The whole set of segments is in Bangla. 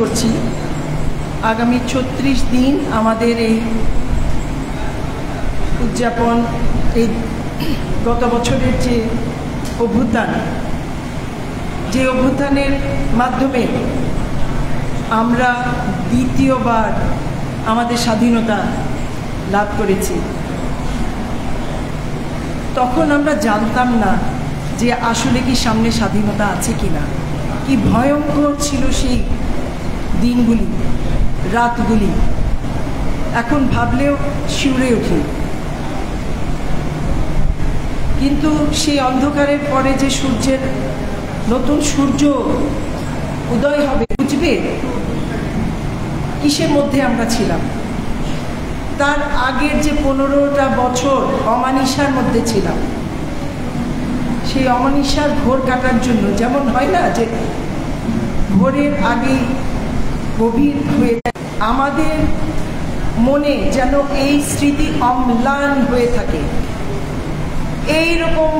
করছি আগামী ৩৬ দিন আমাদের এই উদযাপন, এই গত বছরের যে অভ্যুত্থানের মাধ্যমে আমরা দ্বিতীয়বার আমাদের স্বাধীনতা লাভ করেছি। তখন আমরা জানতাম না যে আসলে কি সামনে স্বাধীনতা আছে কিনা। কি ভয়ঙ্কর ছিল সেই দিনগুলি, রাতগুলি, এখন ভাবলেও শিউরে উঠি। কিন্তু সেই অন্ধকারের পরে যে নতুন সূর্য উদয় হবে, বুঝবে কিসের মধ্যে আমরা ছিলাম। তার আগের যে 15টা বছর অমানিসার মধ্যে ছিলাম, সেই অমানিসার ঘোর কাটার জন্য, যেমন হয় না যে ভোরের আগেই গভীর হয়ে যায়, আমাদের মনে যেন এই স্মৃতি অম্লান হয়ে থাকে। এইরকম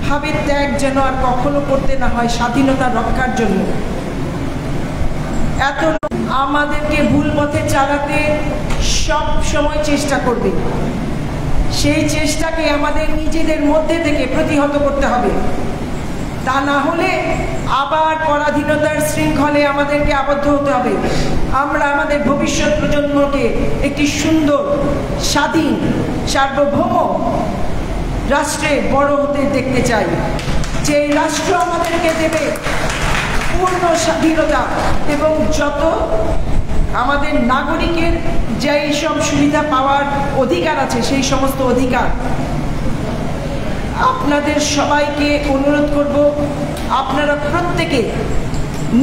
ভাবে ত্যাগ যেন আর কখনো করতে না হয় স্বাধীনতা রক্ষার জন্য। এত আমাদেরকে ভুল পথে চালাতে সব সময় চেষ্টা করবে, সেই চেষ্টাকে আমাদের নিজেদের মধ্যে থেকে প্রতিহত করতে হবে। তা না হলে আবার পরাধীনতার শৃঙ্খলে আমাদেরকে আবদ্ধ হতে হবে। আমরা আমাদের ভবিষ্যৎ প্রজন্মকে একটি সুন্দর, স্বাধীন, সার্বভৌম রাষ্ট্রে বড় হতে দেখতে চাই, যে রাষ্ট্র আমাদেরকে দেবে পূর্ণ স্বাধীনতা এবং যত আমাদের নাগরিকের যেই সব সুবিধা পাওয়ার অধিকার আছে সেই সমস্ত অধিকার। আপনাদের সবাইকে অনুরোধ করব, আপনারা প্রত্যেকে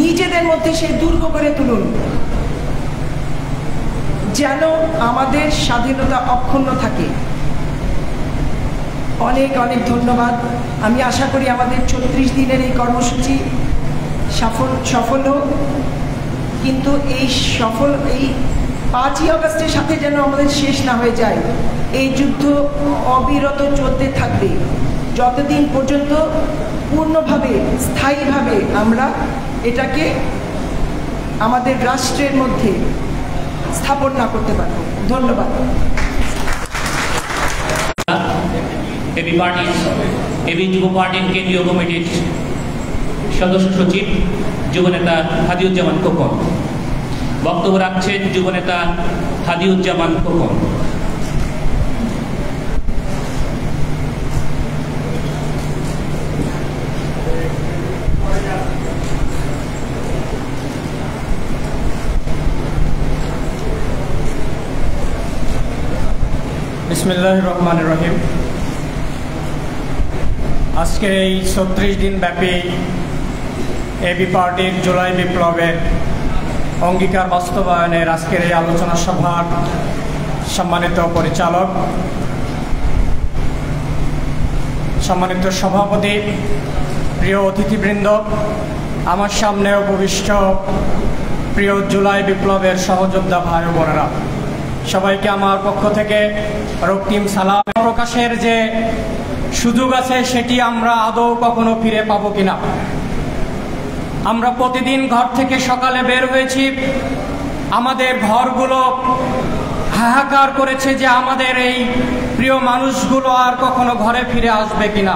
নিজেদের মধ্যে সেই দুর্গ করে তুলুন, যেন আমাদের স্বাধীনতা অক্ষুণ্ণ থাকে। অনেক অনেক ধন্যবাদ। আমি আশা করি আমাদের ৩৬ দিনের এই কর্মসূচি সফল হোক, কিন্তু এই 5ই আগস্টের সাথে যেন আমাদের শেষ না হয়ে যায়। এই যুদ্ধ অবিরত চলতে থাকবে যতদিন পর্যন্ত পূর্ণভাবে, স্থায়ীভাবে আমরা এটাকে আমাদের রাষ্ট্রের মধ্যে স্থাপন না করতে পারব। ধন্যবাদ। এবি যুব পার্টির কেন্দ্রীয় কমিটির সদস্য সচিব যুবনেতা হাদিউজ্জামান খোকন বক্তব্য রাখছেন। যুবনেতা হাদিউজ্জামান খোকন। বিসমিল্লাহির রহমানির রহিম। আজকের এই ৩৬ দিন ব্যাপী এবি পার্টির জুলাই বিপ্লবের অঙ্গীকার বাস্তবায়নের আজকের এই আলোচনা সভার সম্মানিত পরিচালক, সম্মানিত সভাপতি, প্রিয় অতিথিবৃন্দ, আমার সামনে উপবিষ্ট প্রিয় জুলাই বিপ্লবের সহযোদ্ধা ভাই ও বোনেরা, সবাইকে আমার পক্ষ থেকে রক্তিম সালাম। প্রকাশের যে সুযোগ আছে সেটি আমরা আদৌ কখনো ফিরে পাবো কিনা। আমরা প্রতিদিন ঘর থেকে সকালে বের হয়েছি, আমাদের ঘরগুলো হাহাকার করেছে যে আমাদের এই প্রিয় মানুষগুলো আর কখনো ঘরে ফিরে আসবে কিনা।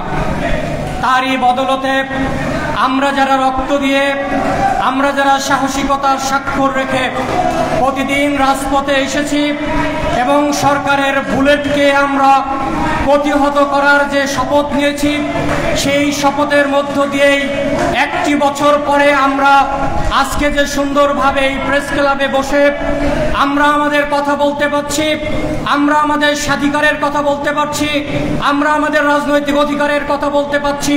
তারই বদলতে আমরা যারা রক্ত দিয়ে, আমরা যারা সাহসিকতার স্বাক্ষর রেখে প্রতিদিন রাজপথে এসেছি এবং সরকারের বুলেটকে আমরা প্রতিহত করার যে শপথ নিয়েছি, সেই শপথের মধ্য দিয়েই একটি বছর পরে আমরা আজকে যে সুন্দরভাবে এই প্রেস ক্লাবে বসে আমরা আমাদের কথা বলতে পারছি, আমরা আমাদের স্বাধিকারের কথা বলতে পারছি, আমরা আমাদের রাজনৈতিক অধিকারের কথা বলতে পারছি,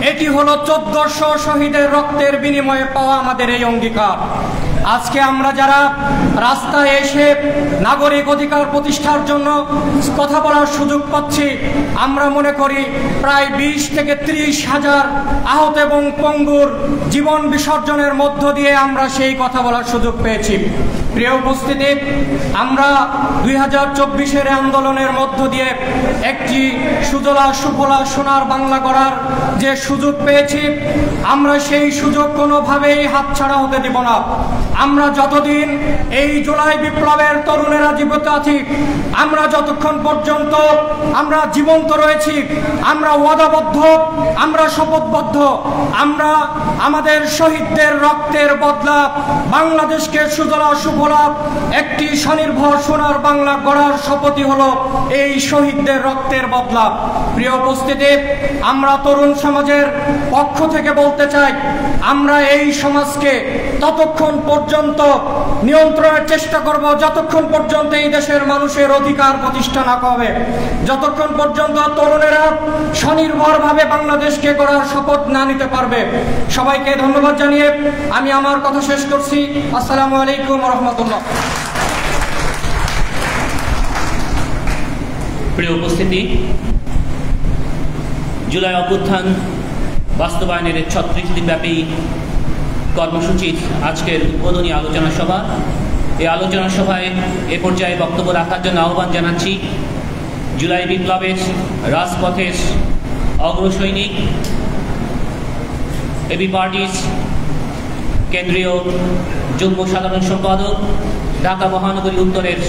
এটি হলো 1400 শহীদের রক্তের বিনিময়ে পাওয়া আমাদের এই অঙ্গীকার। আজকে আমরা যারা রাস্তায় এসে নাগরিক অধিকার প্রতিষ্ঠার জন্য কথা বলার সুযোগ পাচ্ছি, আমরা মনে করি প্রায় 20 থেকে 30 হাজার আহত এবং পঙ্গুর জীবন বিসর্জনের মধ্য দিয়ে আমরা সেই কথা বলার সুযোগ পেয়েছি। প্রিয় উপস্থিতি, আমরা 2024-এর আন্দোলনের মধ্য দিয়ে একটি সুজলা সুফলা সোনার বাংলা গড়ার যে সুযোগ পেয়েছি, আমরা সেই সুযোগ কোনোভাবেই হাতছাড়া হতে দিব না। আমরা যতদিন এই জুলাই বিপ্লবের তরুণেরা জীবিত আছি, আমরা যতক্ষণ পর্যন্ত আমরা জীবন্ত রয়েছি, আমরা ওয়াদাবদ্ধ, আমরা শপথবদ্ধ, আমরা আমাদের শহীদদের রক্তের বদলা বাংলাদেশকে সুজলা সুফলা একটি স্বনির্ভর সোনার বাংলা গড়ার শপথই হলো এই শহীদদের রক্তের বদলা। প্রিয় উপস্থিতি, আমরা তরুণ সমাজের পক্ষ থেকে বলতে চাই, আমরা এই সমাজকে ততক্ষণ পর্যন্ত নিয়ন্ত্রণের চেষ্টা করব যতক্ষণ পর্যন্ত এই দেশের মানুষের অধিকার প্রতিষ্ঠা না হবে, যতক্ষণ পর্যন্ত তরুণেরা স্বনির্ভরভাবে বাংলাদেশকে গড়ার শপথ না নিতে পারবে। সবাইকে ধন্যবাদ জানিয়ে আমি আমার কথা শেষ করছি। আসসালামু আলাইকুম ওয়া রাহমাতুল্লাহ। প্রিয় উপস্থিতি, জুলাই অভ্যুত্থান বাস্তবায়নের 36 দিনব্যাপী কর্মসূচির আজকের উদ্বোধনী আলোচনা সভা। এই আলোচনা সভায় এ পর্যায়ে বক্তব্য রাখার জন্য আহ্বান জানাচ্ছি জুলাই বিপ্লবের রাজপথের অগ্রসৈনিক, এবি পার্টির কেন্দ্রীয় যুগ্ম সাধারণ সম্পাদক, ঢাকা মহানগরী উত্তরের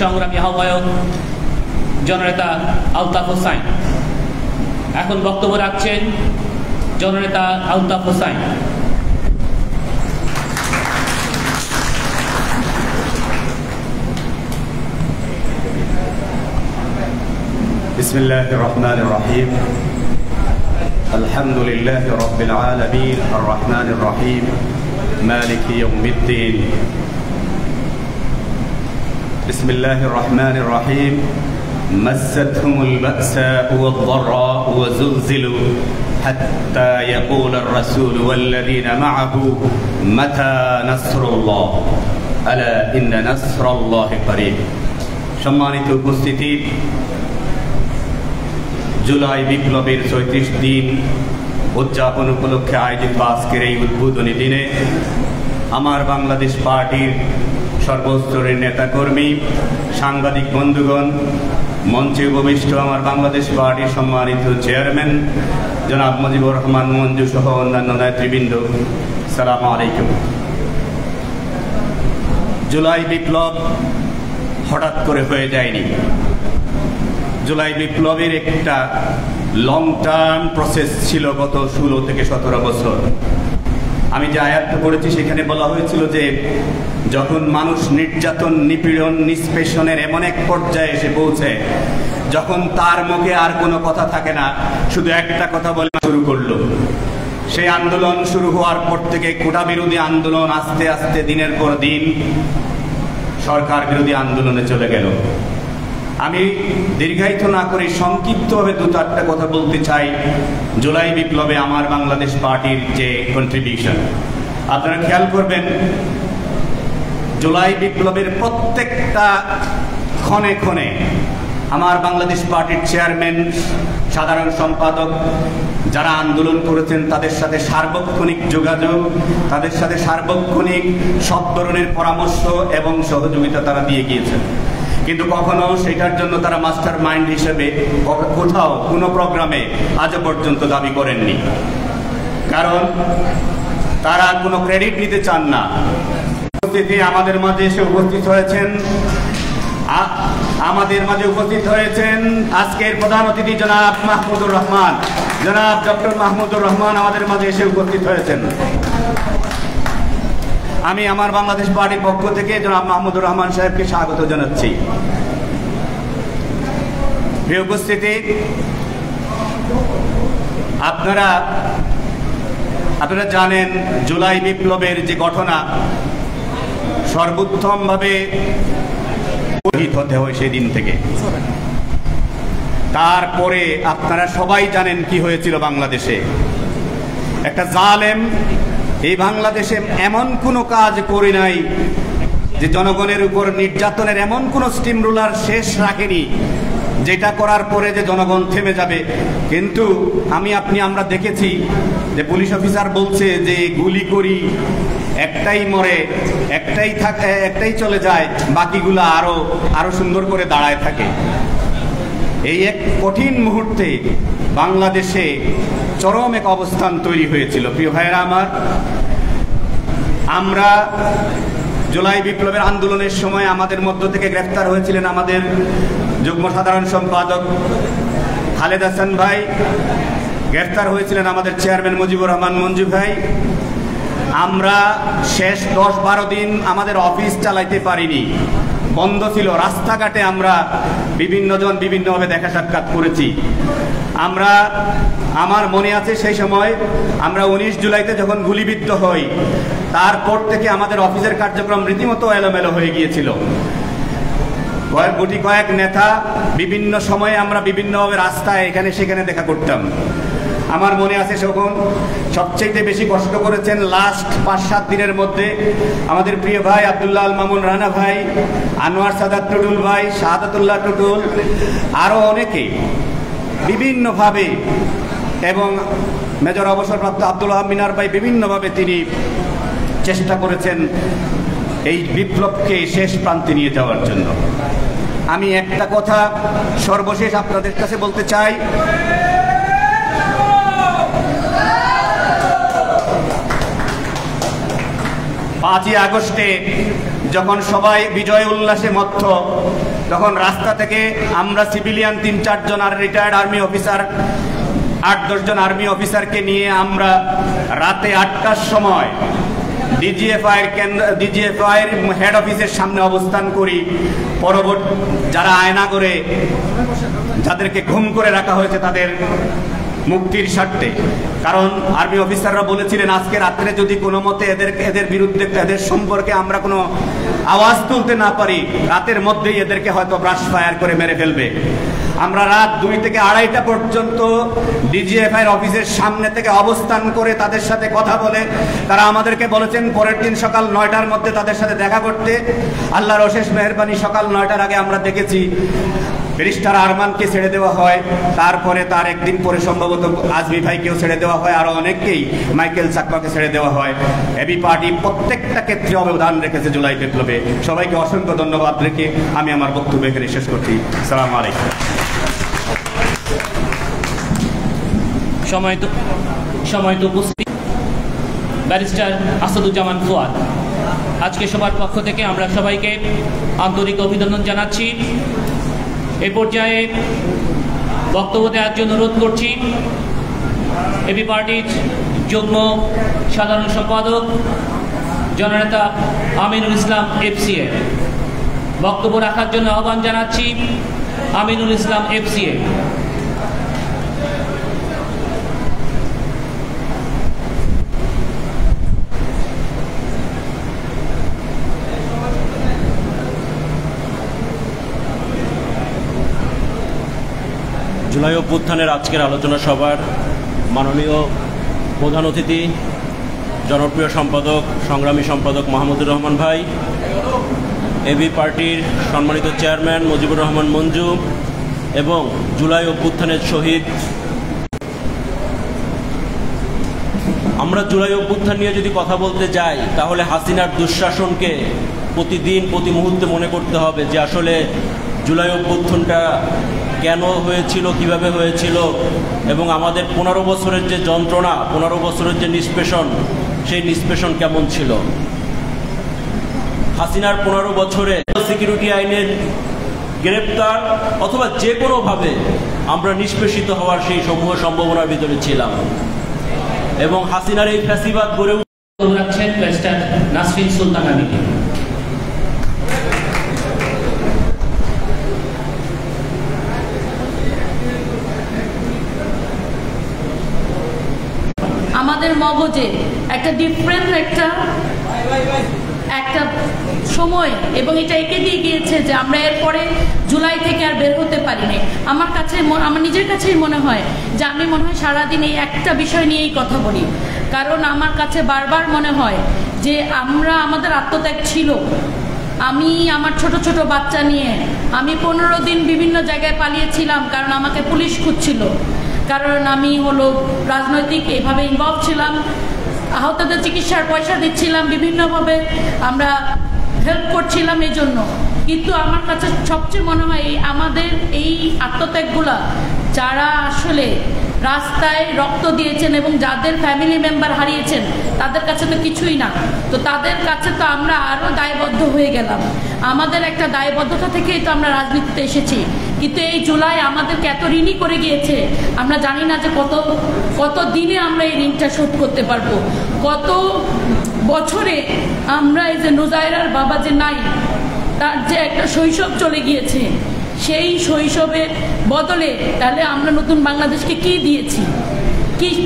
সংগ্রামী আহ্বায়ক জননেতা আলতাফ হোসাইন। এখন বক্তব্য রাখছেন জননেতা আলতাফ হোসাইন। বিসমিল্লাহির রহমানির রহিম। আলহামদুলিল্লাহি রাব্বিল আলামিন আর রহমানির রহিম মালিকি ইয়াউমিদ্দিন। বিসমিল্লাহির রহমানির রহিম। মাসাতহুমুল বা'সাউ ওয়াদ-দাররাউ ওয়া যুলজিলু হাত্তা ইয়াকুলার রাসূলু ওয়াল্লাযীনা মা'আহু মাতা নাসরুল্লাহ আলা ইন্না নাসরাল্লাহি করিব। সম্মানিত উপস্থিতি, জুলাই বিপ্লবের ৩৬ দিন উদযাপন উপলক্ষে আয়োজিত আজকের এই উদ্বোধনী দিনে আমার বাংলাদেশ পার্টির সর্বস্তরের নেতাকর্মী, সাংবাদিক বন্ধুগণ, মঞ্চে উপবিষ্ট আমার বাংলাদেশ পার্টির সম্মানিত চেয়ারম্যান জনাব মুজিবুর রহমান মঞ্জু সহ অন্যান্য নেতৃবৃন্দ, আসসালামু আলাইকুম। জুলাই বিপ্লব হঠাৎ করে হয়ে যায়নি। জুলাই বিপ্লবের একটা লং টার্ম প্রসেস ছিল গত 16 থেকে 17 বছর। আমি যে আয়াতটা পড়েছি সেখানে বলা হয়েছিল যে যখন মানুষ নির্যাতন, নিপীড়ন, নিষ্পেষণের এমন এক পর্যায়ে এসে পৌঁছে যখন তার মুখে আর কোনো কথা থাকে না, শুধু একটা কথা বলা শুরু করলো। সেই আন্দোলন শুরু হওয়ার পর থেকে কোটা বিরোধী আন্দোলন আস্তে আস্তে দিনের পর দিন সরকার বিরোধী আন্দোলনে চলে গেল। আমি দীর্ঘায়িত না করে সংক্ষিপ্তভাবে 2-4টা কথা বলতে চাই জুলাই বিপ্লবে আমার বাংলাদেশ পার্টির যে কন্ট্রিবিউশন। আপনারা খেয়াল করবেন, জুলাই বিপ্লবের প্রত্যেকটা ক্ষণে ক্ষণে আমার বাংলাদেশ পার্টির চেয়ারম্যান, সাধারণ সম্পাদক যারা আন্দোলন করেছেন তাদের সাথে সার্বক্ষণিক যোগাযোগ, তাদের সাথে সার্বক্ষণিক সব ধরনের পরামর্শ এবং সহযোগিতা তারা দিয়ে গিয়েছেন। কিন্তু কখনো সেটার জন্য তারা মাস্টার মাইন্ড হিসেবে কোথাও কোনো প্রোগ্রামে আজও পর্যন্ত দাবি করেননি, কারণ তারা কোনো ক্রেডিট নিতে চান না। আমাদের মাঝে এসে উপস্থিত হয়েছেন আজকের প্রধান অতিথি জনাব মাহমুদুর রহমান, জনাব ডক্টর মাহমুদুর রহমান আমাদের মাঝে এসে উপস্থিত হয়েছেন। আমি আমার বাংলাদেশ পার্টির পক্ষ থেকে জনাব মাহমুদুর রহমান সাহেবকে স্বাগত জানাচ্ছি। প্রিয় উপস্থিতি, আপনারা জানেন জুলাই বিপ্লবের যে ঘটনা সর্বোত্তম ভাবে হতে হয় সেদিন থেকে। তারপরে আপনারা সবাই জানেন কি হয়েছিল বাংলাদেশে। একটা জালেম এই বাংলাদেশে এমন কোনো কাজ করে নাই যে জনগণের উপর নির্যাতনের এমন কোনো স্টিম রুলার শেষ রাখেনি যেটা করার পরে যে জনগণ থেমে যাবে। কিন্তু আমরা দেখেছি যে পুলিশ অফিসার বলছে যে গুলি করি, একটাই মরে, একটাই চলে যায়, বাকিগুলো আরো সুন্দর করে দাঁড়ায় থাকে। এই এক কঠিন মুহূর্তে বাংলাদেশে চরম এক অবস্থান তৈরি হয়েছিল। প্রিয় ভাইয়েরা আমার, আমরা জুলাই বিপ্লবের আন্দোলনের সময় আমাদের মধ্য থেকে গ্রেফতার হয়েছিলেন আমাদের যুগ্ম সাধারণ সম্পাদক খালেদ হাসান ভাই, গ্রেফতার হয়েছিলেন আমাদের চেয়ারম্যান মুজিবুর রহমান মঞ্জু ভাই। আমরা শেষ 10-12 দিন আমাদের অফিস চালাইতে পারিনি, বন্ধ ছিল। রাস্তাঘাটে আমরা বিভিন্নজন বিভিন্নভাবে দেখা সাক্ষাৎ করেছি। আমার মনে আছে সেই সময় আমরা 19 জুলাইতে যখন গুলিবিদ্ধ হই, তারপর থেকে আমাদের অফিসের কার্যক্রম রীতিমতো এলোমেলো হয়ে গিয়েছিল। কয়েক নেতা বিভিন্ন সময়ে আমরা বিভিন্নভাবে রাস্তায় এখানে সেখানে দেখা করতাম। আমার মনে আছে তখন সবচেয়ে বেশি কষ্ট করেছেন লাস্ট 5-7 দিনের মধ্যে আমাদের প্রিয় ভাই আব্দুল্লাহ আল মামুন রানা ভাই, আনোয়ার সাদাত টুটুল ভাই, শাহাদাতুল্লাহ টুটুল, আরও অনেকে বিভিন্নভাবে, এবং মেজর অবসরপ্রাপ্ত আব্দুল ওয়াহাব মিনার ভাই বিভিন্নভাবে তিনি চেষ্টা করেছেন এই বিপ্লবকে শেষ প্রান্তে নিয়ে যাওয়ার জন্য। আমি একটা কথা সর্বশেষ আপনাদের কাছে বলতে চাই, 5ই আগস্টে যখন সবাই বিজয় উল্লাসে মত্ত, তখন রাস্তা থেকে আমরা সিভিলিয়ান 3-4 জন আর রিটায়ার্ড আর্মি অফিসার 8-10 জন আর্মি অফিসারকে নিয়ে আমরা রাতে 8টার সময় ডিজিএফআইয়ের হেড অফিসের সামনে অবস্থান করি। পরবর্তী যারা আয়না করে যাদেরকে ঘুম করে রাখা হয়েছে তাদের মুক্তির স্বার্থে, কারণ আর্মি অফিসাররা বলেছিলেন আজকে রাত্রে যদি কোনো মতে এদের বিরুদ্ধে, এদের সম্পর্কে আমরা কোনো আওয়াজ তুলতে না পারি, রাতের মধ্যেই এদেরকে হয়তো ব্রাশ ফায়ার করে মেরে ফেলবে। আমরা রাত 2 থেকে 2:30টা পর্যন্ত ডিজিএফআইয়ের অফিসের সামনে থেকে অবস্থান করে তাদের সাথে কথা বলে তারা আমাদেরকে বলেছেন পরের দিন সকাল 9টার মধ্যে তাদের সাথে দেখা করতে। আল্লাহর অশেষ মেহেরবানি, সকাল 9টার আগে আমরা দেখেছি ব্যারিস্টার আরমানকে ছেড়ে দেওয়া হয়, তারপরে তার একদিন পরে সম্ভবত আজমি ভাইকেও ছেড়ে দেওয়া হয়, আরো অনেককেই, মাইকেল চাকমাকে ছেড়ে দেওয়া হয়। এবি পার্টি প্রত্যেকটা ক্ষেত্রে অবদান রেখেছে জুলাই বিপ্লবে। সবাইকে অসংখ্য ধন্যবাদ রেখে আমি আমার বক্তব্য এখানে শেষ করছি। আসসালামু আলাইকুম। সময় তো উপস্থিত ব্যারিস্টার আসাদুজ্জামান ফুয়াদ, আজকে সবার পক্ষ থেকে আমরা সবাইকে আন্তরিক অভিনন্দন জানাচ্ছি। এ পর্যায়ে বক্তব্য দেওয়ার জন্য অনুরোধ করছি এবি পার্টির যুগ্ম সাধারণ সম্পাদক জননেতা আমিনুল ইসলাম FCA। বক্তব্য রাখার জন্য আহ্বান জানাচ্ছি আমিনুল ইসলাম FCA। জুলাই অভ্যুত্থানের আজকের আলোচনা সভার মাননীয় প্রধান অতিথি, জনপ্রিয় সম্পাদক, সংগ্রামী সম্পাদক মাহমুদুর রহমান ভাই, এবি পার্টির সম্মানিত চেয়ারম্যান মুজিবুর রহমান মঞ্জু এবং জুলাই অভ্যুত্থানের শহীদ। আমরা জুলাই অভ্যুত্থান নিয়ে যদি কথা বলতে যাই তাহলে হাসিনার দুঃশাসনকে প্রতিদিন প্রতি মুহূর্তে মনে করতে হবে যে আসলে জুলাই অভ্যুত্থানটা কেন হয়েছিল, কিভাবে হয়েছিল, এবং আমাদের 15 বছরের যে যন্ত্রণা, 15 বছরের যে নিষ্পেষণ, সেই নিষ্পেষণ কেমন ছিল। হাসিনার 15 বছরে সিকিউরিটি আইনের গ্রেপ্তার অথবা যে কোনোভাবে আমরা নিষ্পেষিত হওয়ার সেই সমূহ সম্ভাবনার ভিতরে ছিলাম, এবং হাসিনার এই ফ্যাসিবাদ গড়ে রাখছেন ব্যারিস্টার নাসরিন সুলতানা মিলি। আমাদের মগজে একটা ডিফারেন্ট একটা সময়, এবং এটা এঁকে দিয়ে গিয়েছে যে আমরা এরপরে জুলাই থেকে আর বের হতে পারিনি। আমার নিজের কাছেই মনে হয় যে আমি মনে হয় সারাদিন এই একটা বিষয় নিয়েই কথা বলি, কারণ আমার কাছে বারবার মনে হয় যে আমাদের আত্মত্যাগ ছিল। আমি আমার ছোট ছোট বাচ্চা নিয়ে আমি 15 দিন বিভিন্ন জায়গায় পালিয়েছিলাম, কারণ আমাকে পুলিশ খুঁজছিল, কারণ আমি রাজনৈতিক এভাবে ইনভলভ ছিলাম। আহতদের চিকিৎসার পয়সা দিচ্ছিলাম, বিভিন্নভাবে আমরা হেল্প করছিলাম এই জন্য। কিন্তু আমার কাছে সবচেয়ে মনে হয় আমাদের এই আত্মত্যাগগুলা, যারা আসলে রাস্তায় রক্ত দিয়েছেন এবং যাদের ফ্যামিলি মেম্বার হারিয়েছেন, তাদের কাছে তো কিছুই না। তো তাদের কাছে তো আমরা আরও দায়বদ্ধ হয়ে গেলাম। আমাদের একটা দায়বদ্ধতা থেকেই তো আমরা রাজনীতিতে এসেছি, কিন্তু এই জুলাই আমাদেরকে এত ঋণী করে গিয়েছে, আমরা জানি না যে কত দিনে আমরা এই ঋণটা শোধ করতে পারবো, কত বছরে আমরা এই যে নুজায়রার বাবা যে নাই, তার যে একটা শৈশব চলে গিয়েছে, সেই শৈশবের বদলে তাহলে আমরা নতুন বাংলাদেশকে কি দিয়েছি,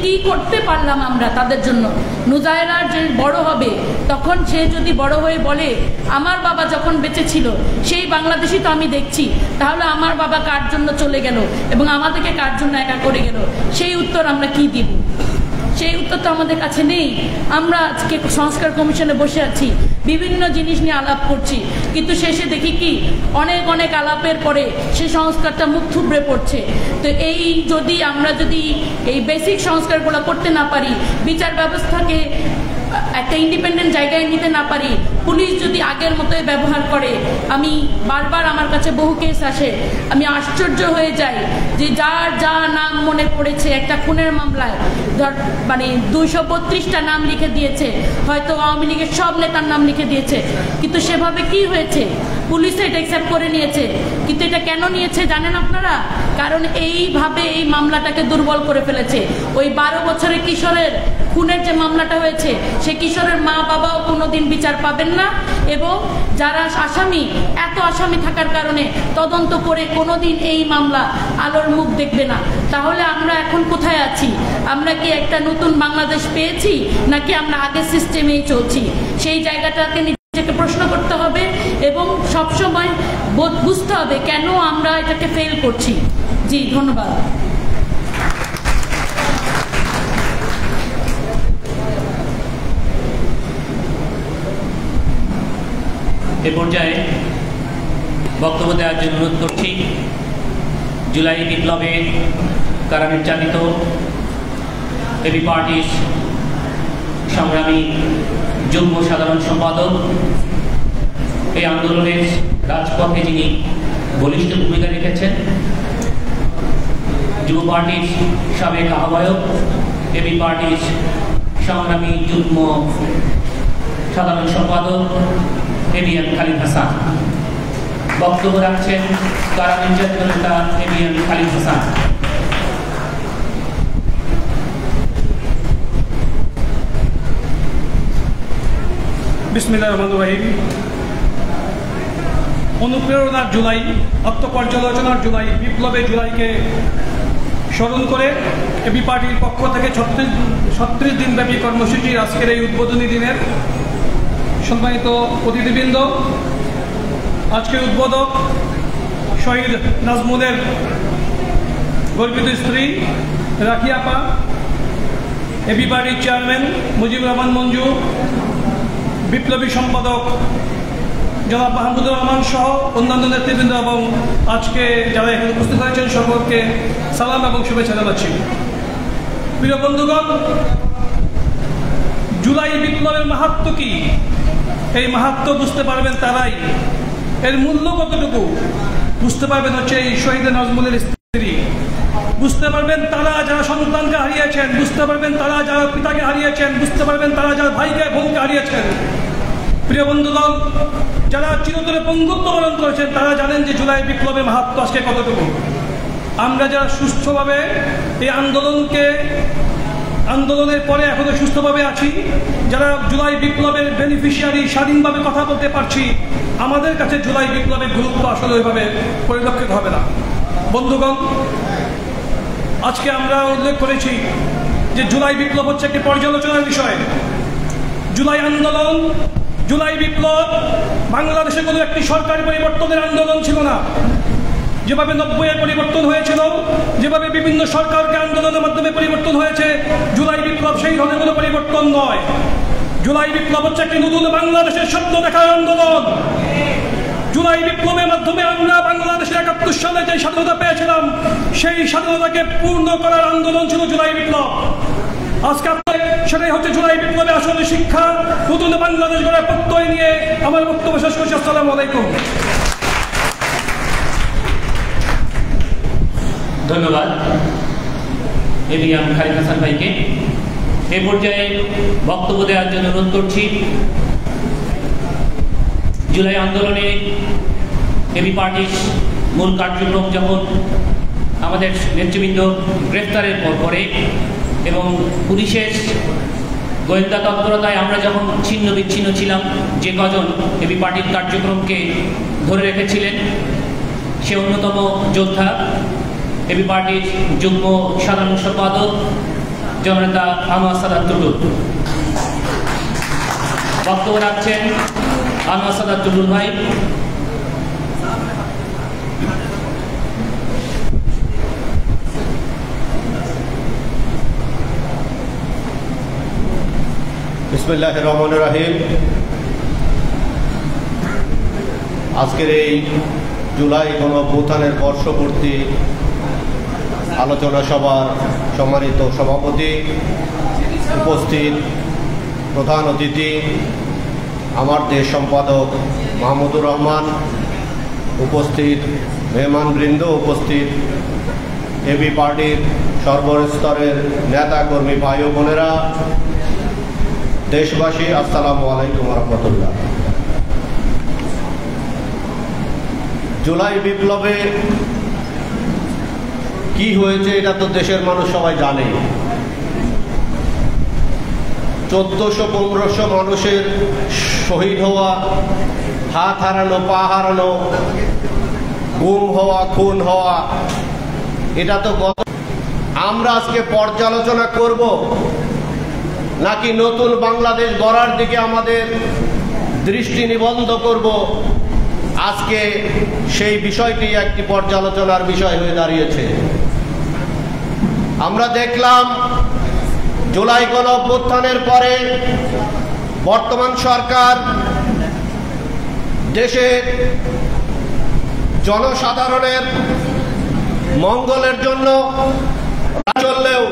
কি করতে পারলাম আমরা তাদের জন্য। নুজায়রার যে বড় হবে, তখন সে যদি বড় হয়ে বলে আমার বাবা যখন বেঁচে ছিল সেই বাংলাদেশই তো আমি দেখছি, তাহলে আমার বাবা কার জন্য চলে গেল এবং আমাদেরকে কার জন্য একা করে গেল, সেই উত্তর আমরা কি দিব? সেই উত্তর তো আমাদের কাছে নেই। আমরা আজকে সংস্কার কমিশনে বসে আছি, বিভিন্ন জিনিস নিয়ে আলাপ করছি, কিন্তু শেষে দেখি কি অনেক আলাপের পরে সে সংস্কারটা মুখ থুবড়ে পড়ছে। তো আমরা যদি এই বেসিক সংস্কারগুলো করতে না পারি, বিচার ব্যবস্থাকে একটা ইন্ডিপেন্ডেন্ট জায়গায় নিতে না পারি, পুলিশ যদি আগের মতোই ব্যবহার করে, আমি বারবার আমার কাছে বহু কেস আসে, আমি আশ্চর্য হয়ে যাই যে যার যা নাম মনে পড়েছে একটা খুনের মামলায় মানে 232টা নাম লিখে দিয়েছে, হয়তো আওয়ামী লীগের সব নেতার নাম লিখে দিয়েছে, কিন্তু সেভাবে কি হয়েছে? পুলিশ এটা অ্যাকসেপ্ট করে নিয়েছে। কিন্তু এটা কেন নিয়েছে জানেন আপনারা? কারণ এইভাবে এই মামলাটাকে দুর্বল করে ফেলেছে। ওই 12 বছরের কিশোরের খুনের যে মামলাটা হয়েছে, সে কিশোরের মা বাবাও কোনোদিন বিচার পাবেন না, এবং যারা আসামি, এত আসামি থাকার কারণে তদন্ত করে কোনোদিন এই মামলা আলোর মুখ দেখবে না। তাহলে আমরা এখন কোথায় আছি? আমরা কি একটা নতুন বাংলাদেশ পেয়েছি, নাকি আমরা আগের সিস্টেমেই চলছি? সেই জায়গাটাকে নিজেকে প্রশ্ন করতে হবে এবং সবসময় বুঝতে হবে কেন আমরা এটাকে ফেল করছি। জি, ধন্যবাদ। এ পর্যায়ে বক্তব্য দেওয়ার জন্য অনুরোধ করছি জুলাই বিপ্লবে কারা নির্যাতিত এবি পার্টির সংগ্রামী যুগ্ম সাধারণ সম্পাদক, এই আন্দোলনের রাজপথে যিনি বলিষ্ঠ ভূমিকা রেখেছেন, যুব পার্টির সাবেক আহ্বায়ক, এবি পার্টির সংগ্রামী যুগ্ম সাধারণ সম্পাদক এবিএম খালিদ হাসান। বক্তব্য রাখছেন কারা নির্যাতিত নেতা এবিএম খালিদ হাসান। বিসমিল্লাহির রহমানির রহিম। অনুপ্রেরণার জুলাই, আত্মপর্যালোচনার জুলাই, বিপ্লবের জুলাইকে স্মরণ করে এবি পার্টির পক্ষ থেকে 36 দিনব্যাপী কর্মসূচির আজকের এই উদ্বোধনী দিনের সম্মানিত অতিথিবৃন্দ, আজকের উদ্বোধক শহীদ নাজমুলের গর্বিত স্ত্রী রাখি আপা, এবি পার্টির চেয়ারম্যান মুজিবুর রহমান মঞ্জু, বিপ্লবী সম্পাদক জনাব মাহমুদুর রহমান সহ অন্যান্য নেতৃবৃন্দ এবং আজকে যারা এখানে উপস্থিত হয়েছেন সকলকে সালাম এবং শুভেচ্ছা জানাচ্ছি। প্রিয় বন্ধুগণ, জুলাই বিপ্লবের মাহাত্ম্য কি? এই মাহাত্ম্য বুঝতে পারবেন তারাই, এর মূল্য কতটুকু বুঝতে পারবেন হচ্ছে এই শহীদ নাজমুলের স্ত্রী, বুঝতে পারবেন তারা যারা সন্তানকে হারিয়েছেন, বুঝতে পারবেন তারা যারা পিতাকে হারিয়েছেন, বুঝতে পারবেন তারা যারা ভাইকে বোনকে হারিয়েছেন। প্রিয় বন্ধুগণ, যারা চিরতরে পঙ্গুত্ব বরণ করেছেন তারা জানেন যে জুলাই বিপ্লবের মাহাত্ম্য আজকে কতটুকু। আমরা যারা সুস্থভাবে এই আন্দোলনের পরে এখনো সুস্থভাবে আছি, যারা জুলাই বিপ্লবের বেনিফিশিয়ারি, স্বাধীনভাবে কথা বলতে পারছি, আমাদের কাছে জুলাই বিপ্লবের গুরুত্ব আসলে ওইভাবে পরিলক্ষিত হবে না। বন্ধুগণ, আজকে আমরা উল্লেখ করেছি যে জুলাই বিপ্লব হচ্ছে একটি পর্যালোচনার বিষয়। জুলাই আন্দোলন, জুলাই বিপ্লব বাংলাদেশে কোনো একটি সরকারি পরিবর্তনের আন্দোলন ছিল না। যেভাবে 90-এর পরিবর্তন হয়েছিল, যেভাবে বিভিন্ন সরকারকে আন্দোলনের মাধ্যমে পরিবর্তন হয়েছে, জুলাই বিপ্লব সেই ধরনের কোনো পরিবর্তন নয়। জুলাই বিপ্লব হচ্ছে একটি নতুন বাংলাদেশের স্বপ্ন দেখার আন্দোলন। জুলাই বিপ্লবের মাধ্যমে আমরা বাংলাদেশের 71 সালে যে স্বাধীনতা পেয়েছিলাম, সেই স্বাধীনতাকে পূর্ণ করার আন্দোলন ছিল জুলাই বিপ্লব। আজকে সেটাই হচ্ছে জুলাই বিপ্লবে আসলে শিক্ষা, নতুন বাংলাদেশ গড়ার প্রত্যয় নিয়ে আমার বক্তব্য শেষ করছি। আসসালামু আলাইকুম। ধন্যবাদ এবিএম খালিদ হাসান ভাইকে। এ পর্যায়ে বক্তব্য দেওয়ার জন্য অনুরোধ করছি জুলাই আন্দোলনে এবি পার্টির মূল কার্যক্রম যখন আমাদের নেতৃবৃন্দ গ্রেফতারের পরে এবং পুলিশের গোয়েন্দা তৎপরতায় আমরা যখন ছিন্ন বিচ্ছিন্ন ছিলাম, যে কজন এবি পার্টির কার্যক্রমকে ধরে রেখেছিলেন সে অন্যতম যোদ্ধা এবি পার্টির যুগ্ম সাধারণ সম্পাদক জননেতা আনোয়ার সাদাত টুটুল। বক্তব্য রাখছেন আনোয়ার সাদাত টুটুল ভাই। বিসমিল্লাহির রহমানির রহিম। আজকের এই জুলাই গণঅভ্যুত্থানের বর্ষপূর্তি আলোচনা সভার সম্মানিত সভাপতি, উপস্থিত প্রধান অতিথি, আমার দেশ সম্পাদক মাহমুদুর রহমান, উপস্থিত মেহমানবৃন্দ, উপস্থিত এবি পার্টির সর্বস্তরের নেতাকর্মী ভাই ও বোনেরা, দেশবাসী, আসসালামু আলাইকুম রহমতুল্লাহ। জুলাই বিপ্লবে কি হয়েছে এটা তো দেশের মানুষ সবাই জানে। 1400-1500 মানুষের শহীদ হওয়া, হাত হারানো, পা হারানো, গুম হওয়া, খুন হওয়া, এটা তো আমরা আজকে পর্যালোচনা করব নাকি নতুন বাংলাদেশ গড়ার দিকে আমাদের দৃষ্টি নিবদ্ধ করব, আজকে সেই বিষয়টি একটি পর্যালোচনার বিষয় হয়ে দাঁড়িয়েছে। আমরা দেখলাম জুলাই গণঅভ্যুত্থানের পরে বর্তমান সরকার দেশের জনসাধারণের মঙ্গলের জন্য চললেও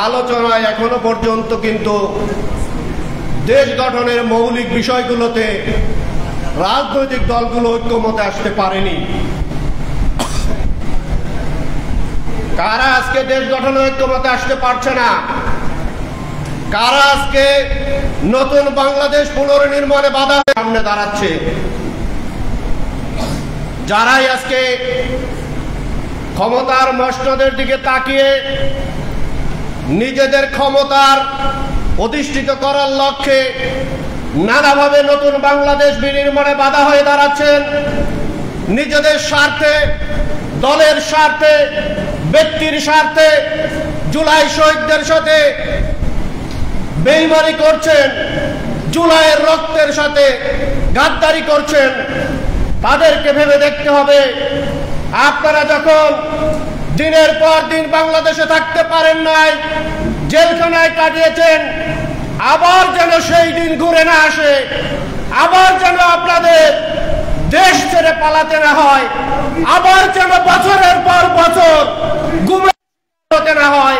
আলোচনায় এখনো পর্যন্ত কিন্তু দেশ গঠনের মৌলিক বিষয়গুলোতে রাজনৈতিক দলগুলো ঐক্যমতে আসতে পারেনি। কারা আজকে দেশ গঠনে ঐক্যমতে আসতে পারছে না? কারা আজকে নতুন বাংলাদেশ পুনর্নির্মাণে বাধা সামনে দাঁড়াচ্ছে? যারাই আজকে ক্ষমতার মসনদের দিকে তাকিয়ে নিজেদের ক্ষমতার অধিষ্ঠিত করার লক্ষ্যে নানাভাবে নতুন বাংলাদেশ বিনির্মাণে বাধা হয়ে দাঁড়াচ্ছেন, নিজেদের স্বার্থে, দলের স্বার্থে, ব্যক্তির স্বার্থে জুলাই শহীদদের সাথে বেইমানি করছেন, জুলাইয়ের রক্তের সাথে গাদ্দারি করছেন, তাদেরকে ভেবে দেখতে হবে। আপনারা যখন দিনের পর দিন বাংলাদেশে থাকতে পারেন নাই, জেলখানায় কাটিয়েছেন, আবার যেন সেই দিন ঘুরে না আসে, আবার যেন আপনাদের দেশ ছেড়ে পালাতে না হয়, আবার যেন বছরের পর বছর গুমে হতে না হয়,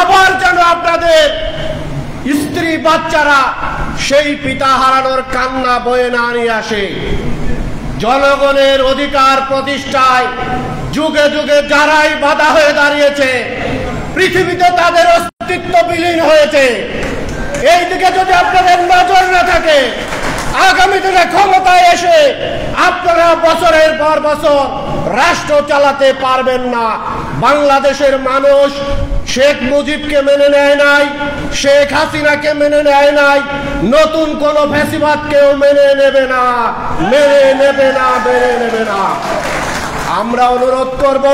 আবার যেন আপনাদের স্ত্রী বাচ্চারা সেই পিতা হারানোর কান্না বয়ে না নিয়ে আসে। জনগণের অধিকার প্রতিষ্ঠায় যুগে যুগে যারাই বাধা হয়ে দাঁড়িয়েছে, পৃথিবীতে তাদের অস্তিত্ব বিলীন হয়েছে। এই দিকে যদি আপনাদের নজর না থাকে, আগামী দিনে ক্ষমতায় এসে আপনারা বছরের পর বছর রাষ্ট্র চালাতে পারবেন না। বাংলাদেশের মানুষ শেখ মুজিবকে মেনে নেয় নাই, শেখ হাসিনাকে মেনে নেয় নাই, নতুন কোন ফ্যাসিবাদকেও মেনে নেবে না, মেনে নেবে না, মেনে নেবে না। আমরা অনুরোধ করব,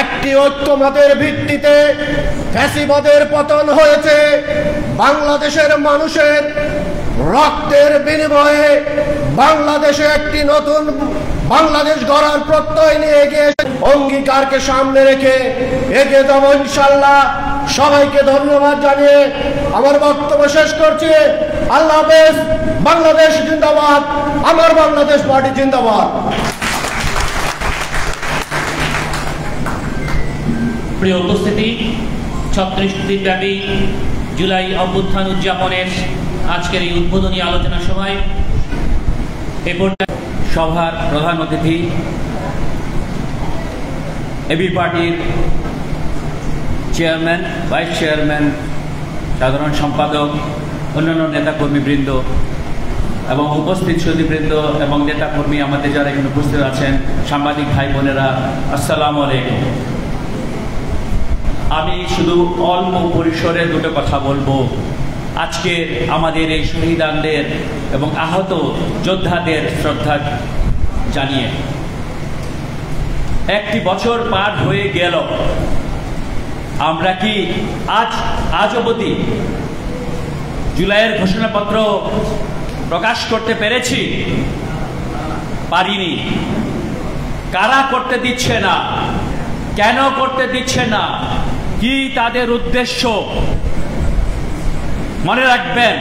একটি ঐক্যমতের ভিত্তিতে ফ্যাসিবাদের পতন হয়েছে। বাংলাদেশের মানুষের রক্তের বিনিময়ে বাংলাদেশে একটি নতুন বাংলাদেশ গড়ার প্রত্যয় নিয়ে এগিয়ে অঙ্গীকারকে সামনে রেখে এগিয়ে যাব ইনশাআল্লাহ। সবাইকে ধন্যবাদ জানিয়ে আমার বক্তব্য শেষ করছি। আল্লাহ হাফেজ। বাংলাদেশ জিন্দাবাদ। আমার বাংলাদেশ পার্টি জিন্দাবাদ। প্রিয় উপস্থিতি, 36 দিনব্যাপী জুলাই অভ্যুত্থান উদযাপনের আজকের এই উদ্বোধনী আলোচনা সভায় এ পর্যায়ে সভার প্রধান অতিথি এবি পার্টির চেয়ারম্যান, ভাইস চেয়ারম্যান, সাধারণ সম্পাদক, অন্যান্য নেতাকর্মীবৃন্দ এবং উপস্থিত সতীবৃন্দ এবং নেতাকর্মী আমাদের যারা এখানে উপস্থিত আছেন, সাংবাদিক ভাই বোনেরা, আসসালামু আলাইকুম। আমি শুধু অল্প পরিসরে দুটো কথা বলবো। আজকে আমাদের এই শহীদানদের এবং আহত যোদ্ধাদের শ্রদ্ধা জানিয়ে একটি বছর পার হয়ে গেল, আমরা কি আজ অবধি জুলাইয়ের ঘোষণাপত্র প্রকাশ করতে পেরেছি? পারিনি। কারা করতে দিচ্ছে না? কেন করতে দিচ্ছে না? কি তাদের উদ্দেশ্য? মনে রাখবেন,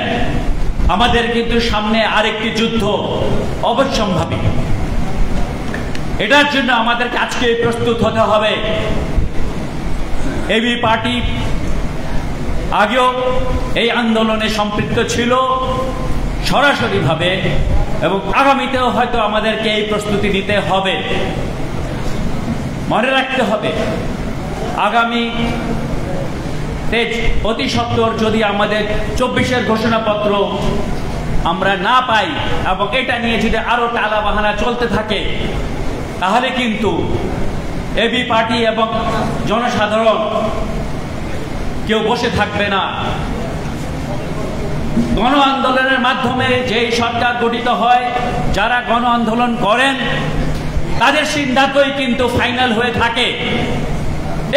আমাদের কিন্তু সামনে আরেকটি যুদ্ধ অবশ্যম্ভাবী। এটার জন্য আমাদেরকে আজকে প্রস্তুত হতে হবে। এবি পার্টি আগেও এই আন্দোলনে সম্পৃক্ত ছিল সরাসরিভাবে, এবং আগামীতেও হয়তো আমাদেরকে এই প্রস্তুতি নিতে হবে। মনে রাখতে হবে, আগামী অতি সত্বর যদি আমাদের 24-এর ঘোষণাপত্র আমরা না পাই এবং এটা নিয়ে যদি আরো টালা বাহানা চলতে থাকে, তাহলে কিন্তু এবি পার্টি এবং জনসাধারণ কেউ বসে থাকবে না। গণ আন্দোলনের মাধ্যমে যেই সরকার গঠিত হয়, যারা গণ আন্দোলন করেন তাদের সিদ্ধান্তই কিন্তু ফাইনাল হয়ে থাকে।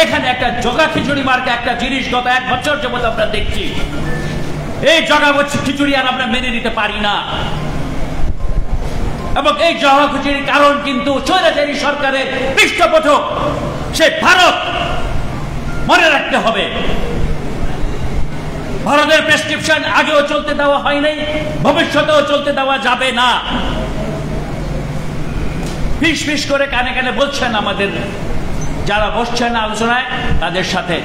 এখানে একটা জগা খিচুড়ি মার্কা একটা জিনিস গত 1 বছর যাবত আমরা দেখছি। এই জগা খিচুড়ি আর আমরা মেনে নিতে পারি না, এবং এই জগা খিচুড়ির কারণ কিন্তু স্বৈরাচারী সরকারের পৃষ্ঠপোষক সে ভারত। মনে রাখতে হবে, ভারতের প্রেসক্রিপশন আগেও চলতে দেওয়া হয় নাই, ভবিষ্যতেও চলতে দেওয়া যাবে না। ফিস ফিস করে কানে কানে বলছেন আমাদের যারা বসছেন আলোচনায়, তাদের সাথে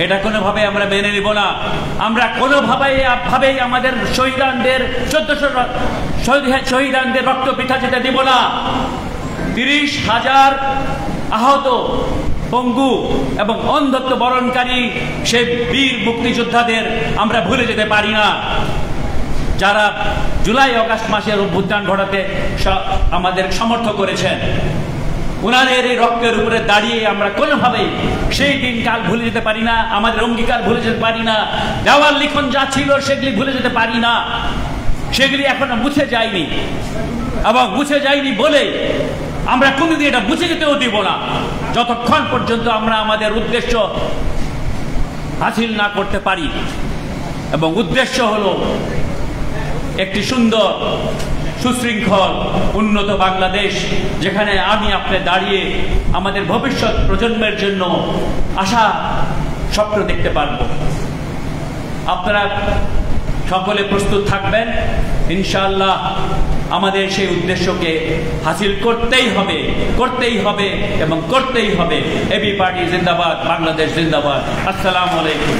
এটা কোনোভাবে আমরা মেনে নিব না। আমরা কোনোভাবেই আমাদের শহীদানদের 1400 শহীদানদের রক্ত বৃথা যেতে দিব না। 30,000 আহত, পঙ্গু এবং অন্ধত্ব বরণকারী সেই বীর মুক্তিযোদ্ধাদের আমরা ভুলে যেতে পারি না, যারা জুলাই আগস্ট মাসের অভ্যুত্থান ঘটাতে আমাদের সমর্থন করেছেন। ওনাদের এই রক্তের উপরে দাঁড়িয়ে আমরা কোনোভাবেই সেই দিনকাল ভুলে যেতে পারি না, আমাদের অঙ্গীকার ভুলে যেতে পারি না, দেওয়াল লিখন যা ছিল সেগুলি ভুলে যেতে পারি না। সেগুলি এখনো মুছে যায়নি, এবং মুছে যায়নি বলে আমরা কোনোদিন এটা মুছে যেতেও দিব না, যতক্ষণ পর্যন্ত আমরা আমাদের উদ্দেশ্য হাসিল না করতে পারি। এবং উদ্দেশ্য হলো একটি সুন্দর, সুশৃঙ্খল, উন্নত বাংলাদেশ, যেখানে আমি আপনি দাঁড়িয়ে আমাদের ভবিষ্যৎ প্রজন্মের জন্য আশা স্বপ্ন দেখতে পারব। আপনারা সকলে প্রস্তুত থাকবেন। ইনশাআল্লাহ আমাদের সেই উদ্দেশ্যকে হাসিল করতেই হবে এবং করতেই হবে। এবি পার্টি জিন্দাবাদ, বাংলাদেশ জিন্দাবাদ। আসসালামু আলাইকুম।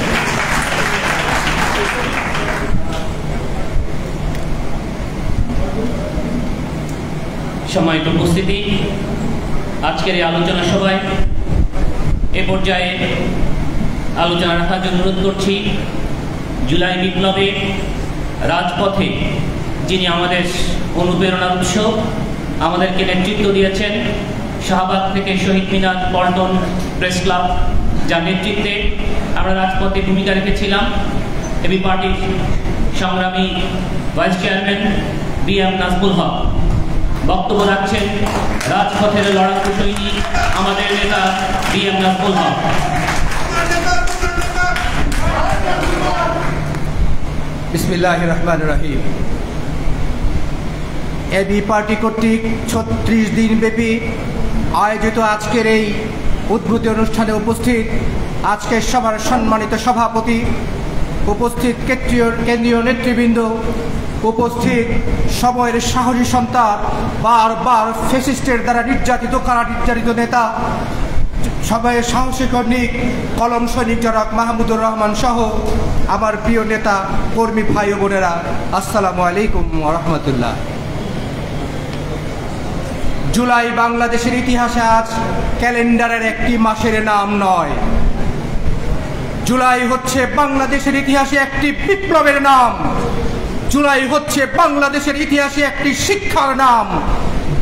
সম্মানিত উপস্থিতি, আজকের এই আলোচনা সভায় এ পর্যায়ে আলোচনা রাখার জন্য অনুরোধ করছি জুলাই বিপ্লবে রাজপথে যিনি আমাদের অনুপ্রেরণার উৎস, আমাদেরকে নেতৃত্ব দিয়েছেন, শাহবাগ থেকে শহীদ মিনার, পল্টন প্রেস ক্লাব, যার নেতৃত্বে আমরা রাজপথে ভূমিকা রেখেছিলাম, এবি পার্টির সংগ্রামী ভাইস চেয়ারম্যান BM নাজমুল হক বক্তব্য রাখছেন। রাজপথের লড়াকু সৈনিক আমাদের নেতা BM নাজমুল হক। বিসমিল্লাহির রহমানির রহিম। এবি পার্টি কর্তৃক 36 দিন ব্যাপী আয়োজিত আজকের এই উদ্ভূত অনুষ্ঠানে উপস্থিত আজকের সভার সম্মানিত সভাপতি, উপস্থিত কেন্দ্রীয় নেতৃবৃন্দ, উপস্থিত সময়ের সাহসী সন্তান, বারবার ফ্যাসিস্টের দ্বারা নির্যাতিত নেতা, সময়ের সাহসী কর্মী, কলম সৈনিক জনাব মাহমুদুর রহমান সহ আমার প্রিয় নেতা কর্মী ভাই ও বোনেরা, আসসালামু আলাইকুম ওয়া রাহমাতুল্লাহ। জুলাই বাংলাদেশের ইতিহাসে আজ ক্যালেন্ডারের একটি মাসের নাম নয়, জুলাই হচ্ছে বাংলাদেশের ইতিহাসে একটি বিপ্লবের নাম। জুলাই হচ্ছে বাংলাদেশের ইতিহাসে একটি শিক্ষার নাম।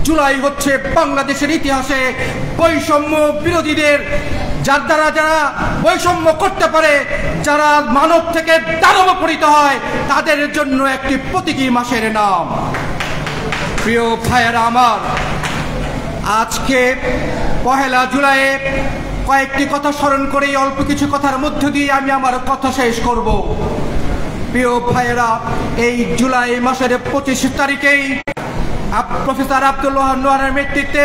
জুলাই হচ্ছে বাংলাদেশের ইতিহাসে বৈষম্য বিরোধীদের যারা বৈষম্য করতে পারে, যারা মানব থেকে দানবে পরিণত হয়, তাদের জন্য একটি প্রতীকী মাসের নাম। প্রিয় ভাইয়েরা আমার, আজকে 1 জুলাইয়ে কয়েকটি কথা স্মরণ করে অল্প কিছু কথার মধ্য দিয়ে আমি আমার কথা শেষ করব। প্রিয় ভাইয়েরা, এই জুলাই মাসের 25 তারিখেই প্রফেসর আব্দুল ওয়াহাব নোয়ারের নেতৃত্বে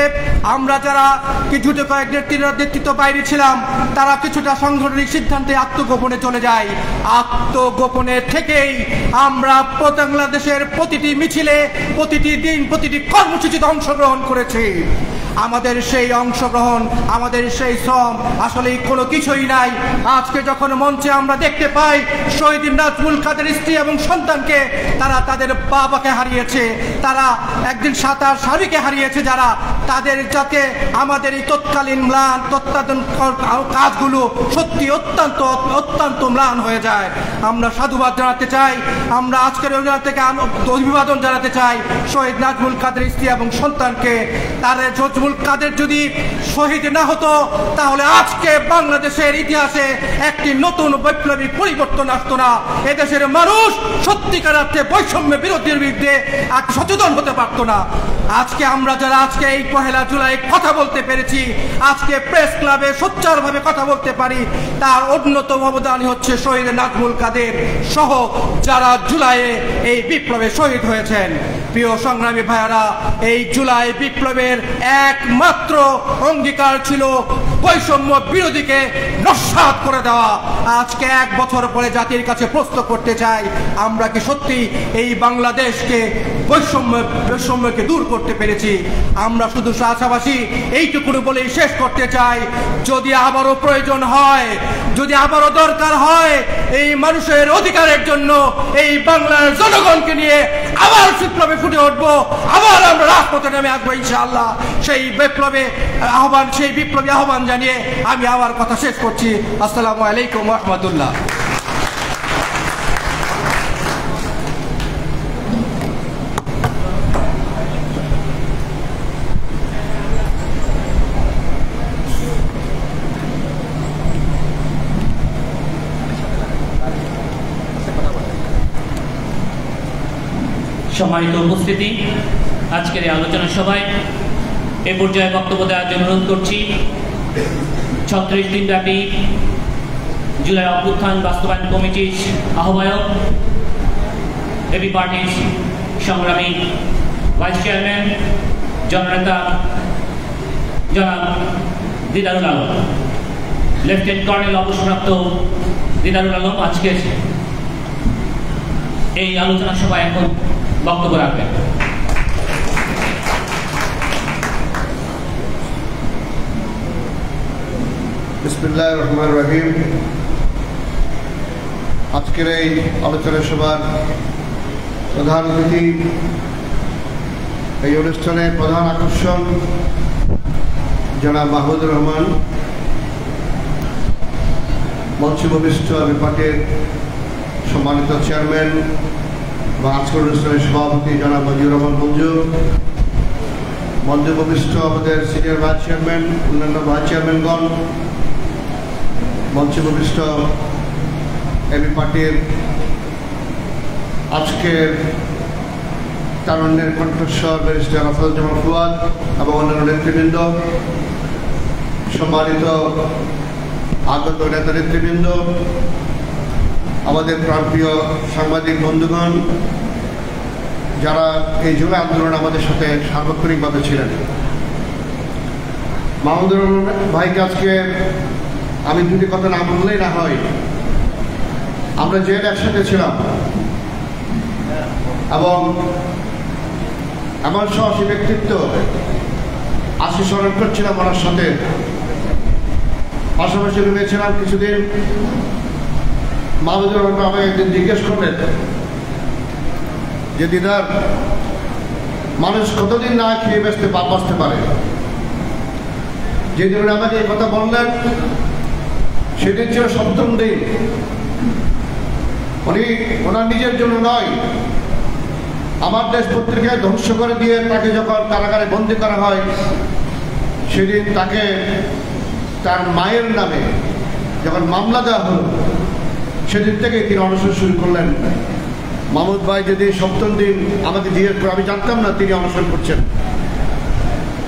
আমরা যারা কিছুটা কয়েক নেতৃত্ব বাইরে ছিলাম, তারা কিছুটা সাংগঠনিক সিদ্ধান্তে আত্মগোপনে চলে যায়। আত্মগোপনে থেকেই আমরা বাংলাদেশের প্রতিটি মিছিলে, প্রতিটি দিন, প্রতিটি কর্মসূচিতে অংশগ্রহণ করেছি। আমাদের সেই অংশগ্রহণ, আমাদের সেই শ্রম আসলে কোনো কিছুই নাই। আজকে যখন মঞ্চে আমরা দেখতে পাই শহীদ নাজমুল কাদের স্ত্রী এবং সন্তানকে, তারা তাদের বাবাকে হারিয়েছে, তারা একদিন সাঁতার স্বামীকে হারিয়েছে, যারা তাদের যাতে আমাদের এই তৎকালীন ম্লান কাজগুলো সত্যি অত্যন্ত ম্লান হয়ে যায়। আমরা সাধুবাদ জানাতে চাই, আমরা আজকের অভিযান থেকে অভিবাদন জানাতে চাই শহীদ নাজমুল কাদের স্ত্রী এবং সন্তানকে। তাদের নাজমুল কাদের যদি শহীদ না হতো, তাহলে আজকে বাংলাদেশের ইতিহাসে একটি নতুন বৈপ্লবিক পরিবর্তন আসতো না। এদেশের মানুষ সত্যিকার অর্থে বৈষম্য বিরোধীর বিরুদ্ধে সচেতন হতে পারত না। আজকে আমরা যারা আজকে এই 1 জুলাই কথা বলতে পেরেছি, আজকে প্রেস ক্লাবে সোচ্চারভাবে কথা বলতে পারি, তার অন্যতম অবদানই হচ্ছে শহীদ নাজমুল কাদের সহ যারা জুলাইয়ে এই বিপ্লবে শহীদ হয়েছেন। প্রিয় সংগ্রামী ভাইয়েরা, এই জুলাই বিপ্লবের একমাত্র অঙ্গীকার ছিল বৈষম্য বিরোধীকে নস্যাৎ করে দেওয়া। আজকে 1 বছর পরে জাতির কাছে প্রশ্ন করতে চাই, আমরা কি সত্যি এই বাংলাদেশকে বৈষম্যকে দূর করতে পেরেছি? আমরা শুধু আশাবাসী এইটুকু বলেই শেষ করতে চাই, যদি আবারও প্রয়োজন হয়, যদি আবারও দরকার হয়, এই মানুষের অধিকারের জন্য এই বাংলার জনগণকে নিয়ে আবার বিপ্লবে ফুটে উঠবো, আবার আমরা রাজপথে নেমে আসবো ইনশাআল্লাহ। সেই বিপ্লবী আহ্বান জানিয়ে আমি আমার কথা শেষ করছি। আসসালামু আলাইকুম ওয়া রাহমাতুল্লাহ। সম্মানিত উপস্থিতি, আজকের এই আলোচনা সভায় এ পর্যায়ে বক্তব্য দেওয়ার জন্য অনুরোধ করছি 36 দিনব্যাপী জুলাই অভ্যুত্থান বাস্তবায়ন কমিটির আহ্বায়ক, এবি পার্টির সংগ্রামী ভাইস চেয়ারম্যান জননেতা জনাব দিদারুল আলম, লেফটেন্যান্ট কর্নেল অবসরপ্রাপ্ত দিদারুল আলম আজকের এই আলোচনা সভায় এখন বক্তব্য রাখবেন। বিসমিল্লাহির রহমানির রহিম। আজকের এই আলোচনা সভার প্রধান অতিথি, এই অনুষ্ঠানের প্রধান আকর্ষণ জনাব মাহমুদুর রহমান, মঞ্চে উপবিষ্ট এবি পার্টির সম্মানিত চেয়ারম্যান এবং আজকের অনুষ্ঠানের সভাপতি জনাব মজিবুর রহমান মঞ্জু, মঞ্চে উপবিষ্ট আমাদের সিনিয়র ভাইস চেয়ারম্যান, অন্যান্য ভাইস চেয়ারম্যানগণ, মঞ্চে উপবিষ্ট এবি পার্টির আজকের তারুণ্যের কণ্ঠস্বর ব্যারিস্টার আফজালুজ্জামান ফুয়াদ এবং অন্যান্য নেতৃবৃন্দ, সম্মানিত আগত নেতা নেতৃবৃন্দ, আমাদের প্রাণপ্রিয় সাংবাদিক বন্ধুগণ, যারা এই জুলাই আন্দোলন আমাদের সাথে সার্বক্ষণিকভাবে ছিলেন। মাহমুদুর রহমান ভাইকে আজকে আমি দুটি কথা না বললেই না হয়। আমরা জেল একসাথে ছিলাম এবং এমন সাহসী ব্যক্তিত্ব আশি স্মরণ করছিলাম ওনার সাথে, পাশাপাশি রয়েছিলাম কিছুদিন। মাহমুদুর রহমান আমাকে একদিন জিজ্ঞেস করলেন যে দিদার, মানুষ কতদিন না খেয়ে বাঁচতে পারে? যেদিন আমাকে এই কথা বললেন সেদিন ছিল ৭ম দিন। উনি ওনার নিজের জন্য নয়, আমার দেশ পত্রিকায় ধ্বংস করে দিয়ে তাকে যখন কারাগারে বন্দী করা হয়, সেদিন তাকে তার মায়ের নামে যখন মামলা দেওয়া হলো, সেদিন থেকে তিনি অনশন শুরু করলেন। মাহমুদ ভাই যদি ৭ম দিন আমাকে জিজ্ঞেস করে, আমি জানতাম না তিনি অনশন করছেন।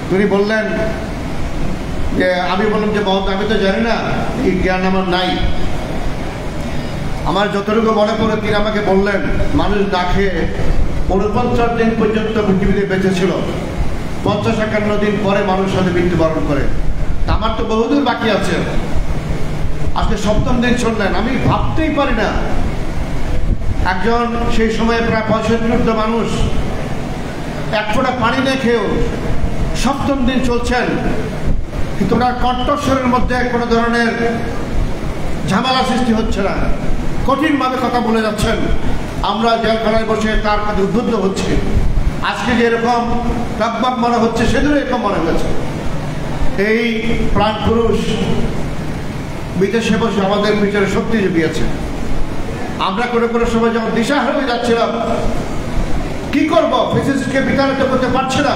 তিনি বললেন যে, আমি বললাম যে মাহমুদ আমি তো জানি না, এই জ্ঞান আমার নাই। আমার যতটুকু মনে পড়ে তিনি আমাকে বললেন, মানুষ না খেয়ে ৪৯ দিন পর্যন্ত পৃথিবীতে বেঁচে ছিল, ৫০-৫১ দিন পরে মানুষ সাথে মৃত্যুবরণ করে। আমার তো বহুদূর বাকি আছে। আজকে ৭ম দিন চললেন, আমি ভাবতেই পারি না একজন সেই সময়ে প্রায় ৬৫ মানুষ এক ফোঁটা পানি না খেয়েও ৭ম দিন চলছেন, কিন্তু ওনার কণ্ঠস্বরের মধ্যে কোনো ধরনের ঝামেলা সৃষ্টি হচ্ছে না, কঠিনভাবে কথা বলে যাচ্ছেন। আমরা জেলখানায় বসে তার কাছে উদ্বুদ্ধ হচ্ছি। আজকে যে এরকম টকবক মনে হচ্ছে, সেদিনও এরকম মনে হয়েছে। এই প্রাণ পুরুষ বিদেশে বসে আমাদের ভিতরে শক্তি জুগিয়েছে। আমরা কোনো সময় যখন দিশাহারা হয়ে যাচ্ছিলাম, কি করবো, ফ্যাসিস্টকে বিতাড়িত করতে পারছি না,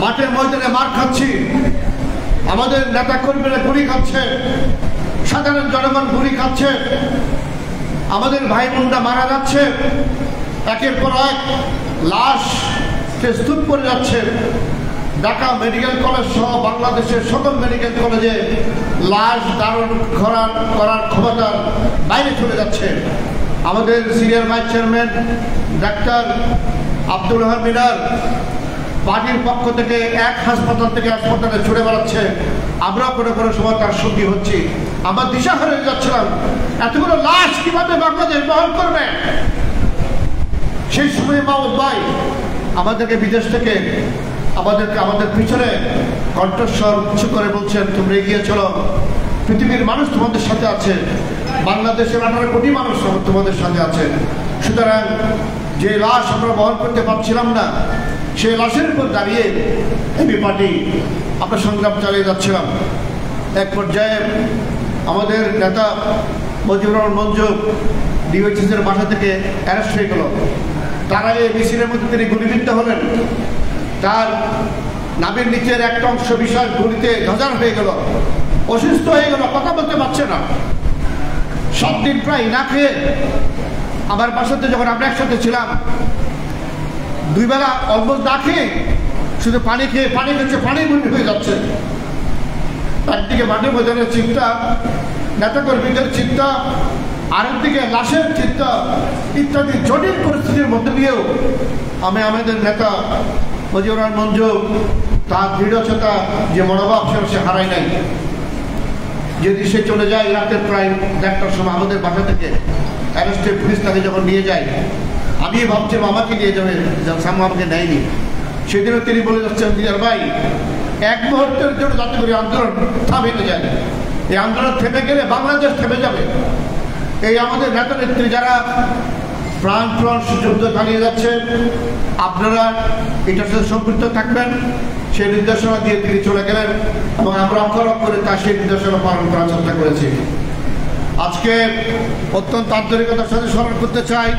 মাঠের ময়দানে মার খাচ্ছি, আমাদের নেতা কর্মীরা গুলি খাচ্ছে, সাধারণ জনগণ গুলি খাচ্ছে, আমাদের ভাই বোনরা মারা যাচ্ছে, একের পর এক লাশ স্তূপ করে যাচ্ছে। ঢাকা মেডিকেল কলেজ সহ বাংলাদেশের সকল মেডিকেল কলেজে লাশ ধারণ করার ক্ষমতার বাইরে চলে যাচ্ছে। আমাদের senior vice chairman doctor Abdul Rahman Minar পার্টির পক্ষ থেকে এক হাসপাতাল থেকে হাসপাতালে ছুটে বেড়াচ্ছে, আমরাও কোনো সময় তার সঙ্গী হচ্ছি। আমরা দিশাহারা হয়ে যাচ্ছিলাম, এতগুলো লাশ কিভাবে বাংলাদেশ বহন করবে। সেই সময় মাহমুদ ভাই আমাদেরকে বিদেশ থেকে আমাদের পিছনে কণ্ঠস্বর উচ্চ করে বলছেন, তোমরা এগিয়ে চলো, পৃথিবীর মানুষ তোমাদের সাথে আছে, বাংলাদেশের 18 কোটি মানুষ তোমাদের সাথে আছে। সুতরাং যে লাশ আমরা বহন করতে পারছিলাম না, সেই লাশের উপর দাঁড়িয়ে এবি পার্টি আমরা সংগ্রাম চালিয়ে যাচ্ছিলাম। এক পর্যায়ে আমাদের নেতা মজিবুর রহমান মঞ্জু ডিওএইচএসের বাসা থেকে অ্যারেস্ট হয়ে গেল। তার আগে মিছিলের মধ্যে তিনি গুলিবিদ্ধ হলেন, তার নামের নিচের একটা অংশ বিশাল গুলিতে ঝাঁঝার হয়ে গেল, অসুস্থ হয়ে গেল, কথা বলতে পারছে না। 7 দিন প্রায় না খেয়ে আমার বাসাতে যখন আমরা একসাথে ছিলাম, 2 বেলা অলমোস্ট না খেয়ে শুধু পানি খেয়ে পানি বন্দি হয়ে যাচ্ছে। একদিকে মাঠে ময়দানের চিন্তা, নেতাকর্মীদের চিন্তা, আরেকদিকে লাশের চিন্তা, ইত্যাদি জটিল পরিস্থিতির মধ্যে দিয়েও আমাদের নেতা মজিবুর রহমান মঞ্জু তার দৃঢ়তা, যে মনোভাব সে হারায় নাই। যদি সে চলে যায় রাতের প্রায় 1টার সময় আমাদের বাসা থেকে অ্যারেস্টেড পুলিশ তাকে যখন নিয়ে যায়, আমি ভাবছিলাম আমাকে নিয়ে যাবে, সামনে আমাকে নেয়নি। সেদিনও তিনি বলে যাচ্ছেন, দিদার ভাই, এক মুহূর্তের জন্য যাতে করে আন্দোলন থামে যায়, এই আন্দোলন থেমে গেলে বাংলাদেশ থেমে যাবে। এই আমাদের নেতা নেত্রী যারা প্রাণ যুদ্ধ চালিয়ে যাচ্ছে, আপনারা এটার সাথে সম্পৃক্ত থাকবেন, সেই নির্দেশনা দিয়ে তিনি চলে গেলেন এবং আমরা অক্ষর করে তার সেই নির্দেশনা পালন করার চেষ্টা করেছি। আজকে অত্যন্ত আন্তরিকতার সাথে স্মরণ করতে চাই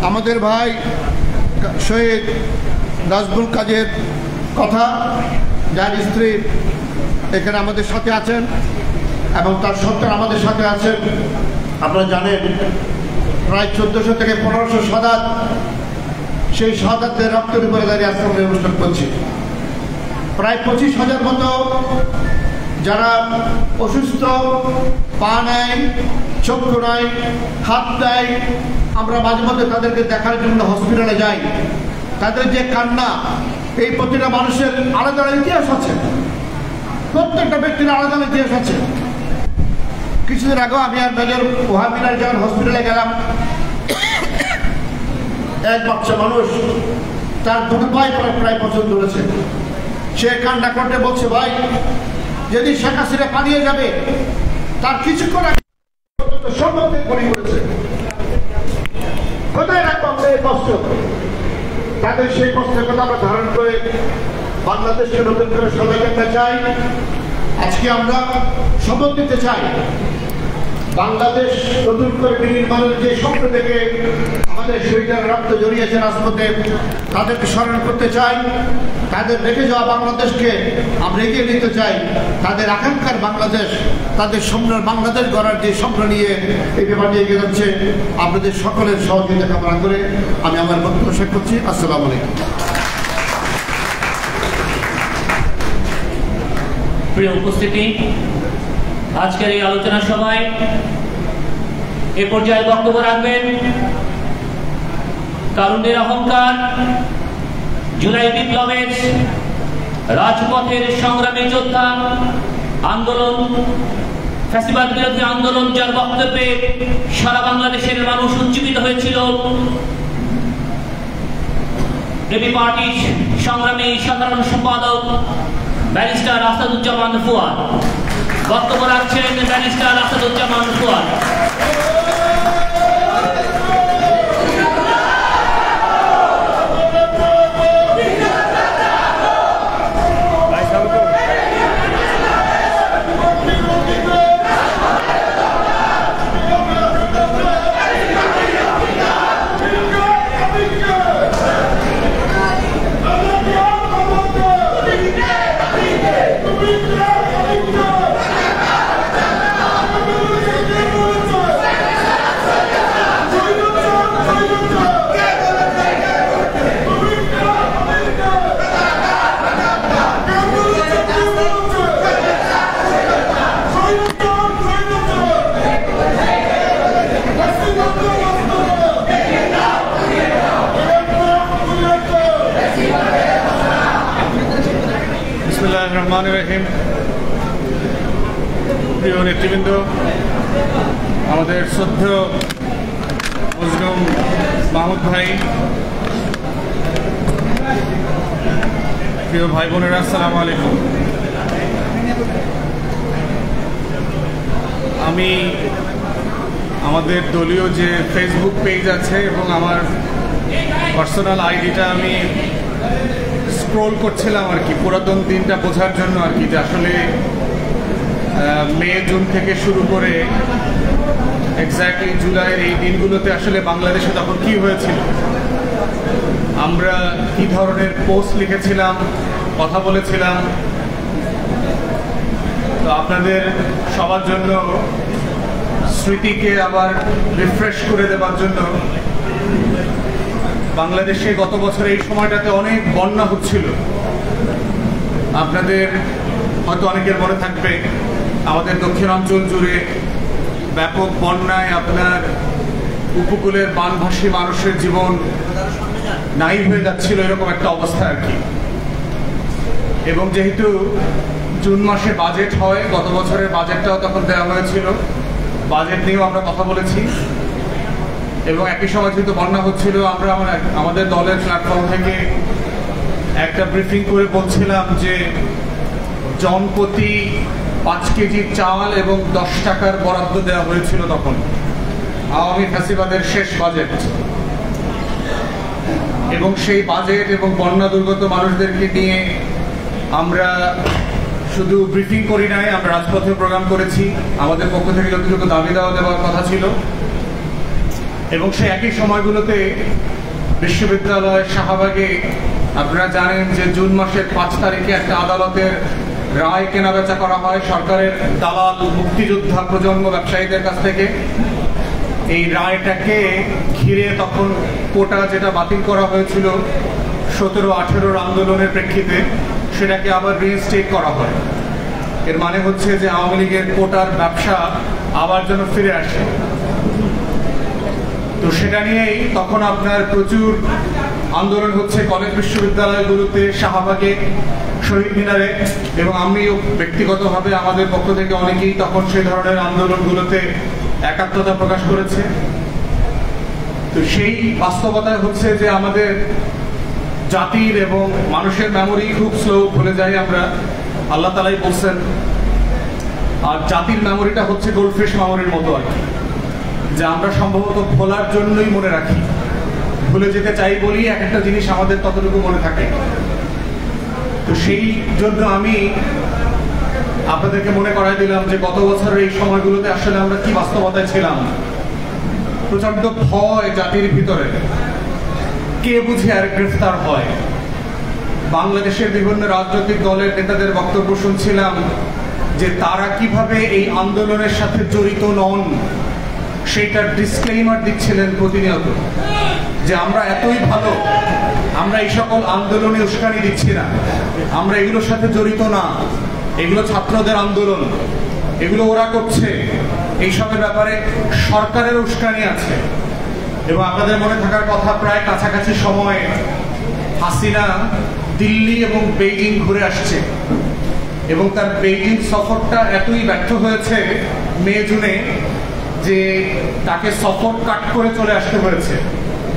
আমাদের ভাই শহীদ নাজমুল কাজের কথা, যার স্ত্রী এখানে আমাদের সাথে আছেন এবং তার সন্তান আমাদের সাথে আছেন। আপনারা জানেন প্রায় 1400 থেকে 1500 শাহাদাত, সেই শাহাদাতের রক্তের উপরে দাঁড়িয়ে আজকে আমরা অনুষ্ঠান করছি। প্রায় 25,000 মতো যারা অসুস্থ, পা নাই, চক্ষু নাই, হাত নাই, আমরা মাঝে মধ্যে তাদেরকে দেখার জন্য হসপিটালে যাই। তাদের যে কান্না, এই প্রতিটা মানুষের আলাদা আলাদা ইতিহাস আছে, প্রত্যেকটা ব্যক্তির আলাদা আলাদা ইতিহাস আছে। কিছুদিন আগেও আমি আর মেজর ওহাবিনার যখন হসপিটালে গেলাম, এক বাচ্চা মানুষ তার 2 পায়ে প্রায় পছন্দ করেছে, সে কান্না করতে বলছে, ভাই যদি শেখ হাসিনা পালিয়ে যাবে তার কিছুক্ষণ আগে সম্মতি করেছে, কোথায় রাখবো আমরা এই কষ্ট। তাদের সেই কষ্টের কথা আমরা ধারণ করে বাংলাদেশকে নতুন করে সাজাতে চাই। আজকে আমরা শপথ নিতে চাই বাংলাদেশ নতুন করে বিনির্মাণের যে স্বপ্ন থেকে আমাদের শহীদের রক্ত জড়িয়েছে রাজপথে, তাদেরকে স্মরণ করতে চাই। তাদের রেখে যাওয়া বাংলাদেশকে আমরা এগিয়ে নিতে চাই। তাদের আকাঙ্ক্ষার বাংলাদেশ, তাদের স্বপ্নের বাংলাদেশ গড়ার যে স্বপ্ন নিয়ে এই ব্যাপার নিয়ে এগিয়ে যাচ্ছে, আপনাদের সকলের সহযোগিতা কামনা করে আমি আমার বক্তব্য শেষ করছি। আসসালামু আলাইকুম। প্রিয় উপস্থিতি, আজকের এই আলোচনা সভায় এ পর্যায়ে বক্তব্য রাখবেন তারুণ্যের অহংকার, জুলাই বিপ্লবের রাজপথের সংগ্রামী যোদ্ধা, আন্দোলন ফ্যাসিবাদ বিরোধী আন্দোলন যার বক্তব্যে সারা বাংলাদেশের মানুষ উজ্জীবিত হয়েছিল, এবি পার্টির সংগ্রামী সাধারণ সম্পাদক ব্যারিস্টার আসাদুজ্জামান ফুয়াদ। বক্তব্য রাখছেন ব্যারিস্টার আসাদুজ্জামান ফুয়াদ। প্রিয় নেতৃবৃন্দ, আমাদের শ্রদ্ধেয় মজলুম মাহমুদ ভাই, প্রিয় ভাই বোনেরা, আসসালামু আলাইকুম। আমি আমাদের দলীয় যে ফেসবুক পেজ আছে এবং আমার পার্সোনাল আইডিটা আমি স্ক্রোল করছিলাম আর কি, পুরাতন দিনটা বোঝার জন্য আর কি, যে আসলে মে জুন থেকে শুরু করে এক্স্যাক্টলি জুলাইয়ের এই দিনগুলোতে আসলে বাংলাদেশে তখন কি হয়েছিল, আমরা কি ধরনের পোস্ট লিখেছিলাম, কথা বলেছিলাম। তো আপনাদের সবার জন্য স্মৃতিকে আবার রিফ্রেশ করে দেওয়ার জন্য, বাংলাদেশে গত বছর এই সময়টাতে অনেক বন্যা হচ্ছিল। আপনাদের হয়তো অনেকের মনে থাকবে আমাদের দক্ষিণাঞ্চল জুড়ে ব্যাপক বন্যায় আপনার উপকূলের বানভাসী মানুষের জীবন নাই হয়ে যাচ্ছিল, এরকম একটা অবস্থা আর কি। এবং যেহেতু জুন মাসে বাজেট হয়, গত বছরের বাজেটটাও তখন দেওয়া হয়েছিল, বাজেট নিয়েও আমরা কথা বলেছি। এবং একই সময় যেহেতু বন্যা হচ্ছিল, আমরা আমাদের দলের প্ল্যাটফর্ম থেকে একটা ব্রিফিং করে বলছিলাম যে জনপ্রতি 5 কেজি চাল এবং 10 টাকার বরাদ্দ দেওয়া হয়েছিল তখন আওয়ামী ফ্যাসিবাদের শেষ বাজেট। এবং সেই বাজেট এবং বন্যা দুর্গত মানুষদেরকে নিয়ে আমরা শুধু ব্রিফিং করি নাই, আমরা রাজপথে প্রোগ্রাম করেছি। আমাদের পক্ষ থেকে যতটুকু দাবি দেওয়ার কথা ছিল। এবং সেই একই সময়গুলোতে বিশ্ববিদ্যালয় শাহবাগে আপনারা জানেন যে জুন মাসের 5 তারিখে একটা আদালতের রায় কেনাবেচা করা হয় সরকারের দালাল মুক্তিযোদ্ধা প্রজন্ম ব্যবসায়ীদের কাছ থেকে। এই রায়টাকে ঘিরে তখন কোটা যেটা বাতিল করা হয়েছিল 17-18 আন্দোলনের প্রেক্ষিতে, সেটাকে আবার রিইনস্টেট করা হয়। এর মানে হচ্ছে যে আওয়ামী লীগের কোটার ব্যবসা আবার যেন ফিরে আসে। তো সেটা নিয়েই তখন আপনার প্রচুর আন্দোলন হচ্ছে কলেজ বিশ্ববিদ্যালয়গুলোতে, শাহবাগে, শহীদ মিনারে। এবং আমিও ব্যক্তিগতভাবে আমাদের পক্ষ থেকে অনেকেই তখন সেই ধরনের আন্দোলনগুলোতে একাত্মতা প্রকাশ করেছে। তো সেই বাস্তবতায় হচ্ছে যে আমাদের জাতির এবং মানুষের মেমোরি খুব স্লো, ভুলে যাই আমরা। আল্লাহ তাআলাই বলছেন, আর জাতির মেমোরিটা হচ্ছে গোল্ডফিশ মেমোরির মতো আর কি, যে আমরা সম্ভবত ভোলার জন্যই মনে রাখি, ভুলে যেতে চাই বলি এক একটা জিনিস আমাদের ততটুকু মনে থাকে। তো সেই জন্য আমি আপনাদেরকে মনে করাই দিলাম যে গত বছরের এই সময়গুলোতে আসলে আমরা কি বাস্তবতায় ছিলাম। প্রচন্ড ভয় জাতির ভিতরে, কে বুঝে আর গ্রেফতার হয়। বাংলাদেশের বিভিন্ন রাজনৈতিক দলের নেতাদের বক্তব্য শুনছিলাম যে তারা কিভাবে এই আন্দোলনের সাথে জড়িত নন সেইটার ডিসক্লেইমার দিচ্ছিলেন প্রতিনিয়ত, যে আমরা এতই ভালো, আমরা এই সকল আন্দোলনে উস্কানি দিচ্ছি না, আমরা এগুলোর সাথে জড়িত না, এগুলো ছাত্রদের আন্দোলন, এগুলো ওরা করছে, এইসবের ব্যাপারে সরকারের উস্কানি আছে। এবং আপনাদের মনে থাকার কথা, প্রায় কাছাকাছি সময়ে হাসিনা দিল্লি এবং বেইজিং ঘুরে আসছে এবং তার বেইজিং সফরটা এতই ব্যর্থ হয়েছে মে জুনে যে তাকে সফর কাট করে চলে আসতে হয়েছে।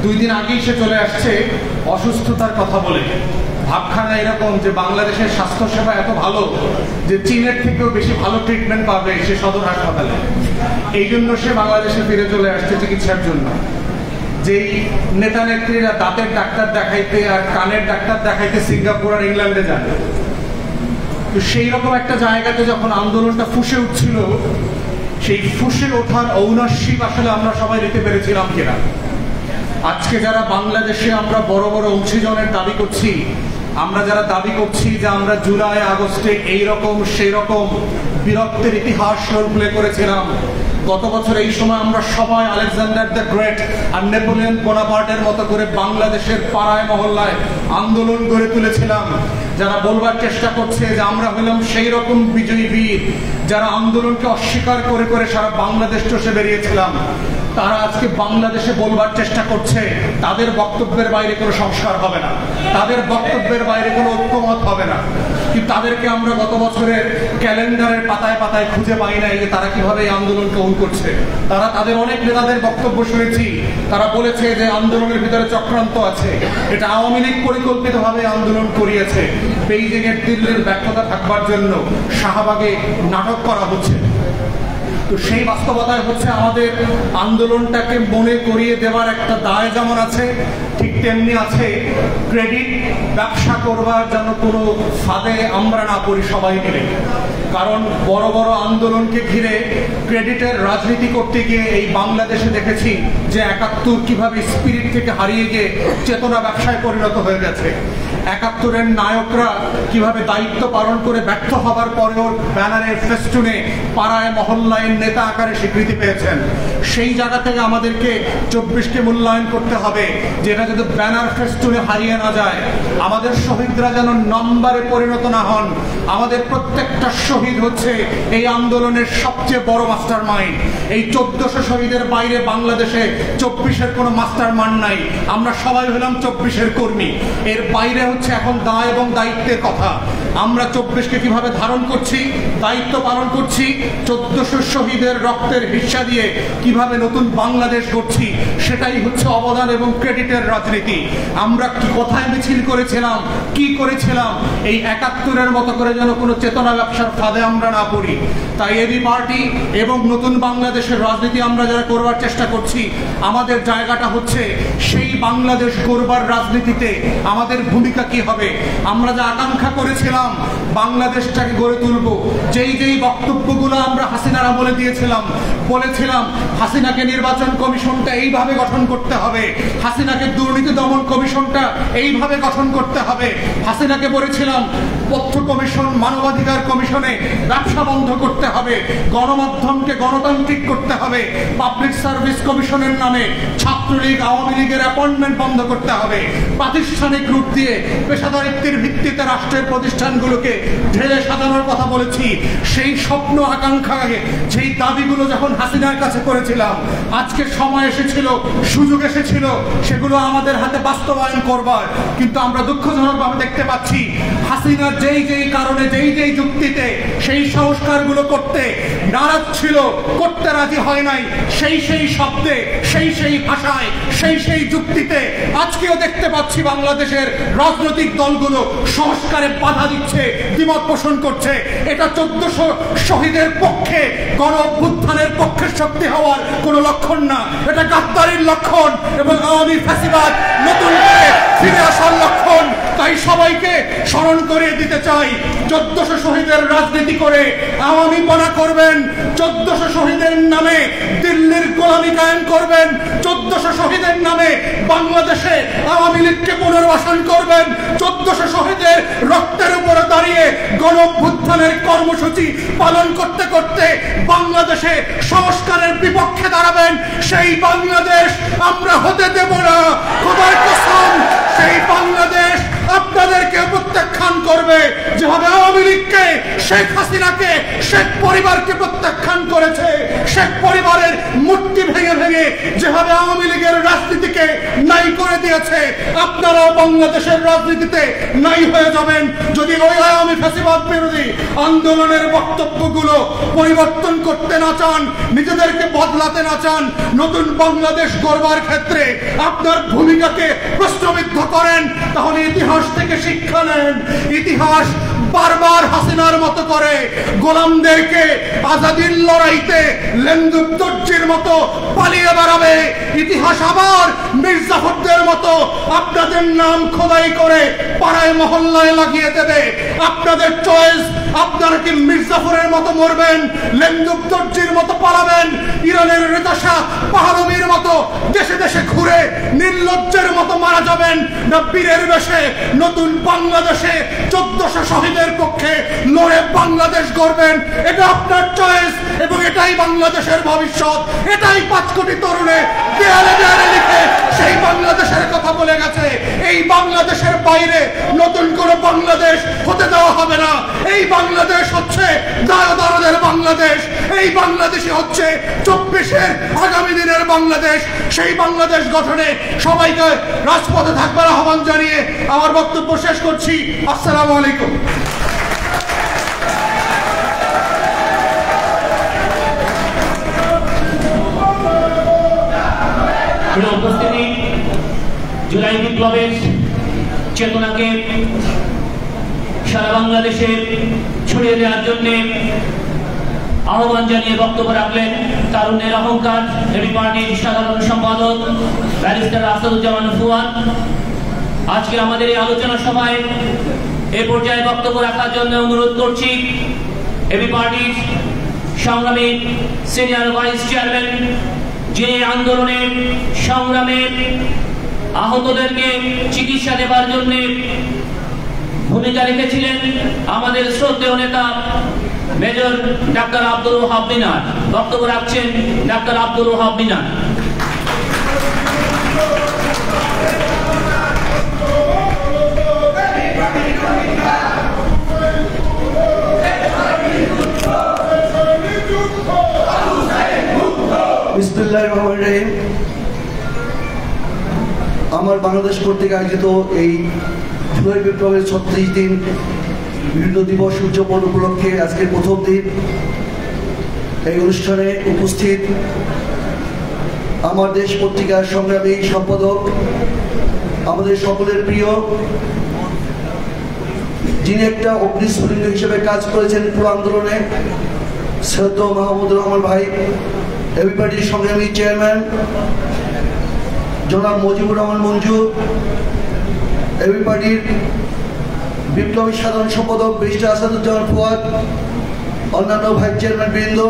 2 দিন আগেই সে চলে আসছে অসুস্থতার কথা বলে। ভাবখানা এরকম যে বাংলাদেশের স্বাস্থ্যসেবা এত ভালো যে চীনের থেকেও বেশি ভালো ট্রিটমেন্ট পাবে সে সদর হাসপাতালে, এই জন্য সে বাংলাদেশে ফিরে চলে আসছে চিকিৎসার জন্য। যেই নেতা নেত্রীরা দাঁতের ডাক্তার দেখাইতে আর কানের ডাক্তার দেখাইতে সিঙ্গাপুর আর ইংল্যান্ডে যান, তো সেই রকম একটা জায়গাতে যখন আন্দোলনটা ফুঁসে উঠছিল, সেই ফুঁসে ওঠার ঔনস্যিক আসলে আমরা সবাই নিতে পেরেছিলাম কিনা। আজকে যারা বাংলাদেশে আমরা বড় বড় অংশীজনের দাবি করছি, আমরা যারা দাবি করছি যে আমরা জুলাই আগস্টে এইরকম সেই রকম বীরত্বের ইতিহাস রোল প্লে করেছিলাম, গত বছর এই সময় আমরা সবাই আলেকজান্ডার দ্য গ্রেট আর নেপোলিয়ন বোনাপার্টের মতো করে বাংলাদেশের পাড়ায় মহল্লায় আন্দোলন গড়ে তুলেছিলাম, যারা বলবার চেষ্টা করছে যে আমরা হলাম সেই রকম বিজয়ী বীর, যারা আন্দোলনকে অস্বীকার করে করে সারা বাংলাদেশ চষে বেরিয়েছিলাম, তারা আজকে বাংলাদেশে বলবার চেষ্টা করছে তাদের বক্তব্যের বাইরে কোনো সংস্কার হবে না, তাদের বক্তব্যের বাইরে কোনো ঐক্যমত হবে না। কিন্তু তাদেরকে আমরা গত বছরের ক্যালেন্ডারের পাতায় পাতায় খুঁজে পাই নাই যে তারা কিভাবে এই আন্দোলনকে করছে। তারা তাদের অনেক নেতাদের বক্তব্য শুনেছি, তারা বলেছে যে আন্দোলনের ভিতরে চক্রান্ত আছে, এটা আওয়ামী লীগ পরিকল্পিতভাবে আন্দোলন করিয়েছে, বেইজিং এর দিল্লির ব্যর্থতা থাকবার জন্য শাহবাগে নাটক করা হচ্ছে। তো সেই বাস্তবতায় হচ্ছে আমাদের আন্দোলনটাকে মনে করিয়ে দেওয়ার একটা দায় যেমন আছে, ঠিক তেমনি আছে ক্রেডিট ব্যবসা করবার যেন কোনো ফাঁদে আমরা না পড়ি সবাই মিলে। কারণ বড় বড় আন্দোলনকে ঘিরে ক্রেডিটের রাজনীতি করতে গিয়ে এই বাংলাদেশে দেখেছি যে ৭১ কিভাবে স্পিরিট থেকে হারিয়ে গিয়ে চেতনা ব্যবসায় পরিণত হয়ে গেছে। ৭১-এর নায়করা কিভাবে দায়িত্ব পালন করে ব্যর্থ হবার পরেও ব্যানারের ফেস্টুনে পাড়ায় মহল্লায় নেতা আকারে স্বীকৃতি পেয়েছেন। সেই জায়গা থেকে আমাদেরকে ২৪কে মূল্যায়ন করতে হবে যে এটা যদি ব্যানার ফেস্টুনে হারিয়ে না যায়, আমাদের শহীদরা যেন নম্বরে পরিণত না হন। আমাদের প্রত্যেকটা শহীদ হচ্ছে এই আন্দোলনের সবচেয়ে বড় মাস্টার মাইন্ড। এই ১৪০০ শহীদের বাইরে বাংলাদেশে ২৪-এর কোনো মাস্টার মাইন্ড নাই। আমরা সবাই হলাম ২৪-এর কর্মী। এর বাইরে হচ্ছে এখন দায় এবং দায়িত্বের কথা। আমরা ২৪কে কিভাবে ধারণ করছি, দায়িত্ব পালন করছি, ১৪০০ শহীদের রক্তের হিস্সা দিয়ে কিভাবে নতুন বাংলাদেশ গড়ছি, সেটাই হচ্ছে অবদান এবং ক্রেডিটের রাজনীতি। আমরা কি কোথায় মিছিল করেছিলাম, কি করেছিলাম, এই ৭১-এর মতো করে যেন কোনো চেতনা ব্যবসার ফাঁদে আমরা না পড়ি। তাই এবি পার্টি এবং নতুন বাংলাদেশের রাজনীতি আমরা যারা করবার চেষ্টা করছি, আমাদের জায়গাটা হচ্ছে সেই বাংলাদেশ গড়বার রাজনীতিতে আমাদের ভূমিকা কি হবে। আমরা যা আকাঙ্ক্ষা করেছিলাম বাংলাদেশটাকে গড়ে তুলব, যেই যেই বক্তব্যগুলো আমরা হাসিনার আমলে দিয়েছিলাম, বলেছিলাম হাসিনাকে নির্বাচন কমিশনটা এইভাবে গঠন করতে হবে, হাসিনাকে দুর্নীতি দমন কমিশনটা এইভাবে গঠন করতে হবে, হাসিনাকে বলেছিলাম তথ্য কমিশন, মানবাধিকার কমিশনে ব্যবসা বন্ধ করতে হবে, গণমাধ্যমকে গণতান্ত্রিক করতে হবে, পাবলিক সার্ভিস কমিশনের নামে ছাত্রলীগ আওয়ামী লীগের অ্যাপয়েন্টমেন্ট বন্ধ করতে হবে, প্রাতিষ্ঠানিক রূপ দিয়ে পেশাদারিত্বের ভিত্তিতে রাষ্ট্রের প্রতিষ্ঠানগুলোকে ঢেলে সাজানোর কথা বলেছি। সেই স্বপ্ন আকাঙ্ক্ষা, সেই দাবিগুলো যখন হাসিনার কাছে করেছিলাম, আজকে সময় এসেছিল, সুযোগ এসেছিল সেগুলো আমাদের হাতে বাস্তবায়ন করবার। কিন্তু আমরা দুঃখজনকভাবে দেখতে পাচ্ছি হাসিনা যেই যেই কারণে, যেই যেই যুক্তিতে সেই সংস্কারগুলো করতে নারাজ ছিল, করতে রাজি হয় নাই, সেই সেই শব্দে, সেই সেই ভাষায়, সেই সেই যুক্তিতে আজকেও দেখতে পাচ্ছি বাংলাদেশের রাজনৈতিক দলগুলো সংস্কারে বাধা দিচ্ছে, দ্বিমত পোষণ করছে। এটা ১৪০০ শহীদের পক্ষে, গণ অভ্যুত্থানের পক্ষে শক্তি হওয়ার কোনো লক্ষণ না, এটা গাদ্দারির লক্ষণ এবং আওয়ামী ফ্যাসিবাদ নতুন করে ফিরে আসার লক্ষণ। তাই সবাইকে স্মরণ করিয়ে দিতে চাই, 1400 শহীদের রাজনীতি করে আওয়ামীপনা করবেন, 1400 শহীদের নামে দিল্লির গোলামি কায়েম করবেন, 1400 শহীদের নামে বাংলাদেশে আওয়ামী লীগকে পুনর্বাসন করবেন, 1400 শহীদের রক্তের উপরে দাঁড়িয়ে গণঅভ্যুত্থানের কর্মসূচি পালন করতে করতে বাংলাদেশে সংস্কারের বিপক্ষে দাঁড়াবেন। সেই বাংলাদেশ আমরা হতে দেব না, খোদার কসম। সেই বাংলাদেশ আপনাদেরকে প্রত্যাখ্যান করবে, যেভাবে আওয়ামী লীগকে, শেখ হাসিনাকে, শেখ পরিবারকে প্রত্যাখ্যান করেছে, শেখ পরিবারের মূর্তি ভেঙে ভেঙে যেভাবে আওয়ামী লীগের রাজনীতিকে নাই করে দিয়েছে, আপনারাও বাংলাদেশের রাজনীতিতে নাই হয়ে যাবেন যদি ওই আওয়ামী ফ্যাসিবাদ বিরোধী আন্দোলনের বক্তব্যগুলো পরিবর্তন করতে না চান, নিজেদেরকে বদলাতে না চান, নতুন বাংলাদেশ গড়বার ক্ষেত্রে আপনার ভূমিকাকে প্রশ্নবিদ্ধ করেন, তাহলে ইতিহাস থেকে শিক্ষা নেন। ইতিহাস বারবার হাসিনার মতো করে গোলামদেরকে আজাদির লড়াইতে লেন্দুক দর্জির মতো পালিয়ে বেড়াবে। ইতিহাস আবার মির্জাফরদের মতো আপনাদের নাম খোদাই করে পাড়ায় মহল্লায় লাগিয়ে দেবে। আপনাদের চয়েস, আপনারা কি মির্জাফরের মতো মরবেন, লেন্দুক দর্জির মতো পালাবেন, ইরানের রেজা শাহ পাহলভীর মতো দেশে দেশে ঘুরে নির্লজ্জের মতো মারা যাবেন, না বীরের বেশে নতুন বাংলাদেশে 1400 শহীদের পক্ষে লড়ে বাংলাদেশ গড়বেন? এটা আপনার চয়েস এবং এটাই বাংলাদেশের ভবিষ্যৎ। এটাই 5 কোটি তরুণে দেয়ালে দেয়ালে লিখে সেই বাংলাদেশের কথা বলে গেছে। এই বাংলাদেশের বাইরে নতুন কোনো বাংলাদেশ হতে দেওয়া হবে না। এই বাংলাদেশ হচ্ছে দায়দারদের বাংলাদেশ। এই বাংলাদেশই হচ্ছে 24-এর আগামী দিনের বাংলাদেশ। সেই বাংলাদেশ গঠনে সবাইকে রাজপথে থাকবার আহ্বান জানিয়ে আমার বক্তব্য শেষ করছি। আসসালামু আলাইকুম। উপস্থিতি, জুলাই বিপ্লবের চেতনাকে সারা বাংলাদেশে ছড়িয়ে দেওয়ার জন্য আহ্বান জানিয়ে বক্তব্য রাখলেন তারুণ্যের অহংকার এবি পার্টির সাধারণ সম্পাদক ব্যারিস্টার আসাদুজ্জামান ফুয়াদ। আজকে আমাদের এই আলোচনা সভায় এ পর্যায়ে বক্তব্য রাখার জন্য অনুরোধ করছি এবি পার্টির সংগ্রামী সিনিয়র ভাইস চেয়ারম্যান, যে আন্দোলনের সংগ্রামে আহতদেরকে চিকিৎসা দেবার জন্য ভূমিকা রেখেছিলেন আমাদের শ্রদ্ধেয় নেতা মেজর ডাক্তার আব্দুল ওহাব মিনার। বক্তব্য রাখছেন ডাক্তার আব্দুল ওহাব মিনার। বিসমিল্লাহির রহমানির রহিম। আমার বাংলাদেশ কর্তৃক আয়োজিত এই জুলাই বিপ্লবের 36 দিন বিভিন্ন দিবস উদযাপন উপলক্ষে আজকের প্রথম দিন এই অনুষ্ঠানে উপস্থিত আমার দেশ পত্রিকার সংগ্রামী সম্পাদক, আমাদের সকলের প্রিয়, যিনি একটা অগ্নিস্ফুলিঙ্গ হিসেবে কাজ করেছেন পুরো আন্দোলনে, সৈয়দ মাহমুদুর রহমান ভাই, এবি পার্টির সংগ্রামী চেয়ারম্যান জনাব মুজিবুর রহমান মঞ্জু, এবি পার্টির বিপ্লবী সাধারণ সম্পাদক ব্যারিস্টার আসাদুজ্জামান ফুয়াদ, অন্যান্য ভাইস চেয়ারম্যান বৃন্দ,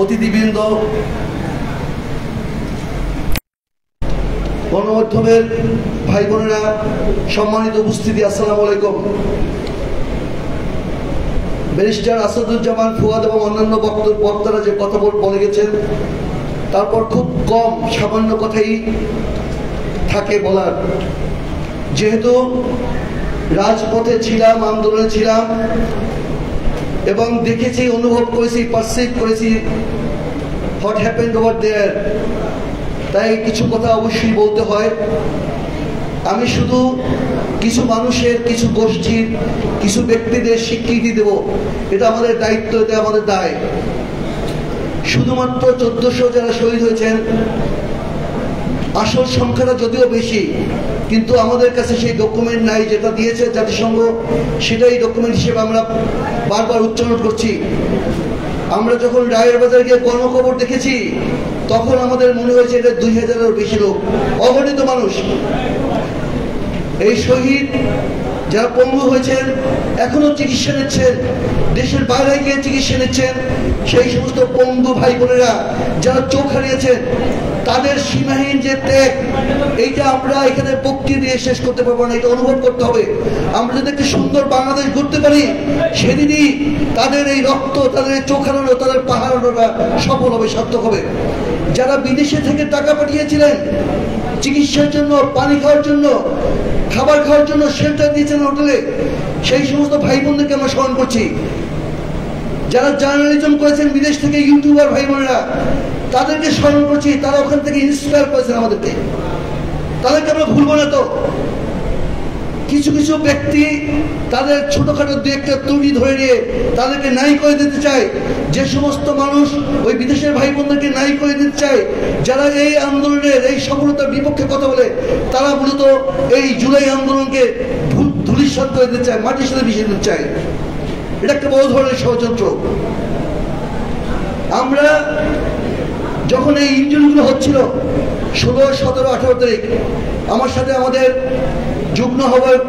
অতিথিবৃন্দ, গণমাধ্যমের ভাই বোনেরা, সম্মানিত উপস্থিতি, আসসালামু আলাইকুম। ব্যারিস্টার আসাদুজ্জামান ফুয়াদ এবং অন্যান্য বক্তারা যে কথা বলে গেছেন, তারপর খুব কম সামান্য কথাই থাকে বলার। যেহেতু রাজপথে ছিলাম, আন্দোলনে ছিলাম এবং দেখেছি, অনুভব করেছি, পারসিভ করেছি হোয়াট হ্যাপেন্ড ওভার দেয়ার, তাই কিছু কথা অবশ্যই বলতে হয়। আমি শুধু কিছু মানুষের, কিছু গোষ্ঠীর, কিছু ব্যক্তিদের স্বীকৃতি দেব, এটা আমাদের দায়িত্ব, এটা আমাদের দায়। শুধুমাত্র 1400 যারা শহীদ হয়েছেন, আসল সংখ্যাটা যদিও বেশি, কিন্তু আমাদের কাছে সেই ডকুমেন্ট নাই, যেটা দিয়েছে জাতিসংঘ সেটাই ডকুমেন্ট হিসেবে আমরা বারবার উচ্চারণ করছি। আমরা যখন রায়ের বাজার গিয়ে গণকবর দেখেছি, তখন আমাদের মনে হয়েছে এটা 2000-এরও বেশি লোক, অগণিত মানুষ। এই শহীদ যারা পঙ্গু হয়েছেন, এখনো চিকিৎসা নিচ্ছেন, দেশের বাইরে গিয়ে চিকিৎসা নিচ্ছেন, সেই সমস্ত পঙ্গু ভাই বোনেরা যারা চোখ হারিয়েছেন, তাদের সীমাহীন যে ত্যাগ, এইটা আমরা এখানে বক্তি দিয়ে শেষ করতে পারবো না, এটা অনুভব করতে হবে। আমরা যদি একটি সুন্দর বাংলাদেশ গড়তে পারি, সেদিনই তাদের এই রক্ত, তাদের এই চোখ হারানো, তাদের পাহাড়টা সফল হবে, সার্থক হবে। যারা বিদেশে থেকে টাকা পাঠিয়েছিলেন চিকিৎসার জন্য, পানি খাওয়ার জন্য, খাবার খাওয়ার জন্য, শেল্টার দিয়েছেন হোটেলে, সেই সমস্ত ভাই বোনদেরকে আমরা স্মরণ করছি। যারা জার্নালিজম করেছেন বিদেশ থেকে, ইউটিউবার ভাই বোনেরা, তাদেরকে স্মরণ করছি। তারা ওখান থেকে ইন্সপায়ার করেছেন আমাদেরকে, তাদেরকে আমরা ভুলবো না। তো কিছু কিছু ব্যক্তি তাদের ছোটখাটো দু একটা ত্রুটি ধরে নিয়ে তাদেরকে নাই করে দিতে চায়। যে সমস্ত মানুষ ওই বিদেশের ভাই বোনদেরকে নাই করে দিতে চায়, যারা এই আন্দোলনের, এই সফলতার বিপক্ষে কথা বলে, তারা মূলত এই জুলাই আন্দোলনকে ধূলিসাৎ করে দিতে চায়, মাটির সাথে মিশিয়ে দিতে চায়। এটা একটা বড় ধরনের ষড়যন্ত্র। আমরা যখন এই ইনজুরিগুলো হচ্ছিল 16, 17, 18 তারিখ, আমার সাথে আমাদের যুগ্ম আহ্বায়ক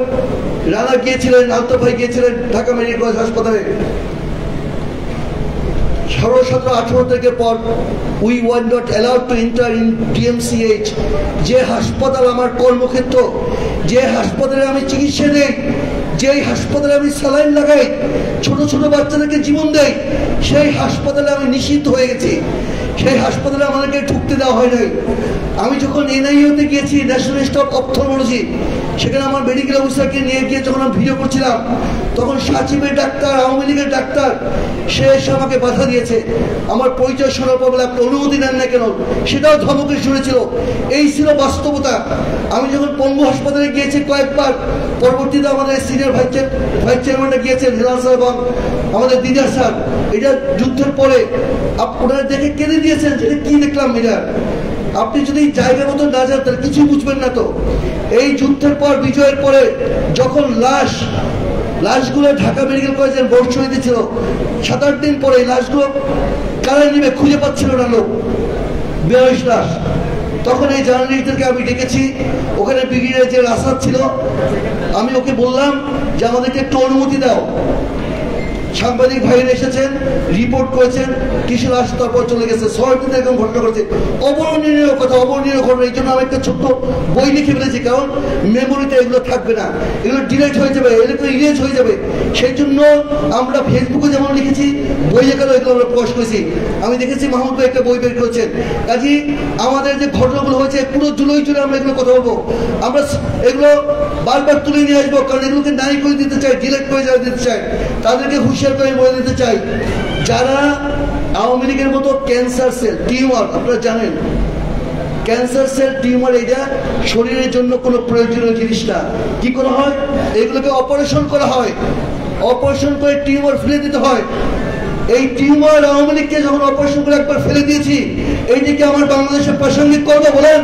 রানা গিয়েছিলেন, আলতো ভাই গিয়েছিলেন ঢাকা মেডিকেল কলেজ হাসপাতালে। 16, 17, 18 তারিখের পর we were not allowed to enter in DMCH, যে হাসপাতাল আমার কর্মক্ষেত্র, যে হাসপাতালে আমি চিকিৎসা নেই, যে হাসপাতালে আমি স্যালাইন লাগাই, ছোট ছোট বাচ্চাদেরকে জীবন দেয়, সেই হাসপাতালে আমি নিষিদ্ধ হয়ে গেছি। সেই হাসপাতালে আমাদেরকে ঢুকতে দেওয়া হয় নাই। আমি যখন NIO-তে গিয়েছি, ন্যাশনাল ইনস্টিটিউট অফ অপথলমোলজি, সেখানে আমার মেডিকেল অফিসারকে নিয়ে গিয়ে যখন আমি ভিডিও করছিলাম, তখন সাচিবের ডাক্তার, আওয়ামী লীগের ডাক্তার, সে এসে আমাকে বাধা দিয়েছে। আমার পরিচয় শোনার পর বলে আপনি অনুমতি নেন না কেন, সেটাও ধমকে শুনেছিল। এই ছিল বাস্তবতা। আমি যখন পঙ্গু হাসপাতালে গিয়েছি কয়েকবার, পরবর্তীতে আমাদের সিনিয়র ভাইস চেয়ারম্যানরা গিয়েছেন, হেলাল স্যার এবং আমাদের দিদার স্যার, এটা যুদ্ধের পরে ওনারা দেখে কেঁদে দিয়েছেন যে কি দেখলাম এটা। আপনি যদি জায়গা মতো না যান তাহলে কিছুই বুঝবেন না। তো এই যুদ্ধের পর, বিজয়ের পরে, যখন লাশগুলো ঢাকা মেডিকেল কলেজের বোর্ড শহীদে ছিল, 7-8 দিন পরে লাশগুলো কারা নিবে খুঁজে পাচ্ছিল না লোক, 42 লাশ। তখন এই জার্নালিস্টদেরকে আমি ডেকেছি, ওখানে ব্রিগেডিয়ার যে আসাদ ছিল, আমি ওকে বললাম যে আমাদেরকে একটু অনুমতি দাও। সাংবাদিক ভাইরা এসেছেন, রিপোর্ট করেছেন, কিছু লাশ তারপর চলে গেছে। শহরটিতে এরকম ঘটনা করেছে, অবর্ণনীয় কথা, অবর্ণনীয় ঘটনা। এই জন্য আমি একটা ছোট্ট বই লিখে ফেলেছি, কারণ মেমোরিতে এগুলো থাকবে না, এগুলো ডিলেট হয়ে যাবে, এগুলো ইরেজ হয়ে যাবে। সেই জন্য আমরা ফেসবুকে যেমন লিখেছি, বই লেখারও এগুলো আমরা প্রকাশ করেছি। আমি দেখেছি মাহমুদ ভাই একটা বই বের করেছেন। কাজে আমাদের যে ঘটনাগুলো হয়েছে, পুরো জুলাই জুড়ে আমরা এগুলো কথা বলবো, আমরা এগুলো বারবার তুলে নিয়ে আসবো, কারণ এগুলোকে নাই করে দিতে চাই, ডিলেট করে দিতে চাই। তাদেরকে হুঁশিয়ার করে বলে দিতে চাই, যারা আওয়ামী লীগের মতো ক্যান্সার সেল, টিউমার, আপনারা জানেন ক্যান্সার সেল, টিউমার, এটা শরীরের জন্য কোনো প্রয়োজনীয় জিনিস না। কি করা হয়? এগুলোকে অপারেশন করা হয়, অপারেশন করে টিউমার ফেলে দিতে হয়। এই টিউমার আওয়ামী লীগকে যখন অপারেশন করে একবার ফেলে দিয়েছি, এইটিকে আমার বাংলাদেশের প্রাসঙ্গিক করবো বলেন?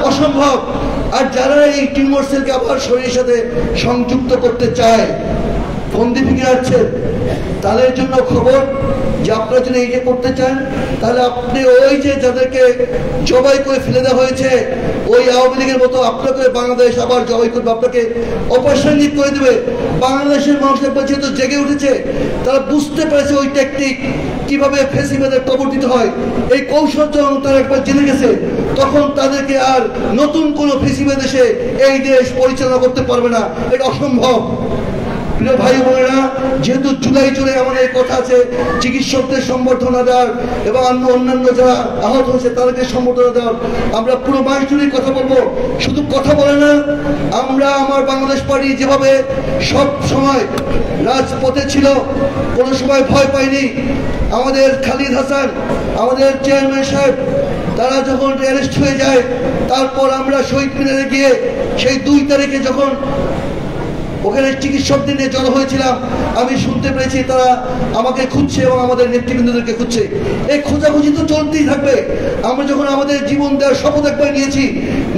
অসম্ভব। আর যারা এই টিউমার সেলকে আবার শরীরের সাথে সংযুক্ত করতে চায়, বন্দি ফিরে আসছে, তাদের জন্য খবর যে আপনারা যদি এইটা করতে চান, তাহলে আপনি ওই যে যাদেরকে জবাই করে ফেলে দেওয়া হয়েছে, ওই আওয়ামী লীগের মতো আপনাকে বাংলাদেশ আবার জবাই করবে, আপনাকে অপসারণিক করে দেবে। বাংলাদেশের মানুষ একবার যেহেতু জেগে উঠেছে, তারা বুঝতে পেরেছে ওই টেকনিক কিভাবে ফেসিবাদের কবর দিতে হয়, এই কৌশল যখন তারা একবার জেনে গেছে, তখন তাদেরকে আর নতুন কোনো ফেসিবাদ এসে এই দেশ পরিচালনা করতে পারবে না, এটা অসম্ভব। প্রিয় ভাই বোনেরা, যেহেতু জুলাই জুড়ে আমাদের কথা আছে চিকিৎসকদের সম্বর্ধনা দেওয়ার এবং অন্যান্য যারা আহত হয়েছে তাদেরকে সম্বর্ধনা দেওয়ার, আমরা পুরো মাস জুড়ে কথা বলবো। শুধু কথা বলে না, আমরা আমার বাংলাদেশ পার্টি যেভাবে সব সময় রাজপথে ছিল, কোনো সময় ভয় পাইনি। আমাদের খালিদ হাসান, আমাদের চেয়ারম্যান সাহেব, তারা যখন অ্যারেস্ট হয়ে যায়, তারপর আমরা শহীদ মিনারে গিয়ে সেই 2 তারিখে যখন ওখানে চিকিৎসকদের নিয়ে জড়ো হয়েছিলাম, আমি শুনতে পেরেছি তারা আমাকে খুঁজছে এবং আমাদের নেতৃবৃন্দদেরকে খুঁজছে। এই খোঁজাখুঁজি তো চলতেই থাকবে। আমরা যখন আমাদের জীবন দেওয়ার শপথ একবার নিয়েছি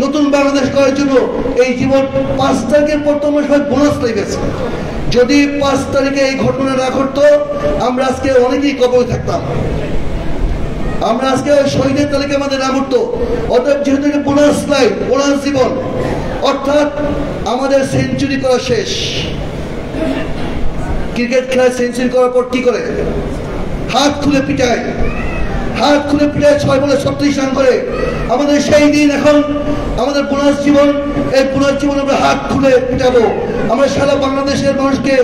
নতুন বাংলাদেশ করার জন্য, এই জীবন 5 তারিখের পর তো আমরা সবাই বোনাস পেয়ে গেছি। যদি 5 তারিখে এই ঘটনা না ঘটতো, আমরা আজকে অনেকেই কবরে থাকতাম, আমরা আজকে শহীদের তালিকা আমাদের নাম উঠতো। অর্থাৎ যেহেতু বোনাস লাইফ, বোনাস জীবন, অর্থাৎ আমাদের সেঞ্চুরি করা শেষ। ক্রিকেট খেলায় সেঞ্চুরি করার পর কি করে? হাত খুলে পিটায়, 6 বলে 36 রান করে। আমাদের সেই দিন এখন আমাদের পুনর্জীবন, এই পুনর্জীবন আমরা হাত খুলে পিটাবো। আমরা সারা বাংলাদেশের মানুষকে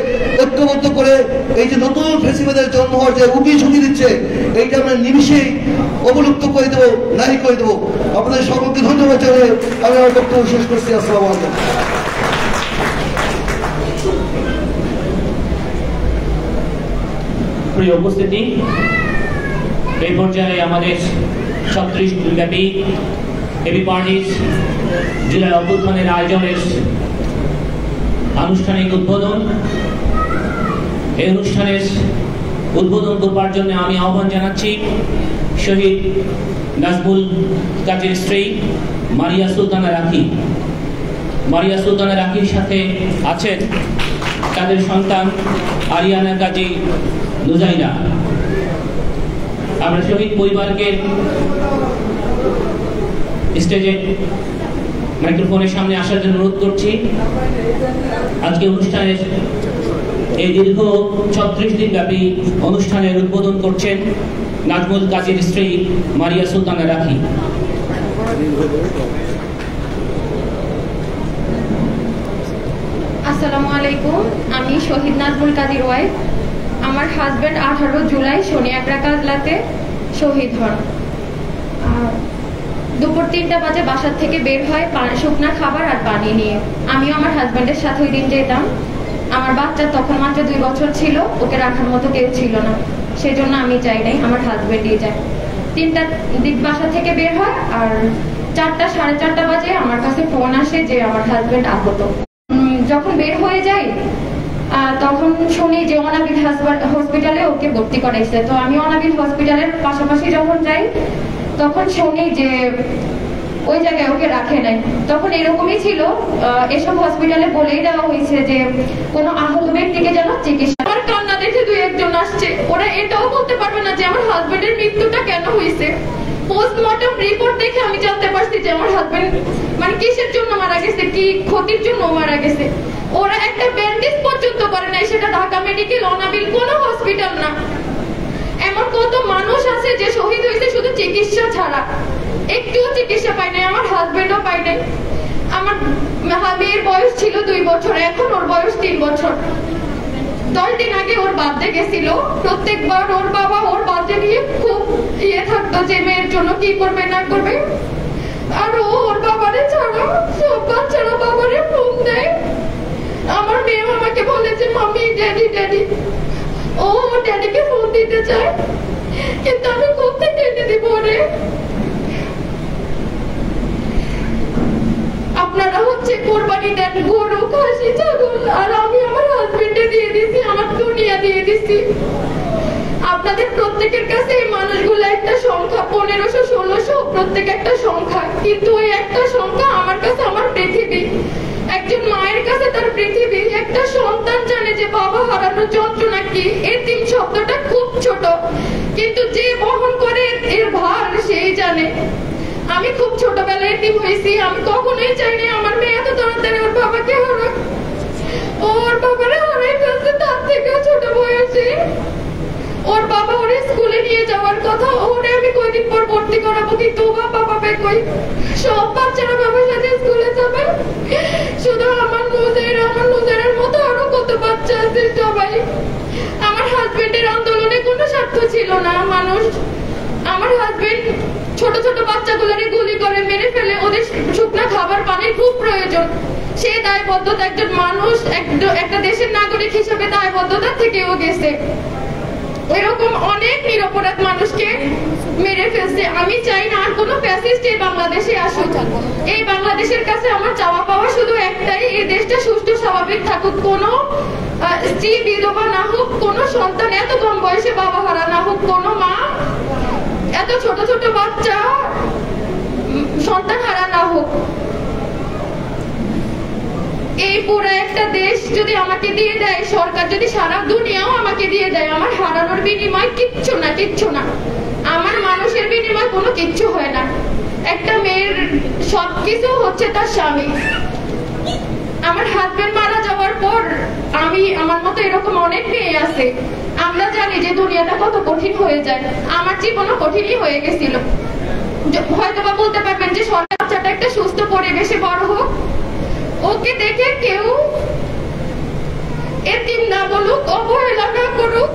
ঐক্যবদ্ধ করে এই যে নতুন ফেসিবাদের জন্ম হওয়ার যে উকি ঝুঁকি দিচ্ছে, এইটা আমরা নিমিশেই অবলুপ্ত করে দেবো, নাই করে দেবো। আপনাদের সকলকে ধন্যবাদ জানিয়ে আমি আমার বক্তব্য শেষ করছি। আসসালামু আলাইকুম। প্রিয় উপস্থিতি, এই পর্যায়ে আমাদের 36 দিনব্যাপী এবি পার্টির জুলাই অভ্যুত্থানের আয়োজনের আনুষ্ঠানিক উদ্বোধন। এই অনুষ্ঠানের উদ্বোধন করবার জন্য আমি আহ্বান জানাচ্ছি শহীদ নাজমুল কাজীর স্ত্রী মারিয়া সুলতানা রাখি। মারিয়া সুলতানা রাখির সাথে আছেন তাদের সন্তান আরিয়ানা কাজী নুজাইনা। আমরা শহীদ পরিবারকে স্টেজে মাইক্রোফোনের সামনে আসার জন্য অনুরোধ করছি। আজকে অনুষ্ঠানের এই দীর্ঘ 36 দিন ব্যাপী অনুষ্ঠানের উদ্বোধন করছেন নাজমুল কাজীর স্ত্রী মারিয়া সুলতানা রাখি। আসসালামু আলাইকুম, আমি শহীদ নাজমুল কাজীর ওয়াইফ। আমার হাজব্যান্ড 18 জুলাই শনিয়াকড়া কাজলাতে শহীদ হন। দুপুর 3টা বাজে বাসার থেকে বের হয় শুকনা খাবার আর পানি নিয়ে। আমিও আমার হাজব্যান্ডের সাথে ওই দিন যেতাম। আমার বাচ্চা তখন মাত্র 2 বছর ছিল, ওকে রাখার মতো কেউ ছিল না, সেই জন্য আমি যাই নাই, আমার হাজব্যান্ডই যায়। 3টার দিক বাসা থেকে বের হয় আর 4টা সাড়ে 4টা বাজে আমার কাছে ফোন আসে যে আমার হাজব্যান্ড আহত। যখন বের হয়ে যাই তখন শুনি যে অনাবিল হসপিটালে ওকে ভর্তি করাইছে। তো আমি অনাবিল হসপিটালের পাশাপাশি যখন যাই তখন শুনি যে ওই জায়গায় ওকে রাখে নাই। তখন এরকমই ছিল, এসব হসপিটালে বলেই দেওয়া হয়েছে যে কোনো আহত ব্যক্তিকে যেন চিকিৎসা। আমার কান্না দেখে 2-1 আসছে, ওরা এটাও বলতে পারবে না যে আমার হাজবেন্ডের মৃত্যুটা কেন হয়েছে। পোস্টমর্টম রিপোর্ট দেখে আমি জানতে পারছি যে আমার হাজবেন্ড মানে কিসের জন্য মারা গেছে, কি ক্ষতির জন্য মারা গেছে। ওরা একটা ব্যান্ডেজ পর্যন্ত করে নাই, সেটা ঢাকা মেডিকেল, অনাবিল কোনো হসপিটাল না। এমন কত মানুষ আছে যে শহীদ হয়েছে শুধু চিকিৎসা ছাড়া, একটুও চিকিৎসা পায় নাই। আমার হাজবেন্ডও পায় নাই। আমার মেয়ের বয়স ছিল 2 বছর, এখন ওর বয়স 3 বছর। 10 দিন আগে ওর বার্থডে গেছিল। প্রত্যেকবার ওর বাবা ওর বার্থডে নিয়ে খুব থাকতো যে মেয়ের জন্য কি করবে না করবে। আর ওর বাবারে ছাড়া সব বাচ্চারা বাবারে ফোন দেয়। আমার মেয়ে আমাকে বলে যে মাম্মি ড্যাডি ড্যাডি, ও ড্যাডিকে ফোন দিতে চায়, কিন্তু আমি কোথায় ডেটে দিব ওরে। আপনারা হচ্ছে কোরবানি দেন গরু, খাসি, ছাগল, আর আমি আমার হাজবেন্ডে দিয়ে দিছি, আমার দুনিয়া দিয়ে দিছি। আপনাদের প্রত্যেকের কাছে এই মানুষগুলো একটা সংখ্যা, 1500 1600 প্রত্যেক একটা সংখ্যা, কিন্তু ওই একটা সংখ্যা আমার কাছে আমার পৃথিবী। একজন মায়ের কাছে তার পৃথিবী। একটা সন্তান জানে যে বাবা হারানোর যন্ত্রণা কি, এতিম শব্দটা খুব ছোট, কিন্তু যে বহন করে এর ভার সেই জানে। আমি খুব ছোটবেলায় এতিম হয়েছি। আমি কখনোই চাইনি আমার মেয়ে এত তাড়াতাড়ি ওর বাবাকে হারাক। ওর বাবারে হারাই ফেলছে তার থেকেও ছোট বয়সে। ওর বাবা ওরে স্কুলে নিয়ে যাওয়ার কথা, ওরে আমি কয়দিন পর ভর্তি করাবো, কিন্তু বাবা পাবে কই? সব বাচ্চারা বাবার সাথে স্কুলে যাবে, শুধু আমার নুজাইরের মতো আরো কত বাচ্চা আছে সবাই। আমার হাজবেন্ডের আন্দোলনে কোনো স্বার্থ ছিল না। আমার হাজবেন্ড ছোট ছোট বাচ্চাগুলোরে গুলি করে মেরে ফেলে, ওদের শুকনা খাবার পানির খুব প্রয়োজন। সে দায়বদ্ধতা, একজন মানুষ একটা দেশের নাগরিক হিসেবে দায়বদ্ধতা থেকেও গেছে। এরকম অনেক নিরপরাধ মানুষকে মেরে ফেলছে। আমি চাই না আর কোনো ফ্যাসিস্ট এই বাংলাদেশে আসুক। এই বাংলাদেশের কাছে আমার চাওয়া পাওয়া শুধু একটাই, এই দেশটা সুষ্ঠু স্বাভাবিক থাকুক, কোনো স্ত্রী বিধবা না হোক, কোনো সন্তান এত কম বয়সে বাবা হারা না হোক, কোনো মা এত ছোট ছোট বাচ্চা সন্তান হারা না হোক। এই পুরো একটা দেশ যদি আমাকে দিয়ে দেয় সরকার, যদি সারা দুনিয়াও আমাকে দিয়ে দেয়, আমার হারানোর বিনিময় কিচ্ছু না, কিচ্ছু না। আমার মানুষের বিনিময় কোনো কিচ্ছু হয় না। একটা মেয়ের সবকিছু হচ্ছে তার স্বামী। আমার হাজবেন্ড মারা যাওয়ার পর আমার মতো এরকম অনেক মেয়ে আছে। আমরা জানি যে দুনিয়াটা কত কঠিন হয়ে যায়। আমার জীবনও কঠিনই হয়ে গেছিল। হয়তো বা বলতে পারবেন যে বাচ্চাটা একটা সুস্থ পরিবেশে বড় হোক, ওকে দেখে কেউ এতিম না বলুক, অবহেলা না করুক।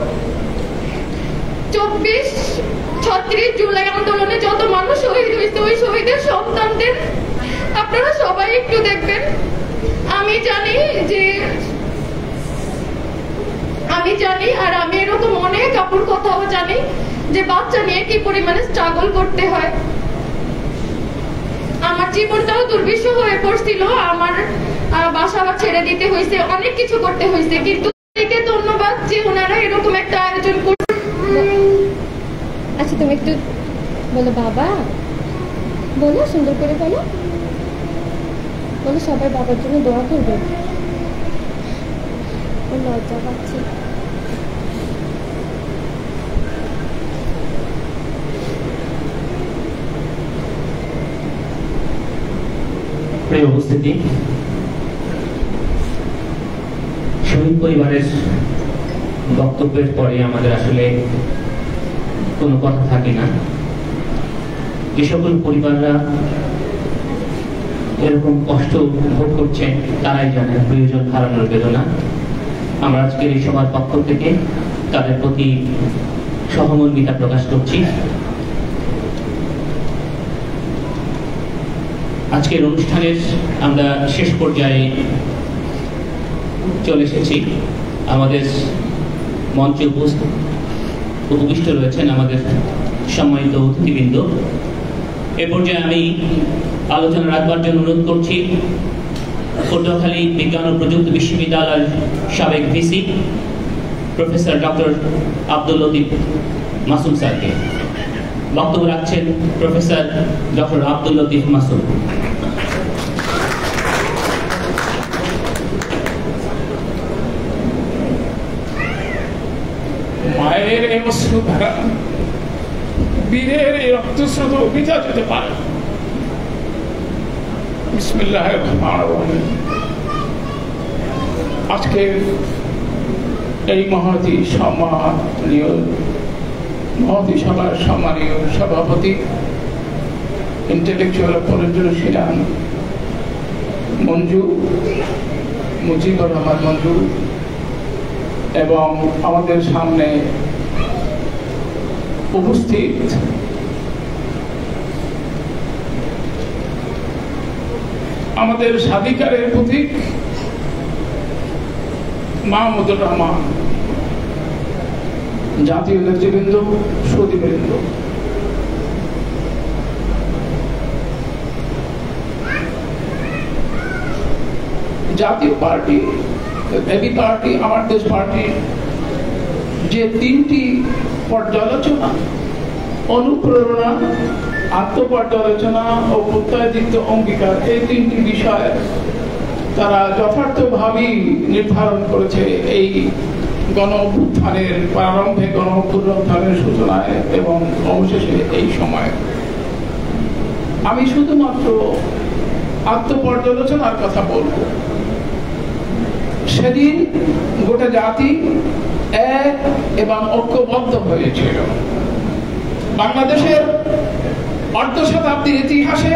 24-36 জুলাই আন্দোলনে যত মানুষ শহীদ হয়েছে, ওই শহীদের সন্তানদের আপনারা সবাই একটু দেখবেন। আমি জানি আর আমি এরকম অনেক আপুর কথাও জানি যে বাচ্চা নিয়ে কি পরিমাণে স্ট্রাগল করতে হয়। আমার জীবনটাও দুর্বিষহ হয়ে পড়ছিল, আমার বাসা ছেড়ে দিতে হয়েছে, অনেক কিছু করতে হয়েছে, কিন্তু ধন্যবাদ যে ওনারা এরকম একটা আয়োজন করছে। আচ্ছা তুমি একটু বলো বাবা, বলো সুন্দর করে বলো, বলো সবাই বাবার জন্য দোয়া করবে। লজ্জা পাচ্ছি। প্রিয় উপস্থিতি, শহীদ পরিবারের বক্তব্যের পরে আমাদের আসলে কোনো কথা থাকে না। যে সকল পরিবাররা এরকম কষ্ট ভোগ করছেন তারাই জানেন প্রিয়জন হারানোর বেদনা। আমরা আজকের এই সবার পক্ষ থেকে তাদের প্রতি সহমর্মিতা প্রকাশ করছি। আজকের অনুষ্ঠানের আমরা শেষ পর্যায়ে চলে এসেছি। আমাদের মঞ্চে উপবিষ্ট রয়েছেন আমাদের সম্মানিত অতিথিবৃন্দ। এ পর্যায়ে আমি আলোচনা রাখবার জন্য অনুরোধ করছি পটুয়াখালী বিজ্ঞান ও প্রযুক্তি বিশ্ববিদ্যালয়ের সাবেক VC professor doctor Abdul Latif Masum স্যারকে। বক্তব্য রাখছেন প্রফেসর ডক্টর আব্দুল লতিফ মাসুম। মায়ের এই অশ্রুধারা, বীরের এই রক্তস্রোত বৃথা যেতে পারে। বিসমিল্লাহির রহমানির রহিম। আজকের এই মহতী সভার সম্মানীয় সভাপতি ইন্টেলেকচুয়াল পলিটিশিয়ান মুজিবুর রহমান মঞ্জু এবং আমাদের সামনে উপস্থিত আমাদের স্বাধিকারের প্রতীক মাহমুদুর রহমান, জাতীয় নেতৃবৃন্দ, সুধীবৃন্দ, জাতীয় পার্টি, এবি পার্টি, আমার দেশ পার্টি যে তিনটি পর্যালোচনা, অনুপ্রেরণা, আত্মপর্যালোচনা ও প্রত্যয়যুক্ত অঙ্গীকার, এই তিনটি বিষয় তারা যথার্থভাবেই নির্ধারণ করেছে এই গণ অভ্যুত্থানের প্রারম্ভে, গণ অভ্যুত্থানের সূচনায় এবং অবশেষে এই সময়ে। আমি শুধুমাত্র আত্মপর্যালোচনার কথা বলব। সেদিন গোটা জাতি এক এবং ঐক্যবদ্ধ হয়েছিল। বাংলাদেশের অর্ধ শতাব্দীর ইতিহাসে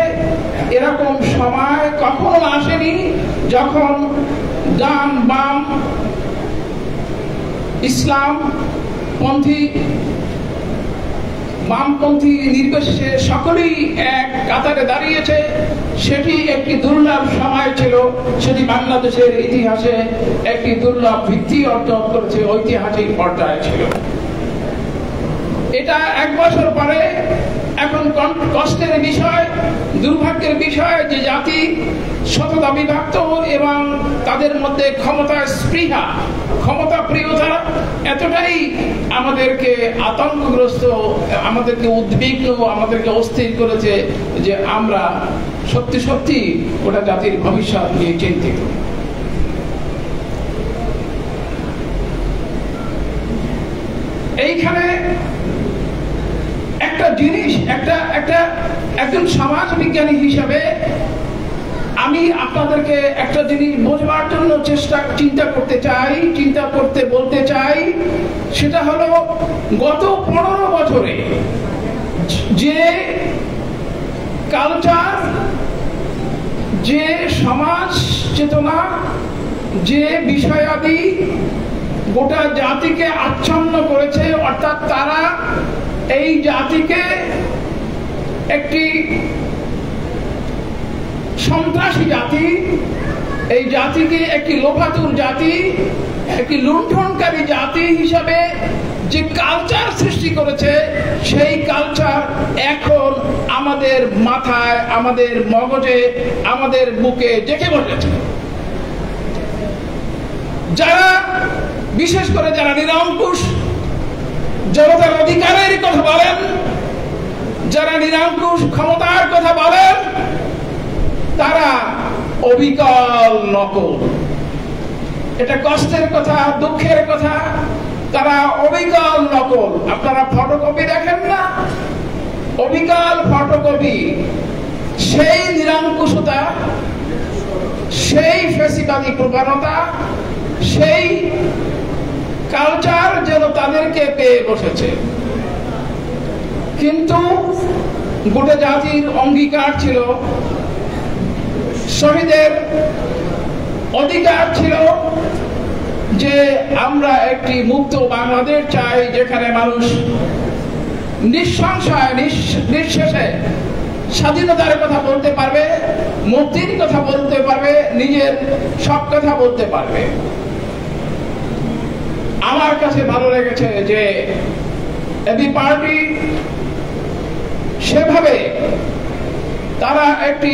এরকম সময় কখনো আসেনি যখন ডান বাম, ইসলাম পন্থী, বামপন্থী নির্বিশেষে সকলেই এক কাতারে দাঁড়িয়েছে। সেটি একটি দুর্লভ সময় ছিল, সেটি বাংলাদেশের ইতিহাসে একটি দুর্লভ ভিত্তি অর্জন করেছে, ঐতিহাসিক পর্যায়ে ছিল। এটা এক বছর পরে এখন কষ্টের বিষয়, দুর্ভাগ্যের বিষয় যে জাতি শততা বিভক্ত এবং তাদের মধ্যে ক্ষমতার স্পৃহা, ক্ষমতা প্রিয়তা এতটাই আমাদেরকে আতঙ্কগ্রস্ত, আমাদেরকে উদ্বিগ্ন, আমাদেরকে অস্থির করেছে যে আমরা সত্যি সত্যি ওটা জাতির ভবিষ্যৎ নিয়ে চিন্তিত। এইখানে একটা জিনিস, একজন সমাজ বিজ্ঞানী হিসাবে আমি আপনাদেরকে একটা জিনিস বোঝবার জন্য চিন্তা করতে বলতে চাই, সেটা হলো গত 15 বছরে যে কালচার, যে সমাজ চেতনা, যে বিষয়াদি গোটা জাতিকে আচ্ছন্ন করেছে, অর্থাৎ তারা এই জাতিকে একটি সন্ত্রাসী জাতি, এই জাতিকে একটি লোভাতুর জাতি, একটি লুণ্ঠনকারী জাতি হিসাবে যে কালচার সৃষ্টি করেছে, সেই কালচার এখন আমাদের মাথায়, আমাদের মগজে, আমাদের বুকে জেঁকে বসেছে। যারা বিশেষ করে যারা নিরঙ্কুশ জনতার অধিকারের কথা বলেন, যারা নিরঙ্কুশ ক্ষমতার কথা বলেন, তারা অবিকল নকল। এটা কষ্টের কথা, দুঃখের কথা, তারা অবিকল নকল। আপনারা ফটোকপি দেখেন না, অবিকল ফটোকপি। সেই নিরঙ্কুশতা, সেই ফ্যাসিবাদী প্রবণতা, সেই কালচার যেন তাদেরকে পেয়ে বসেছে। কিন্তু গোটা জাতির অঙ্গীকার ছিল, শহীদের অধিকার ছিল যে আমরা একটি মুক্ত বাংলাদেশ চাই, যেখানে মানুষ নিঃসংশয় নিঃশেষে স্বাধীনতার কথা বলতে পারবে, মুক্তির কথা বলতে পারবে, নিজের সব কথা বলতে পারবে। আমার কাছে ভালো লেগেছে যে এবি পার্টি সেভাবে তারা একটি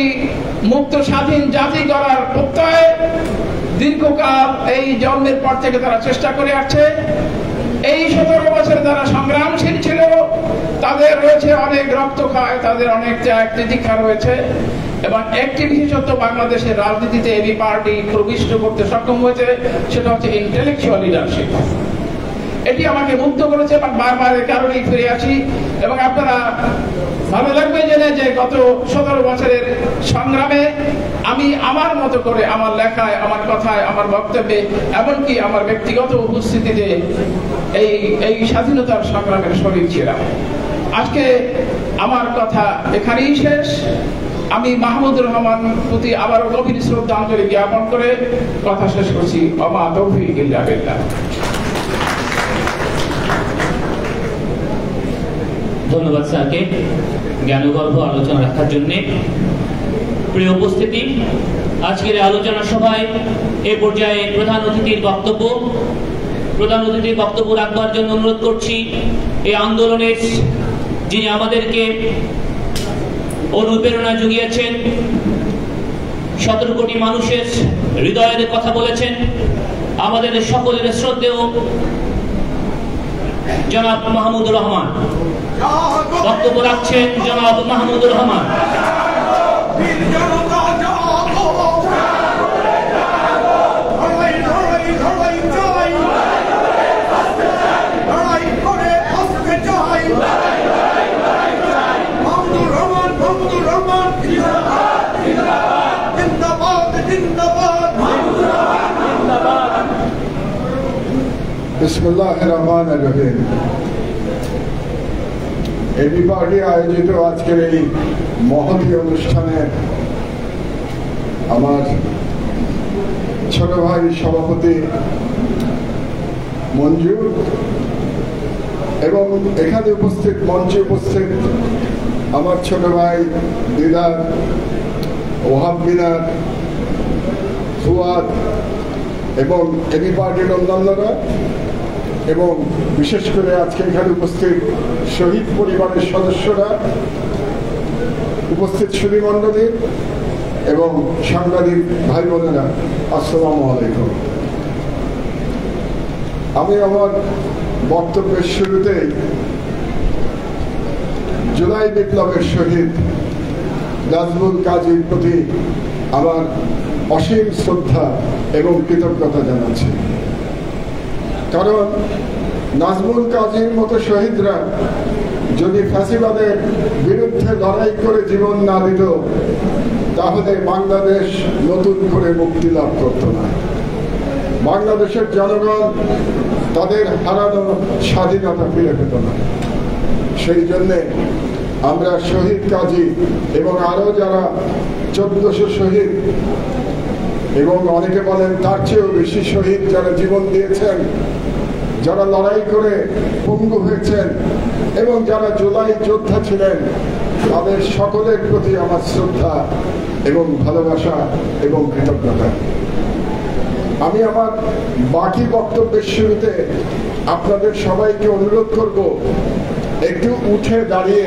মুক্ত স্বাধীন জাতি গড়ার প্রত্যয় দীর্ঘকাল এই জন্মের পর থেকে তারা চেষ্টা করে আসছে। এই 17 বছরে তারা সংগ্রামশীল ছিল, তাদের রয়েছে অনেক রক্তক্ষয়, তাদের অনেক ত্যাগ তিতিক্ষা রয়েছে, এবং একটি বিশেষত্ব বাংলাদেশের রাজনীতিতে এবি পার্টি প্রবিষ্ট করতে সক্ষম হয়েছে, সেটা হচ্ছে ইন্টেলেকচুয়াল লিডারশিপ। এটি আমাকে মুগ্ধ করেছে এবং বারবার এর কারণেই ফিরে আসি। এবং আপনারা ভালো লাগবে জেনে যে গত 17 বছরের সংগ্রামে আমি আমার মতো করে আমার লেখায়, আমার কথায়, আমার বক্তব্যে, এমনকি আমার ব্যক্তিগত উপস্থিতিতে এই স্বাধীনতার সংগ্রামের শরীর ছিলাম। আজকে আমার কথা এখানেই শেষ। আমি মাহমুদুর রহমান প্রতি আবারও গভীর শ্রদ্ধাঞ্জলি জ্ঞাপন করে কথা শেষ করছি। ওমা তৌফিক ইল্লা বিল্লাহ। ধন্যবাদ স্যারকে জ্ঞানগর্ভ আলোচনা রাখার জন্য। প্রিয় উপস্থিতি, আজকের আলোচনা সভায় এ পর্যায়ে প্রধান অতিথির বক্তব্য রাখবার জন্য অনুরোধ করছি এই আন্দোলনের যিনি আমাদেরকে অনুপ্রেরণা জুগিয়েছেন, 17 কোটি মানুষের হৃদয়ের কথা বলেছেন, আমাদের সকলের শ্রদ্ধেয় জনাব মাহমুদুর রহমান। বক্তব্য রাখছেন জনাব মাহমুদুর রহমান। বিসমিল্লাহির রহমানির রহিম। এবি পার্টি আয়োজিত আজকের এই মহতী অনুষ্ঠানে আমার ছোট ভাই সভাপতি মঞ্জু এবং এখানে উপস্থিত, মঞ্চে উপস্থিত আমার ছোট ভাই দিদার, ওহাব মিনার, ফুয়াদ এবং এবি পার্টির অন্যান্যরা, এবং বিশেষ করে আজকে এখানে উপস্থিত শহীদ পরিবারের সদস্যরা, উপস্থিত সুধীমণ্ডলী এবং সাংবাদিক ভাই বোনেরা, আসসালামু আলাইকুম। আমি আমার বক্তব্যের শুরুতেই জুলাই বিপ্লবের শহীদ নাজমুল কাজীর প্রতি আমার অসীম শ্রদ্ধা এবং কৃতজ্ঞতা জানাচ্ছি। কারণ নাজমুল কাজীর মতো শহীদরা যদি ফ্যাসিবাদের বিরুদ্ধে লড়াই করে জীবন না দিত, তাহলে বাংলাদেশ নতুন করে মুক্তি লাভ করত না। বাংলাদেশের জনগণ তাদের হারানো স্বাধীনতা ফিরে পেত না। সেই জন্যে আমরা শহীদ কাজী এবং আরো যারা 1400 শহীদ এবং অনেকে বলেন তার চেয়েও বেশি শহীদ যারা জীবন দিয়েছেন, যারা লড়াই করে পঙ্গু হয়েছেন এবং যারা জুলাই যোদ্ধা ছিলেন, তাদের সকলের প্রতি আমার শ্রদ্ধা এবং ভালোবাসা এবং কৃতজ্ঞতা। আমি আমার বাকি বক্তব্যের শুরুতে আপনাদের সবাইকে অনুরোধ করব একটু উঠে দাঁড়িয়ে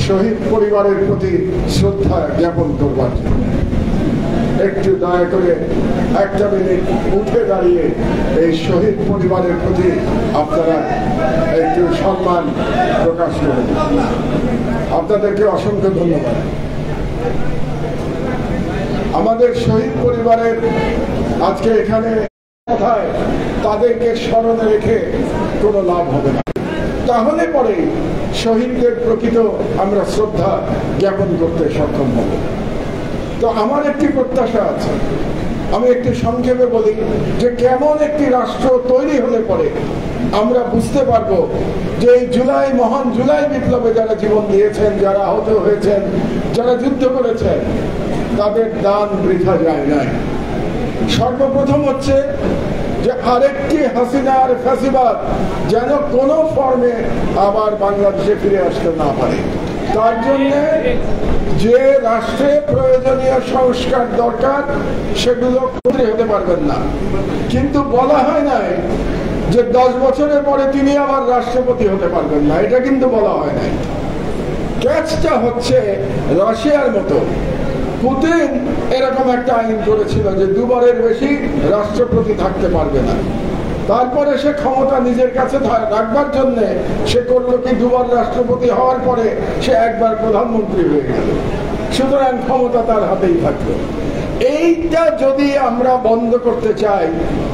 শহীদ পরিবারের প্রতি শ্রদ্ধা জ্ঞাপন করবার জন্য। একটু দয়া করে একটা মিনিট উঠে দাঁড়িয়ে এই শহীদ পরিবারের প্রতি আপনারা একটু সম্মান প্রকাশ করেন। আপনাদেরকে অসংখ্য ধন্যবাদ। আমাদের শহীদ পরিবারের আজকে এখানে কথায় তাদেরকে স্মরণে রেখে কোনো লাভ হবে না, তাহলে পরে শহীদদের প্রকৃত আমরা শ্রদ্ধা জ্ঞাপন করতে সক্ষম হব। তো আমার একটি প্রত্যাশা আছে, আমি একটু সংক্ষেপে বলি যে কেমন একটি রাষ্ট্র তৈরি হলে পরে আমরা বুঝতে পারবো যে এই মহান জুলাই বিপ্লবে যারা জীবন দিয়েছেন, যারা আহত হয়েছেন, যারা যুদ্ধ করেছেন, তাদের দান বৃথা যায় নাই। সর্বপ্রথম হচ্ছে যে আরেকটি হাসিনার ফ্যাসিবাদ যেন কোনো ফর্মে আবার বাংলাদেশে ফিরে আসতে না পারে, তার জন্য যে রাষ্ট্রে প্রয়োজনীয় সংস্কার দরকার সেগুলো হতে পারবেন না। কিন্তু বলা হয় নাই যে 10 বছরের পরে তিনি আবার রাষ্ট্রপতি হতে পারবেন না, এটা কিন্তু বলা হয় নাই। ক্যাচটা হচ্ছে রাশিয়ার মতো পুতিন এরকম একটা আইন করেছিল যে 2 বারের বেশি রাষ্ট্রপতি থাকতে পারবে না। তারপরে সে ক্ষমতা নিজের কাছে রাখবার জন্য সে করলো কি 2 বার রাষ্ট্রপতি হওয়ার পরে সে 1 বার প্রধানমন্ত্রী হয়ে গেল, সুতরাং ক্ষমতা তার হাতেই থাকলো। এইটা যদি আমরা বন্ধ করতে চাই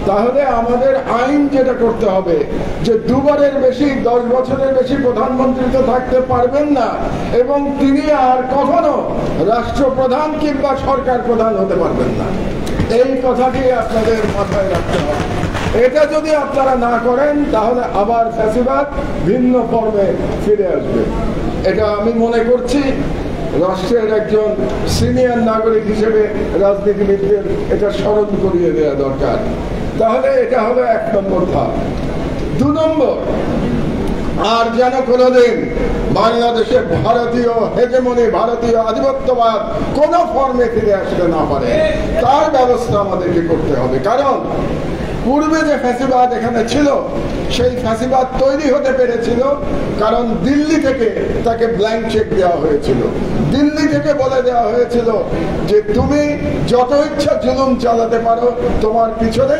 তাহলে আমাদের আইন যেটা করতে হবে যে 2 বারের বেশি 10 বছরের বেশি প্রধানমন্ত্রী তো থাকতে পারবেন না এবং তিনি আর কখনো রাষ্ট্রপ্রধান কিংবা সরকার প্রধান হতে পারবেন না। এই কথাটি আপনাদের মাথায় রাখতে হবে। এটা যদি আপনারা না করেন তাহলে আবার ফ্যাসিবাদ ভিন্ন ফর্মে ফিরে আসবে। এটা আমি মনে করছি রাষ্ট্রের একজন সিনিয়র নাগরিক হিসেবে রাজনীতিবিদদের এটা স্মরণ করিয়ে দেওয়া দরকার। তাহলে এটা হলো 1 নম্বর ধাপ। 2 নম্বর, আর যেন কোনোদিন বাংলাদেশে ভারতীয় হেজেমনি, ভারতীয় আধিপত্যবাদ কোন ফর্মে ফিরে আসতে না পারে, তার ব্যবস্থা আমাদেরকে করতে হবে। কারণ পূর্বে যে ফ্যাসিবাদ এখানে ছিল সেই ফ্যাসিবাদ তৈরি হতে পেরেছিল কারণ দিল্লি থেকে তাকে ব্ল্যাঙ্ক চেক দেওয়া হয়েছিল। দিল্লি থেকে বলে দেওয়া হয়েছিল যে তুমি যত ইচ্ছা জুলুম চালাতে পারো, তোমার পিছনে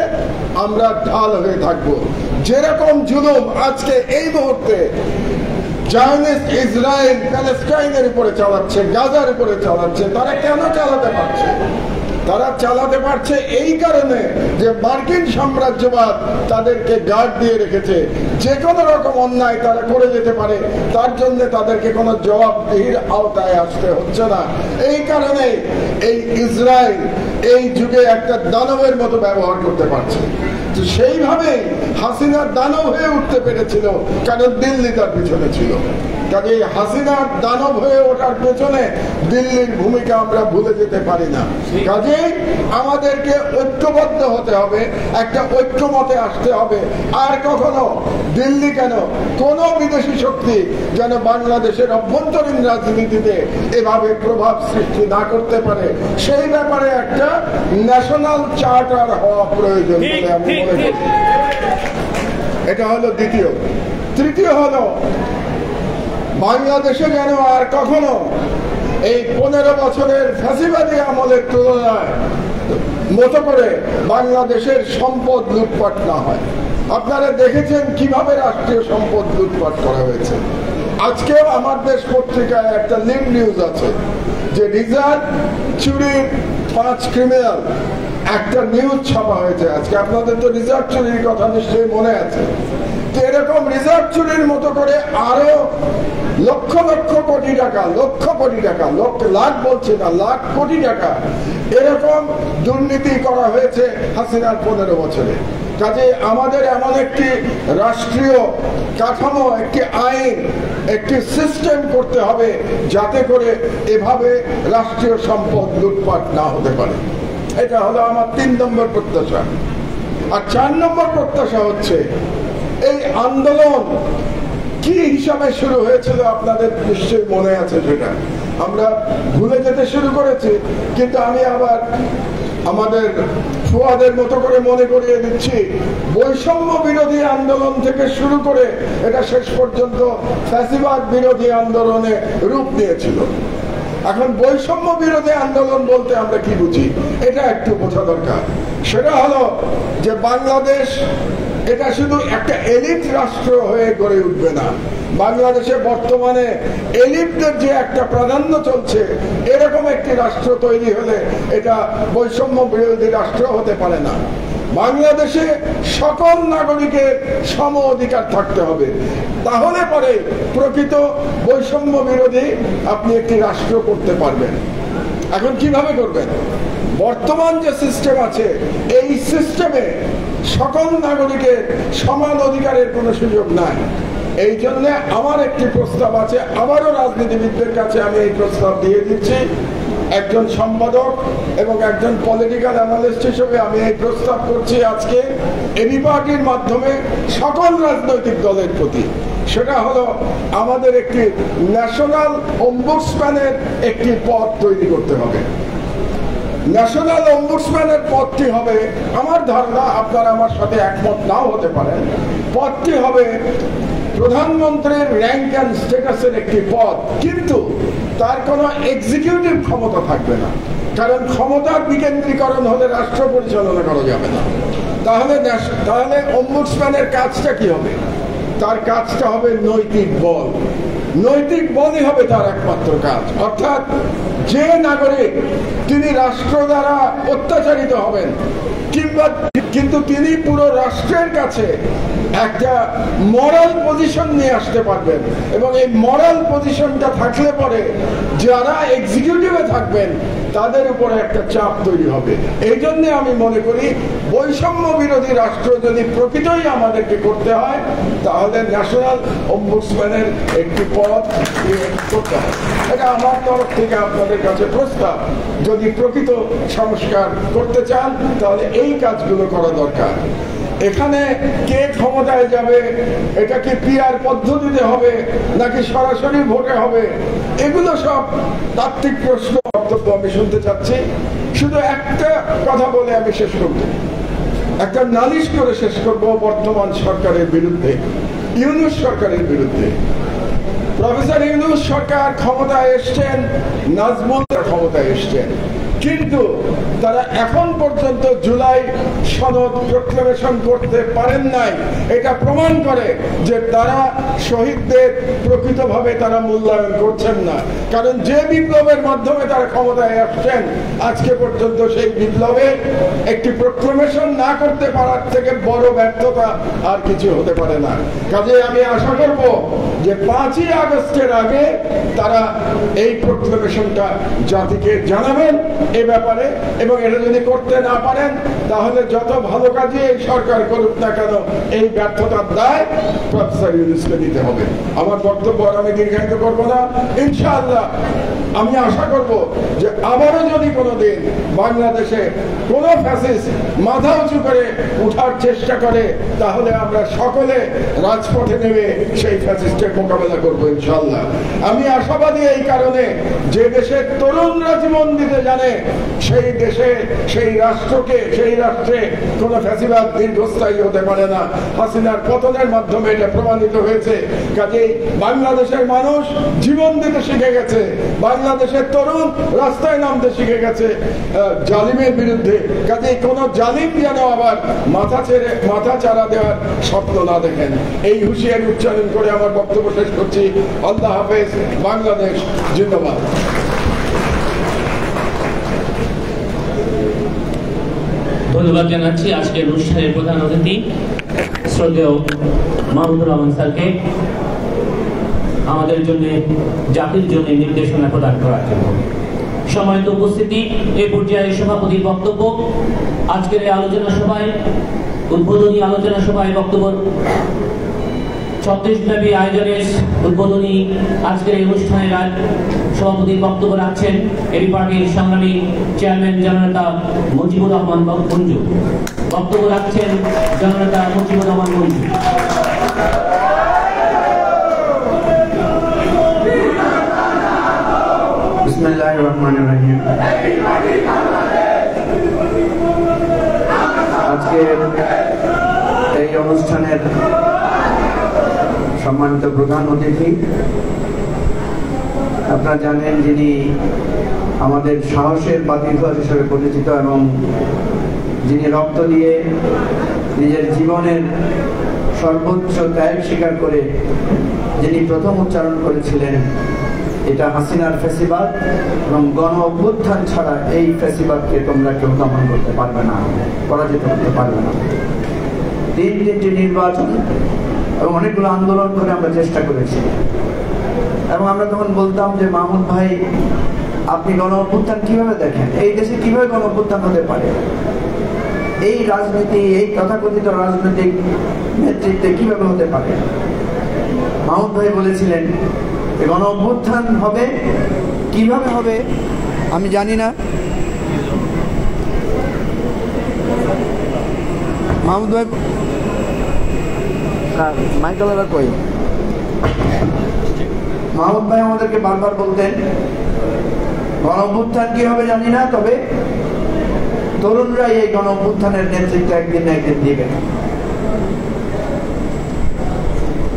আমরা ঢাল হয়ে থাকবো। যেরকম জুলুম আজকে এই মুহূর্তে জায়নিস্ট ইসরায়েল প্যালেস্টাইনের উপরে চালাচ্ছে, গাজার উপরে চালাচ্ছে, তারা কেন চালাতে পারছে? তারা চালাতে পারছে এই কারণে যে মার্কিন সাম্রাজ্যবাদ তাদেরকে গার্ড দিয়ে রেখেছে, যে কোনো রকম অন্যায় তারা করে যেতে পারে, তার জন্য তাদেরকে কোনো জবাবদিহির আওতায় আসতে হচ্ছে না। এই কারণে এই ইসরায়েল এই যুগে একটা দানবের মতো ব্যবহার করতে পারছে। তো সেইভাবে হাসিনার দানব হয়ে উঠতে পেরেছিল কারণ দিল্লি তার পিছনে ছিল। কাজে হাসিনার দানব হয়ে ওঠার পেছনে দিল্লির ভূমিকা আমরা ভুলে যেতে পারি না। কাজে আমাদেরকে ঐক্যবদ্ধ হতে হবে, একটা ঐক্যমতে আসতে হবে। আর কখনো দিল্লি কেন, কোন বিদেশি শক্তি যেন বাংলাদেশের অভ্যন্তরীণ রাজনীতিতে এভাবে প্রভাব সৃষ্টি না করতে পারে, সেই ব্যাপারে একটা ন্যাশনাল চার্টার হওয়া প্রয়োজন বলে আমি মনে করি। এটা হলো দ্বিতীয়। তৃতীয় হলো বাংলাদেশে যেন আর কখনো এই 15 বছরের ফ্যাসিবাদী আমলের তুলনায় মতো করে বাংলাদেশের সম্পদ লুটপাট না হয়। আপনারা দেখেছেন কিভাবে রাষ্ট্রীয় সম্পদ লুটপাট করা হয়েছে। আজকেও আমার দেশ পত্রিকায় একটা লিঙ্ক নিউজ আছে যে রিজার্ভ চুরির 5 ক্রিমিনাল একটা নিউজ ছাপা হয়েছে আজকে, আপনাদের তো রিজার্ভ চুরির কথা নিশ্চয়ই মনে আছে। তো এরকম রিজার্ভ চুরির মতো করে আরো লক্ষ লক্ষ কোটি টাকা, লক্ষ কোটি টাকা, লাখ বলছে না, লাখ কোটি টাকা এরকম দুর্নীতি করা হয়েছে হাসিনার 15 বছরে। কাজে আমাদের এমন একটি রাষ্ট্রীয় কাঠামো, একটি আইন, একটি সিস্টেম করতে হবে যাতে করে এভাবে রাষ্ট্রীয় সম্পদ লুটপাট না হতে পারে। এটা হলো আমার 3 নম্বর প্রত্যাশা। আর 4 নম্বর প্রত্যাশা হচ্ছে এই আন্দোলন কি হিসাবে শুরু হয়েছিল আপনাদের নিশ্চয়ই মনে আছে, সেটা আমরা ভুলে যেতে শুরু করেছি, কিন্তু আমি আবার আমাদের ফুয়াদের মতো করে মনে করিয়ে দিচ্ছি, বৈষম্য বিরোধী আন্দোলন থেকে শুরু করে এটা শেষ পর্যন্ত ফ্যাসিবাদ বিরোধী আন্দোলনে রূপ নিয়েছিল। এখন বৈষম্য বিরোধী আন্দোলন বলতে আমরা কি বুঝি এটা একটু বোঝা দরকার। সেটা হলো যে বাংলাদেশ এটা শুধু একটা এলিট রাষ্ট্র হয়ে গড়ে উঠবে না। বাংলাদেশে বর্তমানে এলিটদের যে একটা প্রাধান্য চলছে, এরকম একটি রাষ্ট্র তৈরি হলে এটা বৈষম্য বিরোধী রাষ্ট্র হতে পারে না। বাংলাদেশে সকল নাগরিকের সম অধিকার থাকতে হবে, তাহলে পরে প্রকৃত বৈষম্য বিরোধী আপনি একটি রাষ্ট্র করতে পারবেন। এখন কিভাবে করবেন? বর্তমান যে সিস্টেম আছে, এই সিস্টেমে সকল নাগরিকের সমান অধিকারের কোনো সুযোগ নাই। এই জন্য আমার একটি প্রস্তাব আছে, আবারও রাজনীতিবিদদের কাছে আমি এই প্রস্তাব দিয়ে দিচ্ছি। একজন সম্পাদক এবং একজন পলিটিক্যাল অ্যানালিস্ট হিসেবে আমি এই প্রস্তাব করছি আজকে এবি পার্টির মাধ্যমে সকল রাজনৈতিক দলের প্রতি। সেটা হলো আমাদের একটি ন্যাশনাল অম্বুডসম্যানের একটি পদ তৈরি করতে হবে। ন্যাশনাল অম্বুডসম্যানের পদটি হবে, আমার ধারণা আপনারা আমার সাথে একমত নাও হতে পারেন, পদটি হবে প্রধানমন্ত্রীর র্যাঙ্ক অ্যান্ড স্ট্যাটাসের একটি পদ, কিন্তু তার কোনো এক্সিকিউটিভ ক্ষমতা থাকবে না, কারণ ক্ষমতার বিকেন্দ্রীকরণ হলে রাষ্ট্র পরিচালনা করা যাবে না। তাহলে অম্বুডসম্যানের কাজটা কি হবে? তার কাজটা হবে নৈতিক বল। নৈতিক বলই হবে তার একমাত্র কাজ। অর্থাৎ যে নাগরিক তিনি রাষ্ট্র দ্বারা অত্যাচারিত হবেন, কিন্তু তিনি পুরো রাষ্ট্রের কাছে একটা মরাল পজিশন নিয়ে আসতে পারবেন, এবং এই মরাল পজিশনটা থাকলে পরে যারা এক্সিকিউটিভে থাকবেন তাদের উপরে একটা চাপ তৈরি হবে। এই জন্য আমি মনে করি বৈষম্য বিরোধী রাষ্ট্র যদি প্রকৃতই আমাদেরকে করতে হয়, তাহলে ন্যাশনাল অম্বুডসম্যানের একটি পদ করতে হবে। এটা আমার তরফ থেকে আপনাদের কাছে প্রস্তাব। যদি প্রকৃত সংস্কার করতে চান তাহলে এই কাজগুলো করা দরকার। এখানে কে ক্ষমতায় যাবে, এটা কি পিআর পদ্ধতিতে হবে নাকি সরাসরি ভোটে হবে, এগুলো সব তাত্ত্বিক প্রশ্ন। বক্তব্য আমি শুনতে চাচ্ছি। শুধু একটা কথা বলে আমি শেষ করব, একটা নালিশ করে শেষ করব বর্তমান সরকারের বিরুদ্ধে, ইউনূস সরকারের বিরুদ্ধে। প্রফেসর ইউনূস সরকার ক্ষমতায় এসছেন, নাজমুল ক্ষমতায় এসছেন, কিন্তু তারা এখন পর্যন্ত জুলাই সনদ প্রক্লেমেশন করতে পারেন নাই। এটা প্রমাণ করে যে তারা শহীদদের প্রকৃতভাবে তারা মূল্যায়ন করছেন না। কারণ যে বিপ্লবের মাধ্যমে তারা ক্ষমতায় আসছেন, আজকে পর্যন্ত সেই বিপ্লবে একটি প্রক্লেমেশন না করতে পারার থেকে বড় ব্যর্থতা আর কিছু হতে পারে না। কাজে আমি আশা করব যে 5ই আগস্টের আগে তারা এই প্রক্লেমেশনটা জাতিকে জানাবেন এ ব্যাপারে, এবং এটা যদি করতে না পারেন তাহলে যত ভালো কাজে এই সরকার করুক না কেন এই ব্যর্থতার দায় প্রফেসর ইউনূসকে দিতে হবে। আমার বক্তব্য আমি দীর্ঘায়িত করব না। ইনশাআল্লাহ আমি আশা করব যে আবারও যদি কোনোদিন বাংলাদেশে কোনো ফ্যাসিস্ট মাথা উঁচু করে উঠার চেষ্টা করে, তাহলে আমরা সকলে রাজপথে নেমে সেই ফ্যাসিস্টের মোকাবেলা করব ইনশাআল্লাহ। আমি আশাবাদী এই কারণে যে দেশের তরুণরা জীবন দিতে জানে, সেই দেশে সেই রাষ্ট্রকে সেই রাষ্ট্রে কোনো ফ্যাসিবাদ দীর্ঘস্থায়ী হতে পারে না। হাসিনার পতনের মাধ্যমে এটা প্রমাণিত হয়েছে। কাজেই বাংলাদেশের মানুষ জীবন দিতে শিখে গেছে, বাংলাদেশের তরুণ রাস্তায় নামতে শিখে গেছে জালিমের বিরুদ্ধে। কাজেই কোনো জালিম যেন আবার মাথা চারা দেওয়ার স্বপ্ন না দেখেন, এই হুঁশিয়ারি উচ্চারণ করে আমার বক্তব্য শেষ করছি। আল্লাহ হাফেজ। বাংলাদেশ জিন্দাবাদ। ধন্যবাদ জানাচ্ছি আজকের অনুষ্ঠানের প্রধান অতিথি শ্রদ্ধেয় মাহমুদুর রহমান স্যারকে আমাদের জন্য জাতির জন্য নির্দেশনা প্রদান করার জন্য। সম্মানিত উপস্থিতি, এই পর্যায়ে সভাপতির বক্তব্য। আজকের এই আলোচনা সভায় উদ্বোধনী আলোচনা সভায় বক্তব্য 36 ব্যাপী আয়োজনের উদ্বোধনী আজকের এই অনুষ্ঠানের সভাপতির বক্তব্য রাখছেন এবি পার্টির সংগ্রামী চেয়ারম্যান জননেতা মুজিবুর রহমান মঞ্জু। বক্তব্য রাখছেন জননেতা মুজিবুর রহমান মঞ্জু। বিসমিল্লাহির রহমানির রহিম। আজকের এই অনুষ্ঠানের সম্মানিত প্রধান অতিথি, আপনারা জানেন যিনি আমাদের সাহসের বাতিঘর হিসেবে পরিচিত এবং যিনি রক্ত দিয়ে নিজের জীবনের সর্বোচ্চ ত্যাগ স্বীকার করে যিনি প্রথম উচ্চারণ করেছিলেন এটা হাসিনার ফ্যাসিবাদ এবং গণ অভ্যুত্থান ছাড়া এই ফ্যাসিবাদকে তোমরা কেউ দমন করতে পারবে না, পরাজিত করতে পারবে না। তিনটি নির্বাচন এবং অনেকগুলো আন্দোলন করে আমরা চেষ্টা করেছি এবং আমরা তখন বলতাম যে মাহমুদ ভাই, আপনি গণ অভ্যুত্থান কিভাবে দেখেন, এই দেশে কিভাবে গণ অভ্যুত্থান হতে পারে, এই রাজনীতি, এই তথাকথিত রাজনৈতিক নেতৃত্বে কিভাবে হতে পারে। মাহমুদ ভাই বলেছিলেন গণ অভ্যুত্থান হবে, কিভাবে হবে আমি জানি না। মাহমুদ ভাই মাইকেলেরা কই? মাহমুদ ভাই আমাদেরকে বারবার বলতেন গণ অভ্যুত্থান কি হবে জানি না, তবে তরুণরাই এই গণ অভ্যুত্থানের নেতৃত্ব একদিন না একদিন দিবে।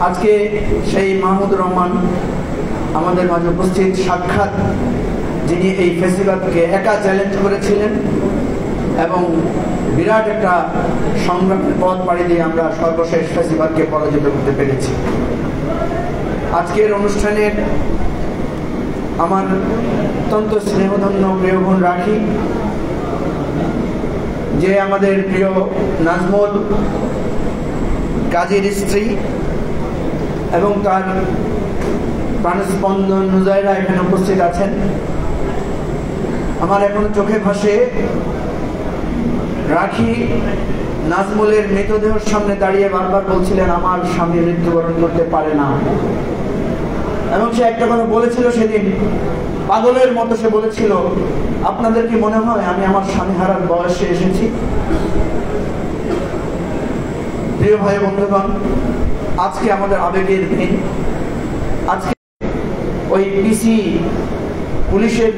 আজকে সেই মাহমুদুর রহমান আমাদের মাঝে উপস্থিত, সাক্ষাৎ যিনি এই ফেস্টিভ্যালকে একা চ্যালেঞ্জ করেছিলেন এবং বিরাট একটা সংগ্রামের পথ পাড়ি দিয়ে আমরা সর্বশেষ ফেস্টিভ্যালকে পরাজিত করতে পেরেছি। আজকের অনুষ্ঠানের আমার অত্যন্ত স্নেহধন্য প্রিয় বোন রাখি, যে আমাদের প্রিয় নাজমুল কাজীর স্ত্রী এবং তার প্রাণস্পন্দন নুজাইরা এখানে উপস্থিত আছেন। আমার এখনো চোখে ভাসে রাখি নাজমুলের মৃতদেহের সামনে দাঁড়িয়ে বারবার বলছিলেন আমার স্বামী মৃত্যুবরণ করতে পারে না, এবং সে একটা কথা বলেছিল সেদিন পাগলের মতো, সে বলেছিল আপনাদের কি মনে হয় আমি আমার স্বামী হারার বয়সে এসেছি? প্রিয় ভাই বন্ধুগণ, আজকে আমাদের আবেগের দিন। আজকে ওই পিসি পুলিশের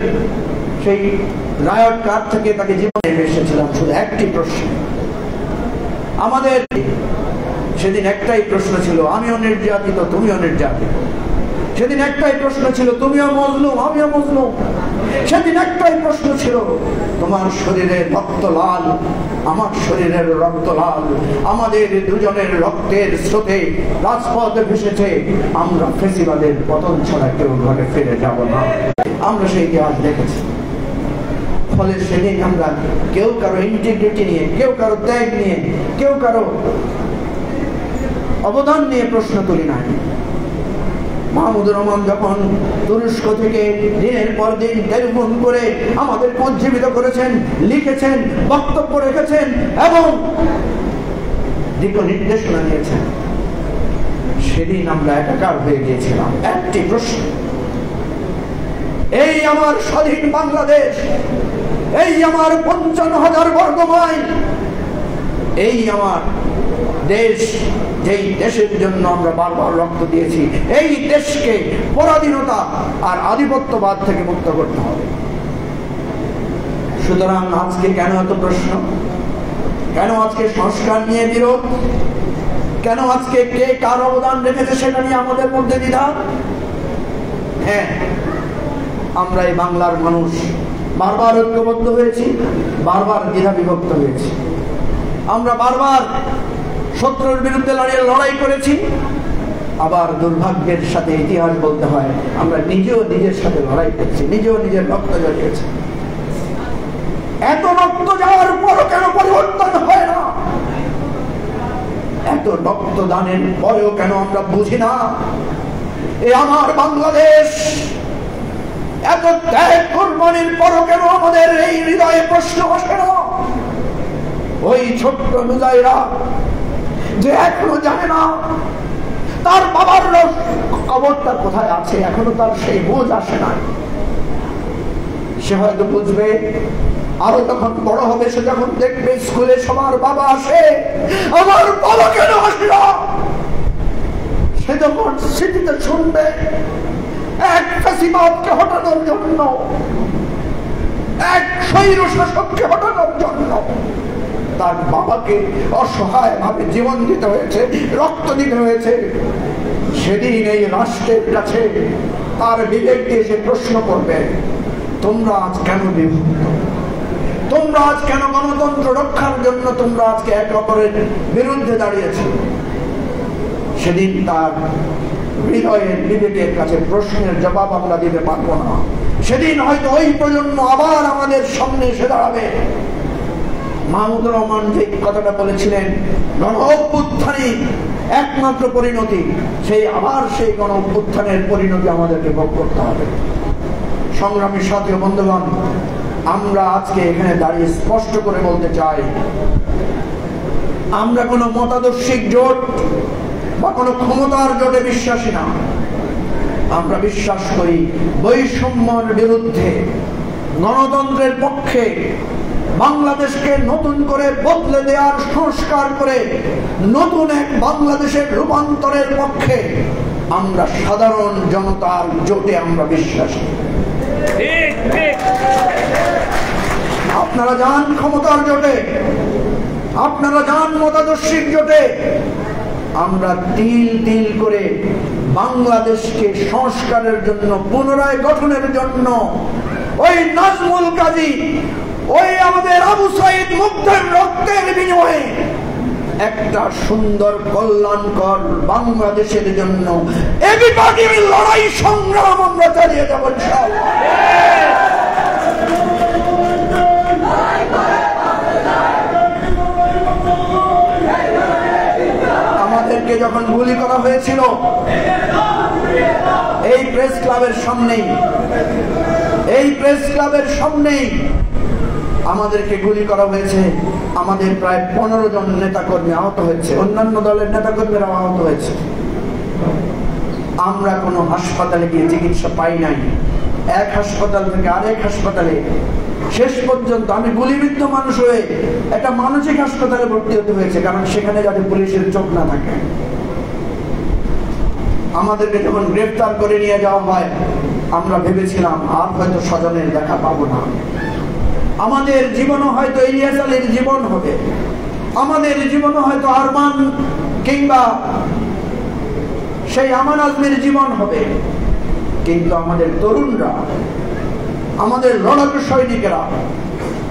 সেই রায়ট কার থেকে তাকে জীবনে এসেছিলাম শুধু একটি প্রশ্ন। আমাদের সেদিন একটাই প্রশ্ন ছিল, আমিও নির্যাতিত তুমিও নির্যাতিত। সেদিন একটাই প্রশ্ন ছিল, তুমিও মজলুম আমিও মজলুম। সেদিন একটাই প্রশ্ন ছিল, তোমার শরীরের রক্ত লাল আমার শরীরের রক্ত লাল, আমাদের দুজনের রক্তের স্রোতে রাজপথ ভেসেছে, আমরা ফেসিবাদের পতন ছাড়া কেউ ঘরে ফিরে যাব না। আমরা সেই ইতিহাস দেখেছি। ফলে সেদিন আমরা কেউ কারো ইন্টিগ্রিটি নিয়ে, কেউ কারো ত্যাগ নিয়ে, কেউ কারো অবদান নিয়ে প্রশ্ন তুলি নাই। মাহমুদুর রহমান যখন তুরস্ক থেকে দিনের পর দিন টেলিফোন করে আমাদের উজ্জীবিত করেছেন, লিখেছেন, বক্তব্য রেখেছেন এবং দিক নির্দেশনা দিয়েছেন, সেদিন আমরা একাকার হয়ে গিয়েছিলাম। একটি প্রশ্ন, এই আমার স্বাধীন বাংলাদেশ, এই আমার 55,000 বর্গ মাইল, এই আমার দেশ, যেই দেশের জন্য আমরা বারবার রক্ত দিয়েছি, এই দেশকে পরাধীনতা আর আধিপত্যবাদ থেকে মুক্ত করতে হবে। সুতরাং আজকে কেন এত প্রশ্ন, কেন আজকে সংস্কার নিয়ে বিরোধ, কেন আজকে কে কার অবদান রেখেছে সেটা নিয়ে আমাদের মধ্যে দ্বিধা? হ্যাঁ, আমরা এই বাংলার মানুষ বারবার ঐক্যবদ্ধ হয়েছি, বারবার দ্বিধা বিভক্ত হয়েছি। আমরা বারবার শত্রুর বিরুদ্ধে লড়াই করেছি, আবার দুর্ভাগ্যের সাথে ইতিহাস বলতে হয় আমরা নিজেও নিজের সাথে লড়াই করছি, নিজেও নিজের রক্ত ঝরিয়েছি। এত রক্ত রক্ত যাওয়ার পরও কেন পরিবর্তন হয় না? এত রক্তদানের পরেও কেন আমরা বুঝি না এ আমার বাংলাদেশ? এত ত্যাগ কুরবানির পরও কেন আমাদের এই হৃদয়ে প্রশ্ন আসে না? ওই ছোট্ট নুজাইরা যে এখনো জানে না তার বাবার কবরটা কোথায় আছে, এখনো তার সেই বোঝ আসে না। সে হয়তো বুঝবে আরো যখন বড় হবে, সে যখন দেখবে স্কুলে সবার বাবা আসে, আমার বাবা কেন আসে না? সে যখন স্মৃতিতে শুনবে এক ফ্যাসিবাদকে হটানোর জন্য, এক স্বৈর শাসককে হটানোর জন্য তার বাবাকে অসহায় ভাবে জীবন দিতে হয়েছে, রক্ত দিতে হয়েছে, সেদিন এই রাষ্ট্রের কাছে তার বিবেক দিয়ে সে প্রশ্ন করবে, তোমরা আজ কেন বিভক্ত? তোমরা আজ কেন গণতন্ত্র রক্ষার জন্য তোমরা আজকে একে অপরের বিরুদ্ধে দাঁড়িয়েছো? সেদিন তার হৃদয়ের বিবেকের কাছে প্রশ্নের জবাব আমরা দিতে পারবো না। সেদিন হয়তো ওই প্রজন্ম আবার আমাদের সামনে এসে দাঁড়াবে। মাহমুদুর রহমান যে কথাটা বলেছিলেন, গণ অভ্যুত্থানই একমাত্র পরিণতি, সেই আবার সেই গণ অভ্যুত্থানের পরিণতি আমাদেরকে ভোগ করতে হবে। সংগ্রামী সাথী ও বন্ধুগণ, আমরা আজকে এখানে দাঁড়িয়ে স্পষ্ট করে বলতে চাই, আমরা কোনো মতাদর্শিক জোট বা কোনো ক্ষমতার জোটে বিশ্বাসী না। আমরা বিশ্বাস করি বৈষম্যের বিরুদ্ধে, গণতন্ত্রের পক্ষে, বাংলাদেশকে নতুন করে বদলে দেওয়ার সংস্কার করে নতুন এক বাংলাদেশের রূপান্তরের পক্ষে আমরা সাধারণ জনতার জোটে আমরা বিশ্বাসী। আপনারা যান ক্ষমতার জোটে, আপনারা যান মতাদর্শিক জোটে, আমরা তিল তিল করে বাংলাদেশকে সংস্কারের জন্য, পুনরায় গঠনের জন্য, ওই নাজমুল কাজী, ওই আমাদের আবু সাইদ মুগ্ধের রক্তের বিনিময়ে একটা সুন্দর কল্যাণকর বাংলাদেশের জন্য এবিপাটির লড়াই সংগ্রাম আমরা চালিয়ে যাব ইনশাআল্লাহ। আমাদেরকে যখন গুলি করা হয়েছিল এই প্রেস ক্লাবের সামনেই, এই প্রেস ক্লাবের সামনেই আমাদেরকে গুলি করা হয়েছে। আমাদের প্রায় 15 জন নেতাকর্মী আহত হয়েছে, অন্যান্য দলের নেতাকর্মীরা আহত হয়েছে। আমরা কোনো হাসপাতালে গিয়ে চিকিৎসা পাই নাই, এক হাসপাতাল থেকে আরেক হাসপাতালে, শেষ পর্যন্ত আমি গুলিবিদ্ধ মানুষ হয়ে একটা মানসিক হাসপাতালে ভর্তি হতে হয়েছে, কারণ সেখানে যাতে পুলিশের চোখ না থাকে। আমাদেরকে যখন গ্রেফতার করে নিয়ে যাওয়া হয়, আমরা ভেবেছিলাম আর হয়তো স্বজনের দেখা পাবো না, আমাদের জীবনও হয়তো ইলিয়াস আলীর জীবন হবে, আমাদের জীবনও হয়তো আরমান কিংবা সেই আমান আজমির জীবন হবে। কিন্তু আমাদের তরুণরা, আমাদের লড়াকু সৈনিকেরা,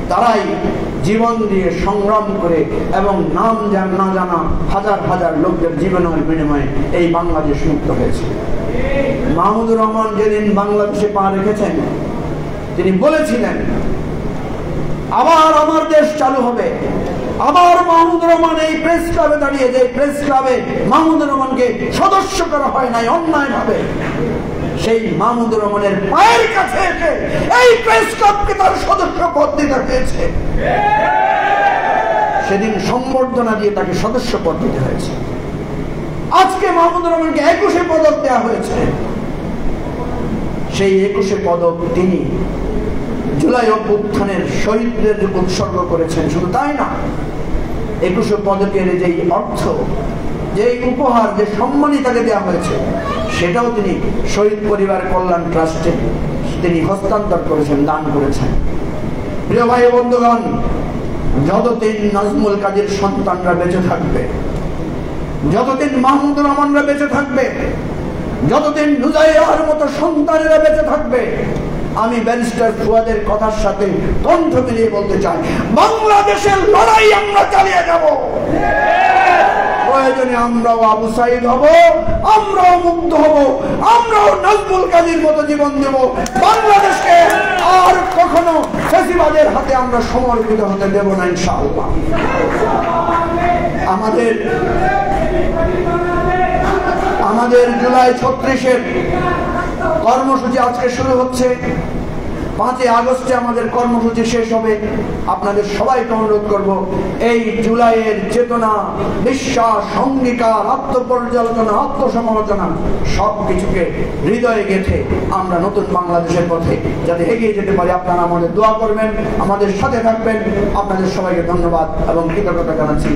তারাই জীবন দিয়ে সংগ্রাম করে এবং নাম না জানা হাজার হাজার লোকদের জীবনের বিনিময়ে এই বাংলাদেশ মুক্ত হয়েছে। মাহমুদুর রহমান যেদিন বাংলাদেশে পা রেখেছেন, তিনি বলেছিলেন আবার আমার দেশ চালু হবে। আবার মাহমুদুর রহমান এই প্রেস ক্লাবে দাঁড়িয়ে, যে প্রেস ক্লাবে মাহমুদুর রহমানকে সদস্য করা হয় নাই অন্যায় ভাবে, সেই মাহমুদুর রহমানের পায়ের কাছে এসে এই প্রেস ক্লাবকে তার সদস্য পদ দিতে হয়েছে। সেদিন সম্বর্ধনা দিয়ে তাকে সদস্য পদ দিতে হয়েছে। আজকে মাহমুদুর রহমানকে 21 পদক দেওয়া হয়েছে। সেই 21 পদক তিনি জুলাই অভ্যুত্থানের শহীদদের উৎসর্গ করেছেন। শুধু তাই না, 21 পদকের যেই অর্থ, যেই উপহার, যে সম্মানই তাকে দেওয়া হয়েছে, সেটাও তিনি শহীদ পরিবার কল্যাণ ট্রাস্টে তিনি হস্তান্তর করেছেন, দান করেছেন। প্রিয় ভাই বন্ধুগণ, যতদিন নাজমুল কাজীর সন্তানরা বেঁচে থাকবে, যতদিন মাহমুদুর রহমানরা বেঁচে থাকবে, যতদিন নুজাইয়ার মতো সন্তানেরা বেঁচে থাকবে, আমি ব্যারিস্টার ফুয়াদের কথার সাথে কণ্ঠ মিলিয়ে বলতে চাই, বাংলাদেশের লড়াই আমরা চালিয়ে যাব। প্রয়োজনে আমরাও আবু সাইদ হব, আমরাও মুক্ত হব, আমরাও নাজমুল কাজীর মতো জীবন দেব। বাংলাদেশকে আর কখনো ফ্যাসিবাদের হাতে আমরা সমর্পিত হতে দেব না ইনশাআল্লাহ। আমাদের জুলাই 36-এর কর্মসূচি আজকে শুরু হচ্ছে। 5 আগস্টে আমাদের কর্মসূচি শেষ হবে। আপনাদের সবাইকে অনুরোধ করব, এই জুলাইয়ের চেতনা, বিশ্বাস, অঙ্গীকার, আত্মপর্যালোচনা, আত্মসমালোচনা সবকিছুকে হৃদয়ে গেঁথে আমরা নতুন বাংলাদেশের পথে যাতে এগিয়ে যেতে পারি, আপনারা আমাদের দোয়া করবেন, আমাদের সাথে থাকবেন। আপনাদের সবাইকে ধন্যবাদ এবং কৃতজ্ঞতা জানাচ্ছি।